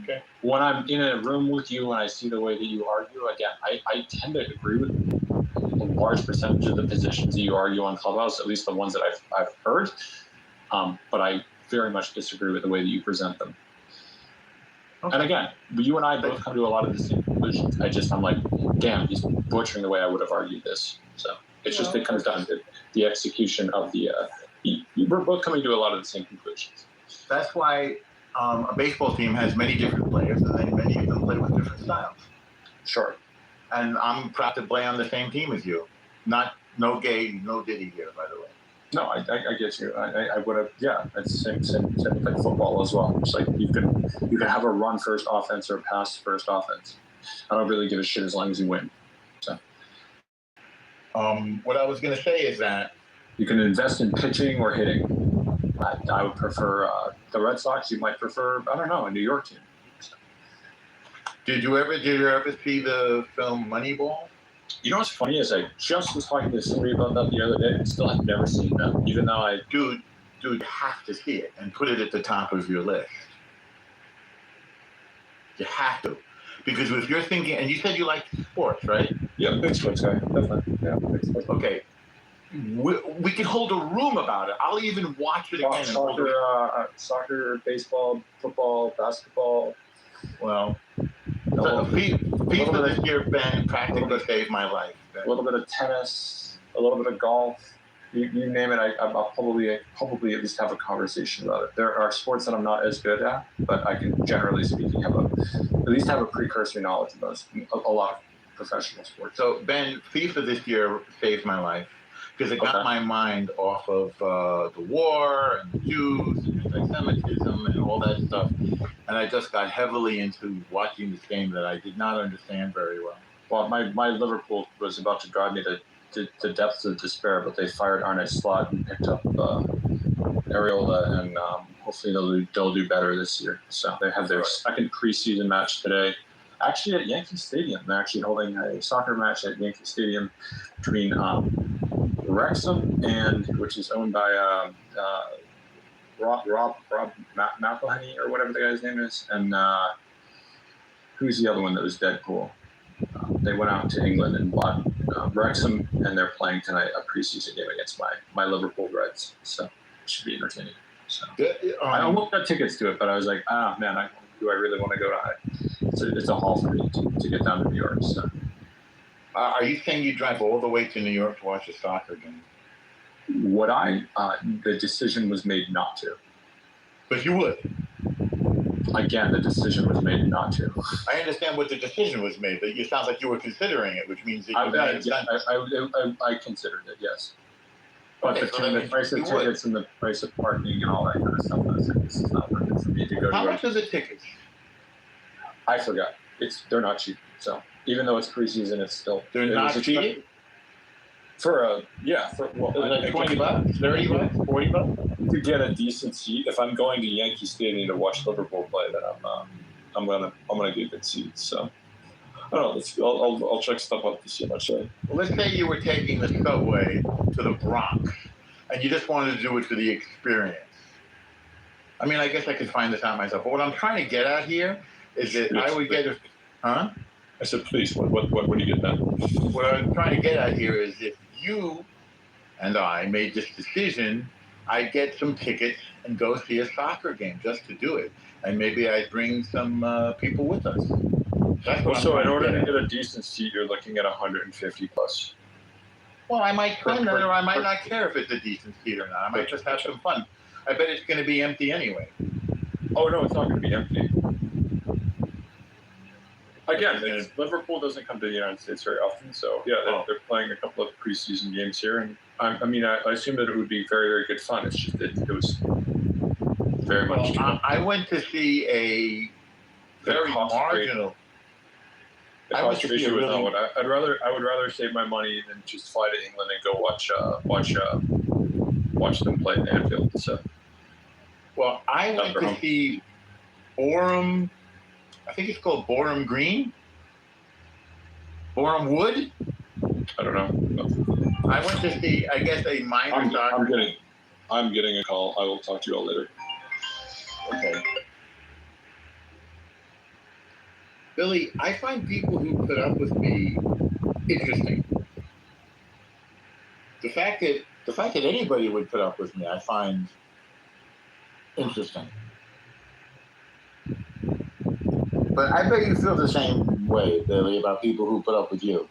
Okay. When I'm in a room with you and I see the way that you argue, again, I tend to agree with a large percentage of the positions that you argue on Clubhouse, at least the ones that I've heard. But I very much disagree with the way that you present them. Okay. And again, you and I both come to a lot of the same conclusions. I'm like, damn, he's butchering the way I would have argued this. So it comes down to the execution of the. We're both coming to a lot of the same conclusions. That's why a baseball team has many different players, and then many of them play with different styles. Sure. And I'm proud to play on the same team as you. No gay, no Diddy here, by the way. No, I get you. I would have. Yeah, it's the same with like football as well. It's like you can have a run first offense or a pass first offense. I don't really give a shit as long as you win. So, what I was going to say is that you can invest in pitching or hitting. I would prefer the Red Sox. You might prefer, I don't know, a New York team. So. Did you ever see the film Moneyball? You know what's funny is I just was talking to somebody about that the other day and still have never seen that, even though Dude, have to see it and put it at the top of your list. You have to. Because if you're thinking, and you said you like sports, right? Yeah, big sports guy, definitely. Yeah, big sports. Okay. We can hold a room about it. I'll even watch it again. Soccer, baseball, football, basketball. Well, FIFA this year, Ben, practically saved my life. Ben. A little bit of tennis, a little bit of golf. You name it, I'll probably at least have a conversation about it. There are sports that I'm not as good at, but I can, generally speaking, at least have a precursor knowledge of those. A lot of professional sports. So, Ben, FIFA this year saved my life because it got my mind off of the war and the Jews and anti-Semitism and all that stuff. And I just got heavily into watching this game that I did not understand very well. Well, my Liverpool was about to drive me to depths of despair, but they fired Arne Slot and picked up Areola, and hopefully they'll do better this year. So they have their second preseason match today, actually at Yankee Stadium. They're actually holding a soccer match at Yankee Stadium between Wrexham, which is owned by Rob McElhenney or whatever the guy's name is, and who's the other one that was Deadpool? They went out to England and bought Wrexham, and they're playing tonight a preseason game against my Liverpool Reds. So it should be entertaining. So I almost got tickets to it, but I was like, man, do I really want to go to it? It's a haul for me to get down to New York. So. Are you saying you drive all the way to New York to watch a soccer game? Would I? The decision was made not to. But you would? Again, the decision was made not to. I understand what the decision was made, but it sounds like you were considering it, which means that I considered it, yes. But the price of tickets and the price of parking and all that kind of stuff, I was like, this is not worth it for me to go to. How much are the tickets? I forgot. They're not cheap. So even though it's preseason, it's still they're not cheap. For like $20, $30, $40 to get a decent seat. If I'm going to Yankee Stadium to watch Liverpool play, then I'm gonna get good seats. So I don't know. I'll check stuff up to see how much. Well, let's say you were taking the subway to the Bronx, and you just wanted to do it for the experience. I mean, I guess I could find this out myself. But what I'm trying to get at here is that I would get I said, please. What do you get then? What I'm trying to get at here is if you and I made this decision, I'd get some tickets and go see a soccer game just to do it. And maybe I'd bring some people with us. So in order to get a decent seat, you're looking at 150 plus. Well, I might claim that, or I might not care if it's a decent seat or not. I might just have some fun. I bet it's going to be empty anyway. Oh, no, it's not going to be empty. Again, Liverpool doesn't come to the United States very often, so yeah, they're playing a couple of preseason games here, and I assume that it would be very, very good fun. It's just it was very much. I went to see a very marginal. The cost ratio was not what I would rather save my money than just fly to England and go watch them play at Anfield. So, well, I went to see Boreham. I think it's called Boreham Green? Boreham Wood? I don't know. I went to see, I guess, a minor soccer. I'm getting a call. I will talk to you all later. Okay. Billy, I find people who put up with me interesting. The fact that anybody would put up with me, I find interesting. But I bet you feel the same way, Billy, about people who put up with you.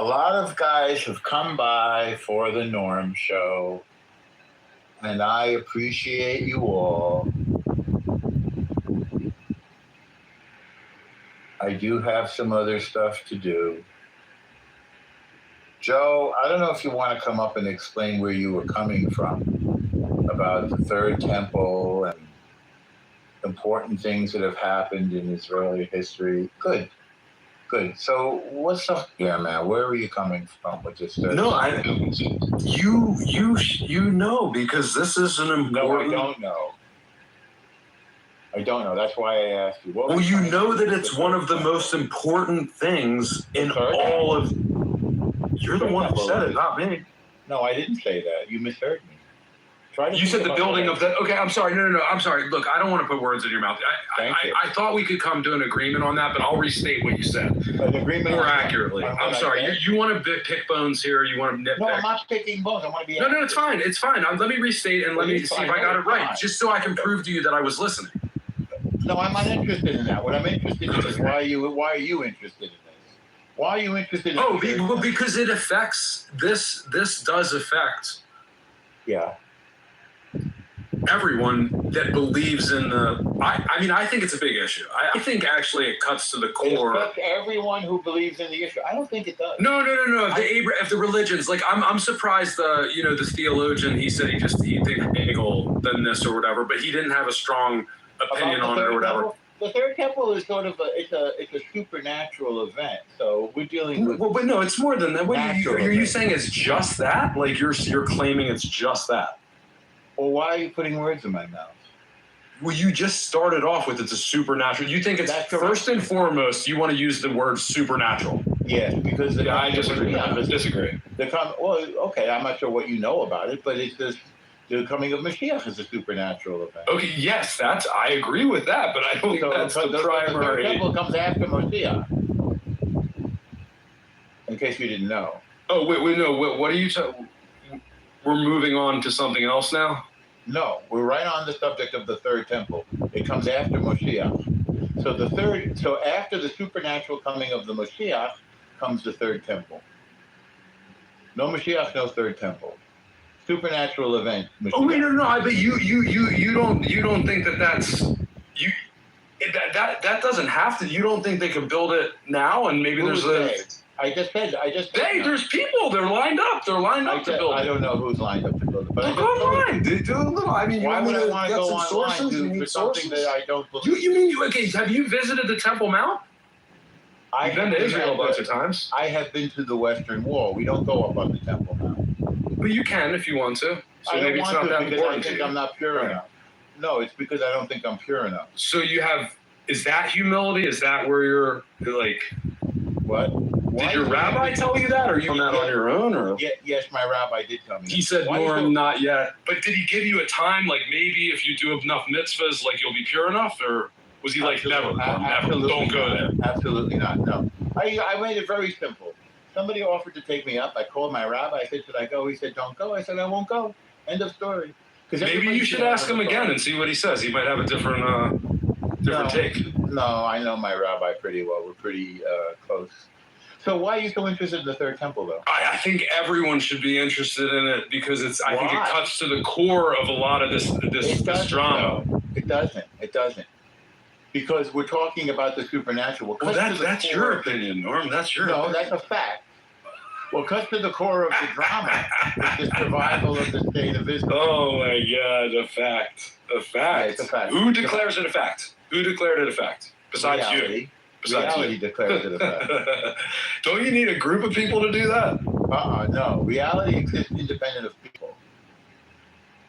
lot of guys have come by for the Norm show, and I appreciate you all. I do have some other stuff to do. Joe, I don't know if you want to come up and explain where you were coming from about the Third Temple and important things that have happened in Israeli history. Good. So what's up here, man? Where are you coming from with this? No, you know, because this is an important. No, I don't know. That's why I asked you. Well, you know that it's one of the most important things in all of. You're the one who said it, not me. No, I didn't say that. You misheard me. You said the building of the. Okay, I'm sorry. No. I'm sorry. Look, I don't want to put words in your mouth. I thought we could come to an agreement on that, but I'll restate what you said. An agreement more accurately. I'm sorry. You want to pick bones here? You want to nitpick? No, I'm not picking bones. I want to be. No, it's fine. It's fine. Let me restate and let me see if I got it right, just so I can prove to you that I was listening. No, I'm not interested in that. What I'm interested in is why are you interested in this? Why are you interested in well, because it affects this does affect everyone that believes in the I think it's a big issue. I think actually it cuts to the core. It affects everyone who believes in the issue. I don't think it does. No. If the religions, like I'm surprised the theologian, he said he thinks Hegel than this or whatever, but he didn't have a strong opinion on it or whatever. Temple? The Third Temple is sort of it's a supernatural event. So we're dealing with. Well, but no, it's more than that. Are you saying it's just that? Like you're claiming it's just that? Well, why are you putting words in my mouth? Well, you just started off with it's a supernatural. You think it's first and foremost. You want to use the word supernatural? Yes, because I disagree. I'm not sure what you know about it, but it's just. The coming of Mashiach is a supernatural event. Okay, yes, I agree with that, but I don't think that's the primary. The temple comes after Mashiach. In case you didn't know. Oh wait, no. What are you talking? We're moving on to something else now? No, we're right on the subject of the Third Temple. It comes after Mashiach. So after the supernatural coming of the Mashiach comes the Third Temple. No Mashiach, no Third Temple. Supernatural event. Mashiach. Oh wait, no. But you don't think that's you. That doesn't have to. You don't think they could build it now and maybe there's a. I just said. Hey, there's people. They're lined up. They're lined up to build it. I don't know who's lined up to build it. But go online. Do a little. I mean, why would I want to go online for something that I don't believe? You mean okay? Have you visited the Temple Mount? I've been to Israel a bunch of times. I have been to the Western Wall. We don't go up on the Temple Mount. But you can if you want to. So I maybe it's not that important to you. I'm not pure enough. No, it's because I don't think I'm pure enough. So you have. Is that humility? Is that where you're like? What? Did your rabbi tell you that, or you found that on your own, or? Yes, my rabbi did tell me. He said, "Norm, not yet." But did he give you a time, like maybe if you do enough mitzvahs, like you'll be pure enough, or was he like, never, don't go there? Absolutely not. No, I made it very simple. Somebody offered to take me up. I called my rabbi. I said, "Should I go?" He said, "Don't go." I said, "I won't go." End of story. Maybe you should ask him again and see what he says. He might have a different take. No, I know my rabbi pretty well. We're pretty close. So why are you so interested in the Third Temple, though? I think everyone should be interested in it because I think it cuts to the core of a lot of this drama. No, it doesn't. Because we're talking about the supernatural. Well, that's your opinion, Norm. That's your opinion. No, that's a fact. What cuts to the core of the drama is the survival of the state of Israel. Oh, my God, a fact. A fact. Yeah, it's a fact. Who declares it a fact? Who declared it a fact? Besides you. Reality declares it a fact. Don't you need a group of people to do that? No. Reality exists independent of people.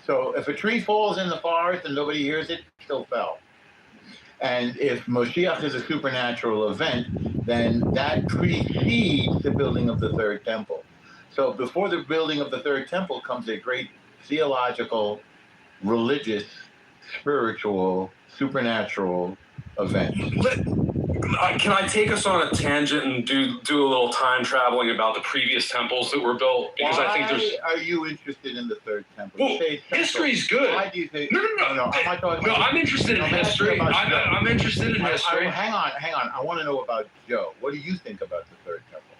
So if a tree falls in the forest and nobody hears it, it still fell. And if Moshiach is a supernatural event, then that precedes the building of the Third Temple. So before the building of the Third Temple comes a great theological, religious, spiritual, supernatural event. Can I take us on a tangent and do a little time traveling about the previous temples that were built? Because I think there's. Are you interested in the Third Temple? Well, history's good. Why do you think? No. I'm interested in history. I'm interested in history. Hang on. I want to know about Joe. What do you think about the Third Temple?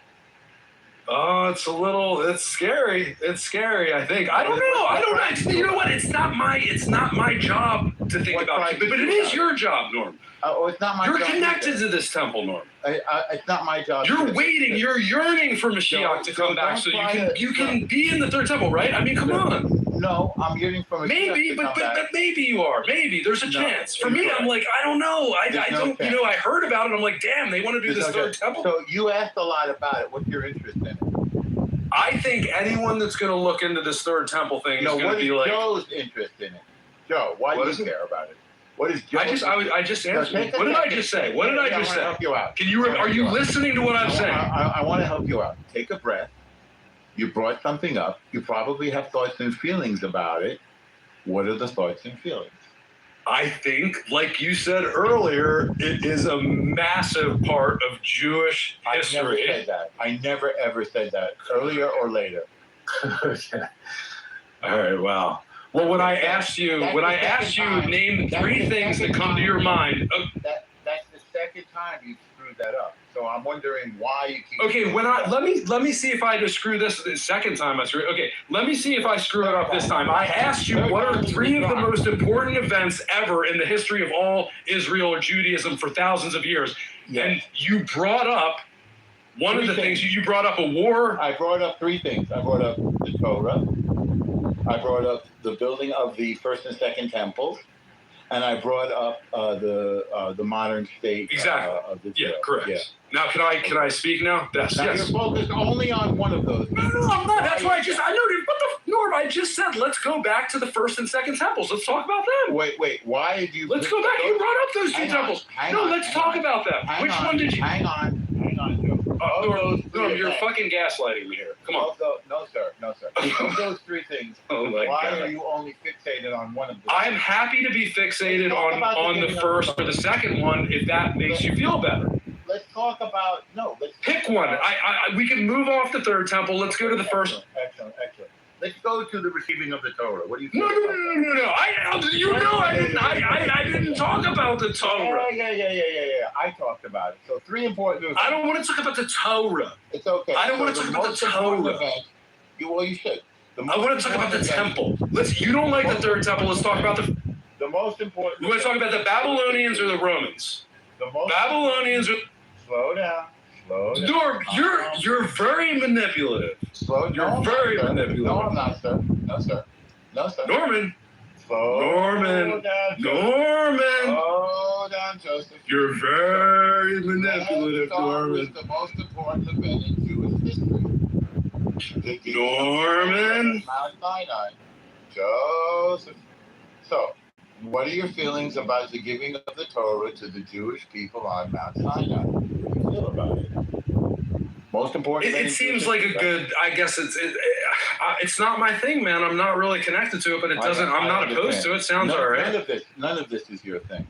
It's scary. It's scary, I think. I don't know. You know what? It's not my job to think about it, but it is your job, Norm. Oh, it's not my job. You're connected to this temple, Norm. It's not my job. You're waiting. You're yearning for Mashiach to come back so you can be in the third temple, right? I mean, come on. No, I'm yearning for Mashiach maybe, but maybe you are. Maybe there's a chance. For me, I'm like, I don't know. I don't. You know, I heard about it. I'm like, damn, they want to do this third temple. So you asked a lot about it. What's your interest in it? I think anyone that's going to look into this third temple thing is going to be like. Joe's interest in it? Joe, why do you care about it? What is Joe? I just answered. What did I just say? What did I just say? Help you out. Are you listening to what I'm saying? I want to help you out. Take a breath. You brought something up. You probably have thoughts and feelings about it. What are the thoughts and feelings? I think, like you said earlier, it is a massive part of Jewish history. I never said that. I never ever said that, earlier or later. Okay. All right. Wow. Well, when I asked you, name 3 things that come to your mind. That's the second time you screwed that up. So I'm wondering why you keep. Okay, let me see if I just screw this the second time I screw it. Okay, let me see if I screw it up this time. I asked you what are 3 of the most important events ever in the history of all Israel or Judaism for thousands of years, and you brought up one of the things. You brought up a war. I brought up 3 things. I brought up the Torah. I brought up the building of the first and second temples. And I brought up the modern state. Exactly. Of the correct. Yeah. Now, can I speak now? Yes. Now you're focused only on one of those. No, I'm not. That's why I noted. Norm, I just said let's go back to the first and second temples. Let's talk about them. Wait. Why did you? Let's go back. You brought up those 2 temples. Let's talk about them. Which one did you? Hang on, Joe. Norm, you're fucking gaslighting me here. Come on. No, sir. Of those 3 things, why are you only fixated on one of them? I'm happy to be fixated on the first or the second one if that makes you feel better. Let's talk about pick one. We can move off the third temple. Let's go to the first. Excellent. Let's go to the receiving of the Torah. What do you think? No. I didn't talk about the Torah. Yeah. I talked about it. So 3 important. I don't want to talk about the Torah. It's okay. I don't want to talk about the Torah. You should. I want to talk about the temple. You don't like the third temple. Let's talk about the most important. You want to talk about the Babylonians or the Romans? Babylonians. Slow down. Norm, you're very manipulative. You're very manipulative. No, I'm not, sir. No, sir. Norman. Slow down, Joseph. You're very manipulative, Norman. The most important event in Jewish history. Norman. Mount Sinai. Joseph. So, what are your feelings about the giving of the Torah to the Jewish people on Mount Sinai? What do you feel about it? Most important. It seems like a good. I guess it's not my thing, man. I'm not really connected to it, but it doesn't. I'm not opposed to it. Sounds all right. None of this is your thing.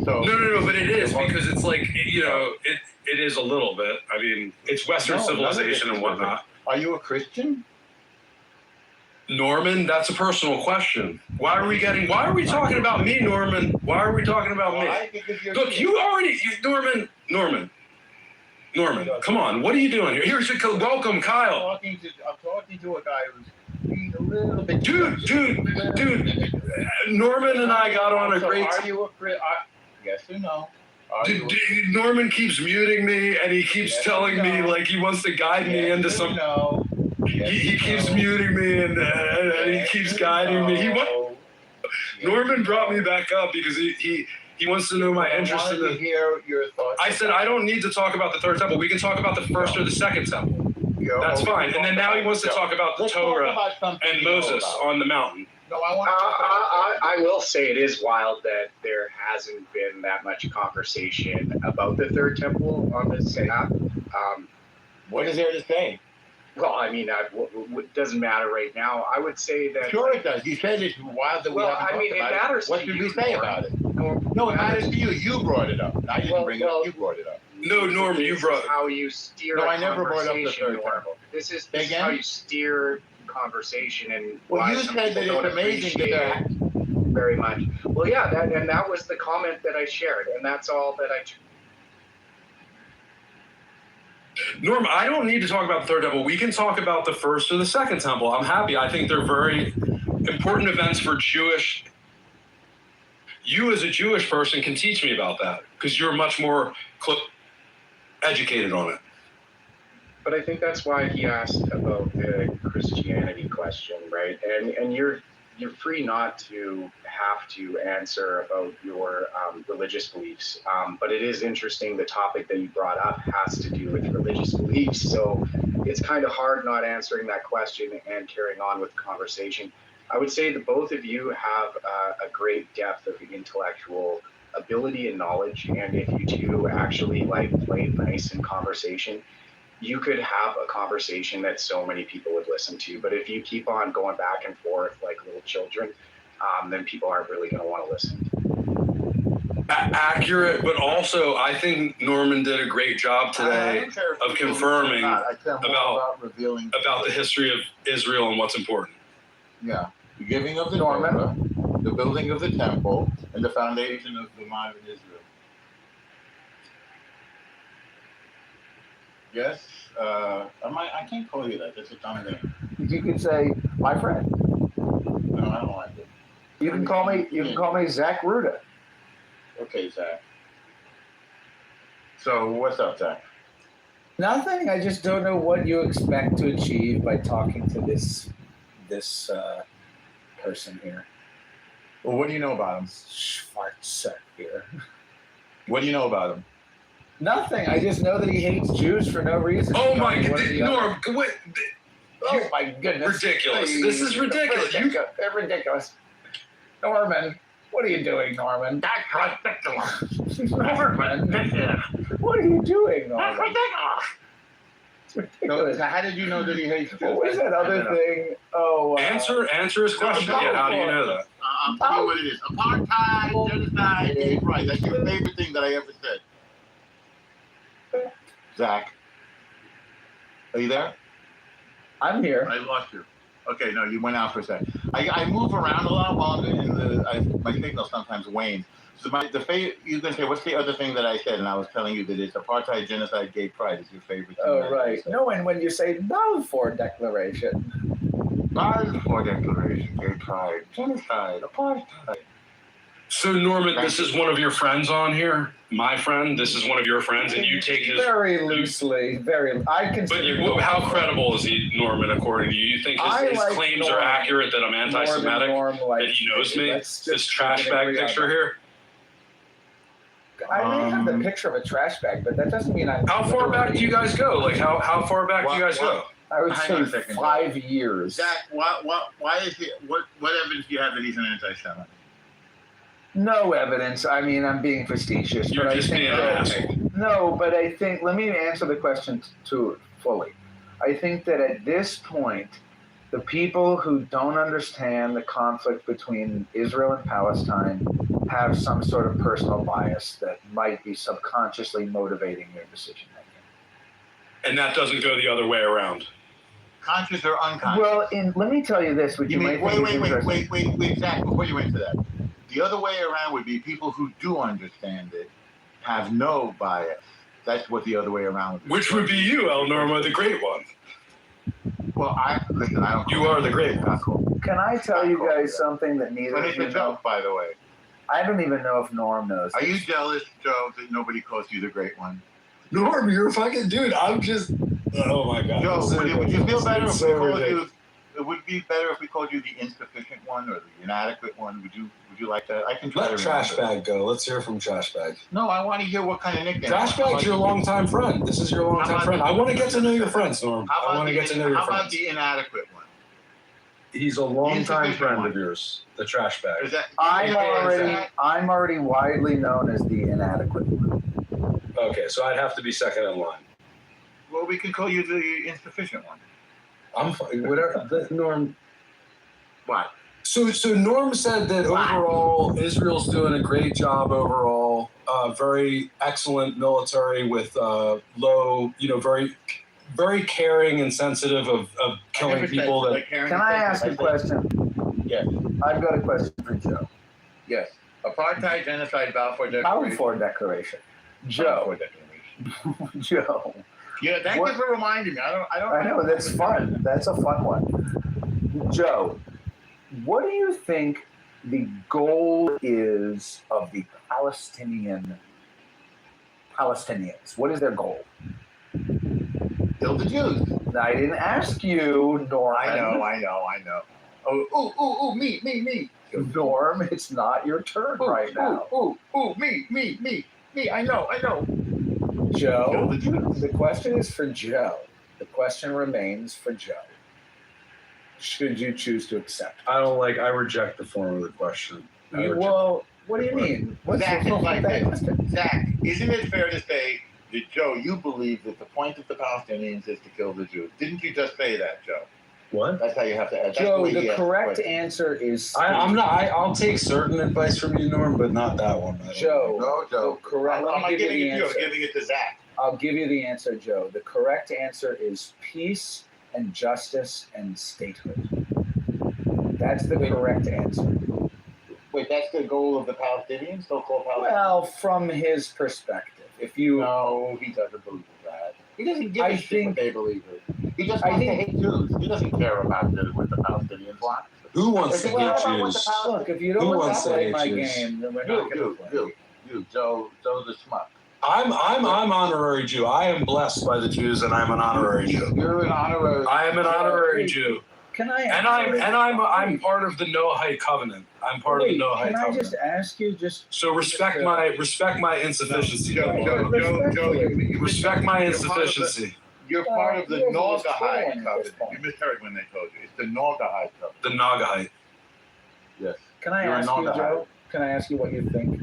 So no, but it is because it's like it is a little bit. I mean, it's Western civilization and whatnot. Are you a Christian? Norman, that's a personal question. Why are we talking about me, Norman? Why are we talking about me? Look, Norman, come on. What are you doing here? Welcome, Kyle. I'm talking to a guy who's being a little bit. Dude. Norman and I got on a great. Are you a Christian? Yes or no? Norman keeps muting me, and he keeps telling me like he wants to guide me into some. No. He keeps muting me and he keeps guiding me. Norman brought me back up because he wants to know my interest in the. Hear your thoughts. I said I don't need to talk about the third temple. We can talk about the first or the second temple. That's fine. And then now he wants to talk about the Torah and Moses on the mountain. No, I will say it is wild that there hasn't been that much conversation about the third temple on this app. What is there to say? Well, I mean, it doesn't matter right now. I would say that. Sure, it does. You said it's wild that we haven't talked about it. It matters. What did we say about it? No, it matters to you. You brought it up. I didn't bring it up. You brought it up. No, Norman, you brought it up. How you steer. No, I never brought up the third temple. This is how you steer conversation and. Well, you said that it's amazing that very much. Well, yeah, that was the comment that I shared, and that's all that I. Norm, I don't need to talk about the third temple. We can talk about the first or the second temple. I'm happy. I think they're very important events for Jewish. You as a Jewish person can teach me about that because you're much more educated on it. But I think that's why he asked about the Christianity question, right? And you're free not to have to answer about your religious beliefs. But it is interesting, the topic that you brought up has to do with religious beliefs. So it's kind of hard not answering that question and carrying on with the conversation. I would say that both of you have a great depth of intellectual ability and knowledge. And if you two actually like play nice in conversation, you could have a conversation that so many people would listen to. But if you keep on going back and forth like little children, then people aren't really going to want to listen. Accurate, but also I think Norman did a great job today of confirming about the history of Israel and what's important. Yeah, the giving of the Torah, the building of the temple, and the foundation of the modern Israel. Yes, I can't call you that. That's a dumb name. You could say my friend. No, I don't like it. You can call me Zach Ruda. Okay, Zach. So what's up, Zach? Nothing. I just don't know what you expect to achieve by talking to this person here. Well, what do you know about him? Schwarzer here. What do you know about him? Nothing. I just know that he hates Jews for no reason. Oh my God, Norm! What? Oh my goodness! Ridiculous! This is ridiculous. They're ridiculous. Norman, what are you doing, Norman? That's ridiculous. Norman, what are you doing, Norman? That's ridiculous. It's ridiculous. So how did you know that he hates Jews? What was that other thing? Oh, answer his question. Yeah, how do you know that? I'll tell you what it is. Apartheid, genocide, gay pride. That's your favorite thing that I ever said. Zach, are you there? I'm here. I lost you. Okay, no, you went out for a second. I move around a lot while my signal sometimes wanes. So you can say, what's the other thing that I said? And I was telling you that it's apartheid, genocide, gay pride is your favorite thing. Oh, right. No, and when you say Balfour Declaration. Balfour Declaration, gay pride, genocide, apartheid. So, Norman, this is one of your friends on here? My friend? This is one of your friends, and you take his... Very loosely, I consider... But how credible is he, Norman, according to you? You think his claims are accurate, that I'm anti-Semitic, that he knows me? This trash bag picture here? I may have the picture of a trash bag, but that doesn't mean I'm... How far back do you guys go? Like, how far back do you guys go? I would say 5 years. Zach, why is he... What evidence do you have that he's an anti-Semite? No evidence. I mean, I'm being facetious. You're just being an asshole. No, but I think, let me answer the question fully. I think that at this point, the people who don't understand the conflict between Israel and Palestine have some sort of personal bias that might be subconsciously motivating their decision making. And that doesn't go the other way around. Conscious or unconscious? Well, let me tell you this, which you might think is interesting. Wait, Zach, before you enter that. The other way around would be people who do understand it have no bias. That's what the other way around would be. Which would be you, El Norma, the great one. Well, I don't... You are the great one. Can I tell you guys something that neither of you know? It's a joke, by the way. I don't even know if Norm knows. Are you jealous, Joe, that nobody calls you the great one? Norm, you're a fucking dude. I'm just... Oh, my God. Joe, would you feel better if we called you... It would be better if we called you the insufficient one or the inadequate one. Would you like that? I can try to let Trash Bag go. Let's hear from Trash Bag. No, I want to hear what kind of nickname. Trash Bag's your longtime friend. This is your longtime friend. I want to get to know your friends, Norm. I want to get to know your friends. How about the inadequate one? He's a longtime friend of yours, the Trash Bag. I'm already widely known as the inadequate one. Okay, so I'd have to be second in line. Well, we can call you the insufficient one. I'm fine. Whatever. Norm. What? So Norm said that overall Israel's doing a great job overall. Very excellent military with low, very, very caring and sensitive of killing people. Can I ask a question? Yes. I've got a question for Joe. Yes. Apartheid, genocide, Balfour Declaration. Balfour Declaration. Joe. Joe. Yeah, thank you for reminding me. I know, that's fun. That's a fun one. Joe, what do you think the goal is of the Palestinians? What is their goal? Kill the Jews. I didn't ask you, Norm. I know. Oh, me. Norm, it's not your turn right now. Me. I know. Joe, the question is for Joe. The question remains for Joe. Should you choose to accept? I reject the form of the question. Well, what do you mean? Zach, Zach, isn't it fair to say that, Joe, you believe that the point of the Palestinians is to kill the Jews? Didn't you just say that, Joe? What? That's how you have to add. Joe, the correct answer is. I'll take certain advice from you, Norm, but not that one. Joe. Joe. Correct. I'm not giving it to you. I'm giving it to Zach. I'll give you the answer, Joe. The correct answer is peace and justice and statehood. That's the correct answer. Wait, that's the goal of the Palestinians? So-called Palestinians? Well, from his perspective, if you. No, he doesn't believe that. He doesn't give a shit what they believe in. He just wants to hate Jews. He doesn't care about what the Palestinians want. Who wants to hate Jews? Look, if you don't want to play my game, then we're not going to play. You, Joe the schmuck. I'm honorary Jew. I am blessed by the Jews, and I'm an honorary Jew. You're an honorary. I am an honorary Jew. Can I? I'm part of the Noahide covenant. I'm part of the Noahide covenant. Can I just ask you So respect my insufficiency. Joe, respect my insufficiency. You're part of the Noahide covenant. You misheard when they told you. It's the Noahide covenant. The Noahide. Yes. Can I ask you, Joe? Can I ask you what you think?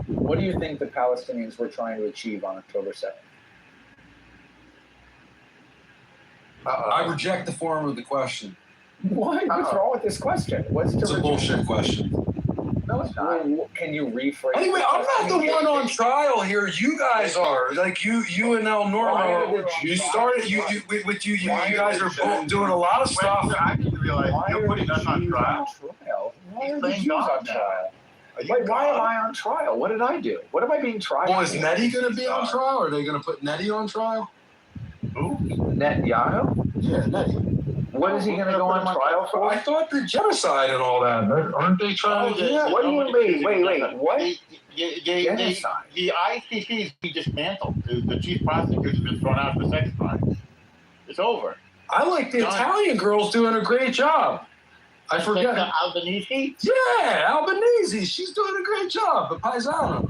What do you think the Palestinians were trying to achieve on October 7th? I reject the form of the question. Why? What's wrong with this question? It's a bullshit question. No, it's not. Can you rephrase? Anyway, I'm not the one on trial here. You guys are. Like you and El Norma. You started. You guys are both doing a lot of stuff. I didn't realize you're putting us on trial. Why are the Jews on trial? Wait, why am I on trial? What did I do? What am I being tried? Well, is Nettie going to be on trial? Are they going to put Nettie on trial? Who? Netanyahu? Yeah, Nettie. What is he going to go on trial for? I thought the genocide and all that. Aren't they trying to? Yeah. What do you mean? Wait. What? Genocide. The ICC is being dismantled. The chief prosecutor has been thrown out for sex crimes. It's over. I like the Italian girl's doing a great job. I forget. Albanese? Yeah, Albanese. She's doing a great job. The Paisano.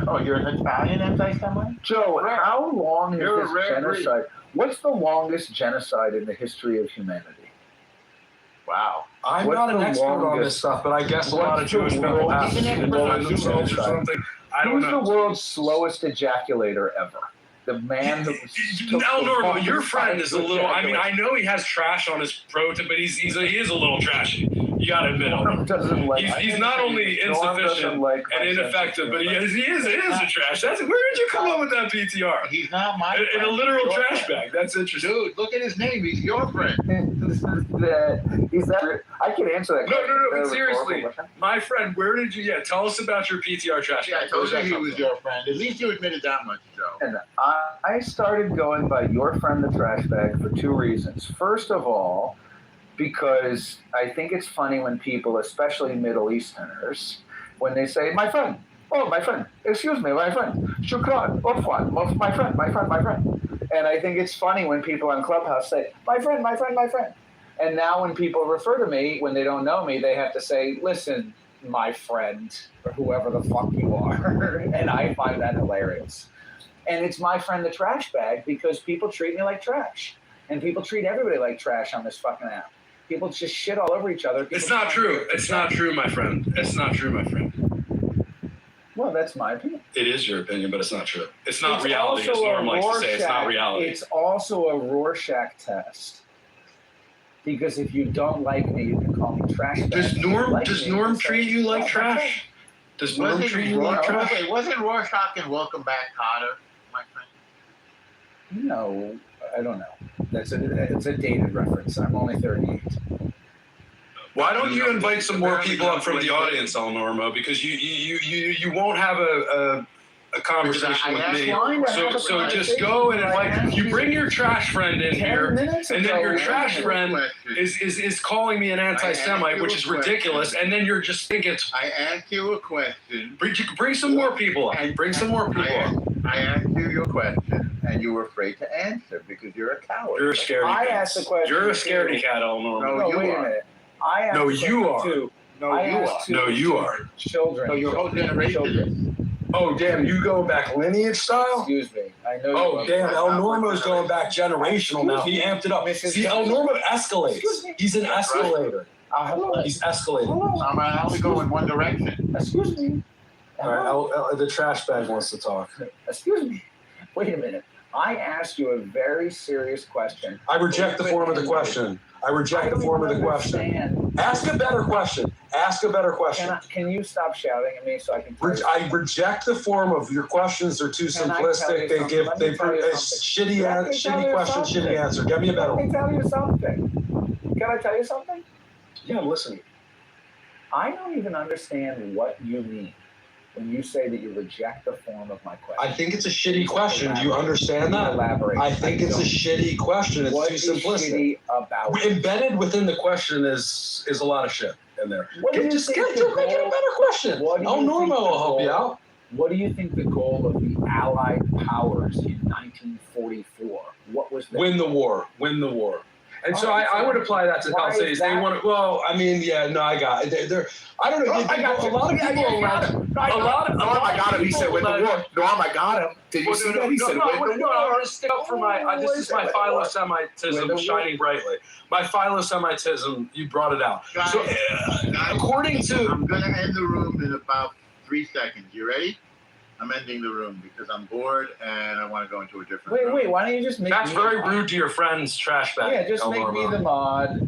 Oh, you're an Italian anti-Semite? Joe, how long is this genocide? What's the longest genocide in the history of humanity? Wow. I'm not an expert on this stuff, but I guess a lot of Jewish people have to involve themselves or something. I don't know. Who's the world's slowest ejaculator ever? The man who El Norma, your friend is a little. I mean, I know he has trash on his protein, but he is a little trashy. You gotta admit, he's not only insufficient and ineffective, but he is a trash. Where did you come up with that PTR? He's not my friend. In a literal trash bag. That's interesting. Dude, look at his name. He's your friend. I can answer that. No. But seriously, my friend, where did you? Yeah, tell us about your PTR trash bag. I told you he was your friend. At least you admitted that much, Joe. And I started going by your friend the trash bag for two reasons. First of all, because I think it's funny when people, especially Middle Easterners, when they say, my friend, excuse me, my friend, shukran, ofwan, my friend. And I think it's funny when people on Clubhouse say, my friend. And now when people refer to me, when they don't know me, they have to say, listen, my friend, or whoever the fuck you are. And I find that hilarious. And it's my friend the trash bag because people treat me like trash. And people treat everybody like trash on this fucking app. People just shit all over each other. It's not true. It's not true, my friend. It's not true, my friend. Well, that's my opinion. It is your opinion, but it's not true. It's not reality, as Norm likes to say. It's not reality. It's also a Rorschach test. Because if you don't like me, you can call me trash bag. Does Norm treat you like trash? Does Norm treat you like trash? Wait, wasn't Rorschach in Welcome Back, Kotter, my friend? No, I don't know. It's a dated reference. I'm only 38. Why don't you invite some more people up from the audience, El Normo? Because you won't have a conversation with me. So conversation just go and like invite. You bring your trash friend in 10 here, minutes and then ago, your wait a trash minute. friend is calling me an anti-Semite, which is ridiculous. And then you're just thinking. I asked you a question. Bring some more people up. Bring some more people up. I asked you your question, and you were afraid to answer because you're a coward. You're a scaredy I cat. asked the question. You're a scaredy cat, Eleanor. No, you wait are. a minute. I asked No, the you question are. too. No, I you are. asked No, you are. Children. So your whole generation is. Oh, damn, you go back lineage style? Excuse me. I know. Oh, damn, El Normo's going back generational now. He amped it up. See, El Normo escalates. He's an escalator. Hello. He's escalating. Hello. I only go in one direction. Excuse me. All right, the trash bag wants to talk. Excuse me. Wait a minute. I asked you a very serious question. I reject the form of the question. I reject the form of the question. Ask a better question. Ask a better question. Can you stop shouting at me so I can? I reject the form of your questions. They're too simplistic. They shitty question, shitty answer. Get me a better one. Let me tell you something. Can I tell you something? Yeah, I'm listening. I don't even understand what you mean when you say that you reject the form of my question. I think it's a shitty question. Do you understand that? Elaborate. I think it's a shitty question. It's too simplistic. Shitty about Embedded within the question is a lot of shit in there. Make it a better question. El Normo will help you out. What do you think the goal of the Allied powers in 1944? What was win the war? Win the war. And so I would apply that to Palisades. Cities. They want to. Well, I mean, yeah, no, I got it. They're I don't know. A lot of people around. I got him. He said win the war. Norm, I got him. Did you see that? He said win the war. I want to stick up for my. This is my philo-Semitism shining brightly. My philo-Semitism. You brought it out. Guys, So, according to, I'm going to end the room in about 3 seconds. You ready? I'm ending the room because I'm bored and I want to go into a different room. Wait, why don't you just make That's very rude to your friend's trash bag. Yeah, just make me the mod.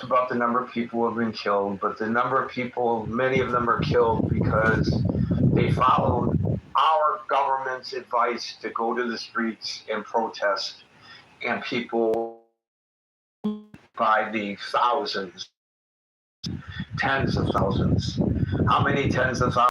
about the number of people who have been killed, but the number of people, many of them are killed because they followed our government's advice to go to the streets and protest, and people by the thousands, tens of thousands. How many tens of thousands?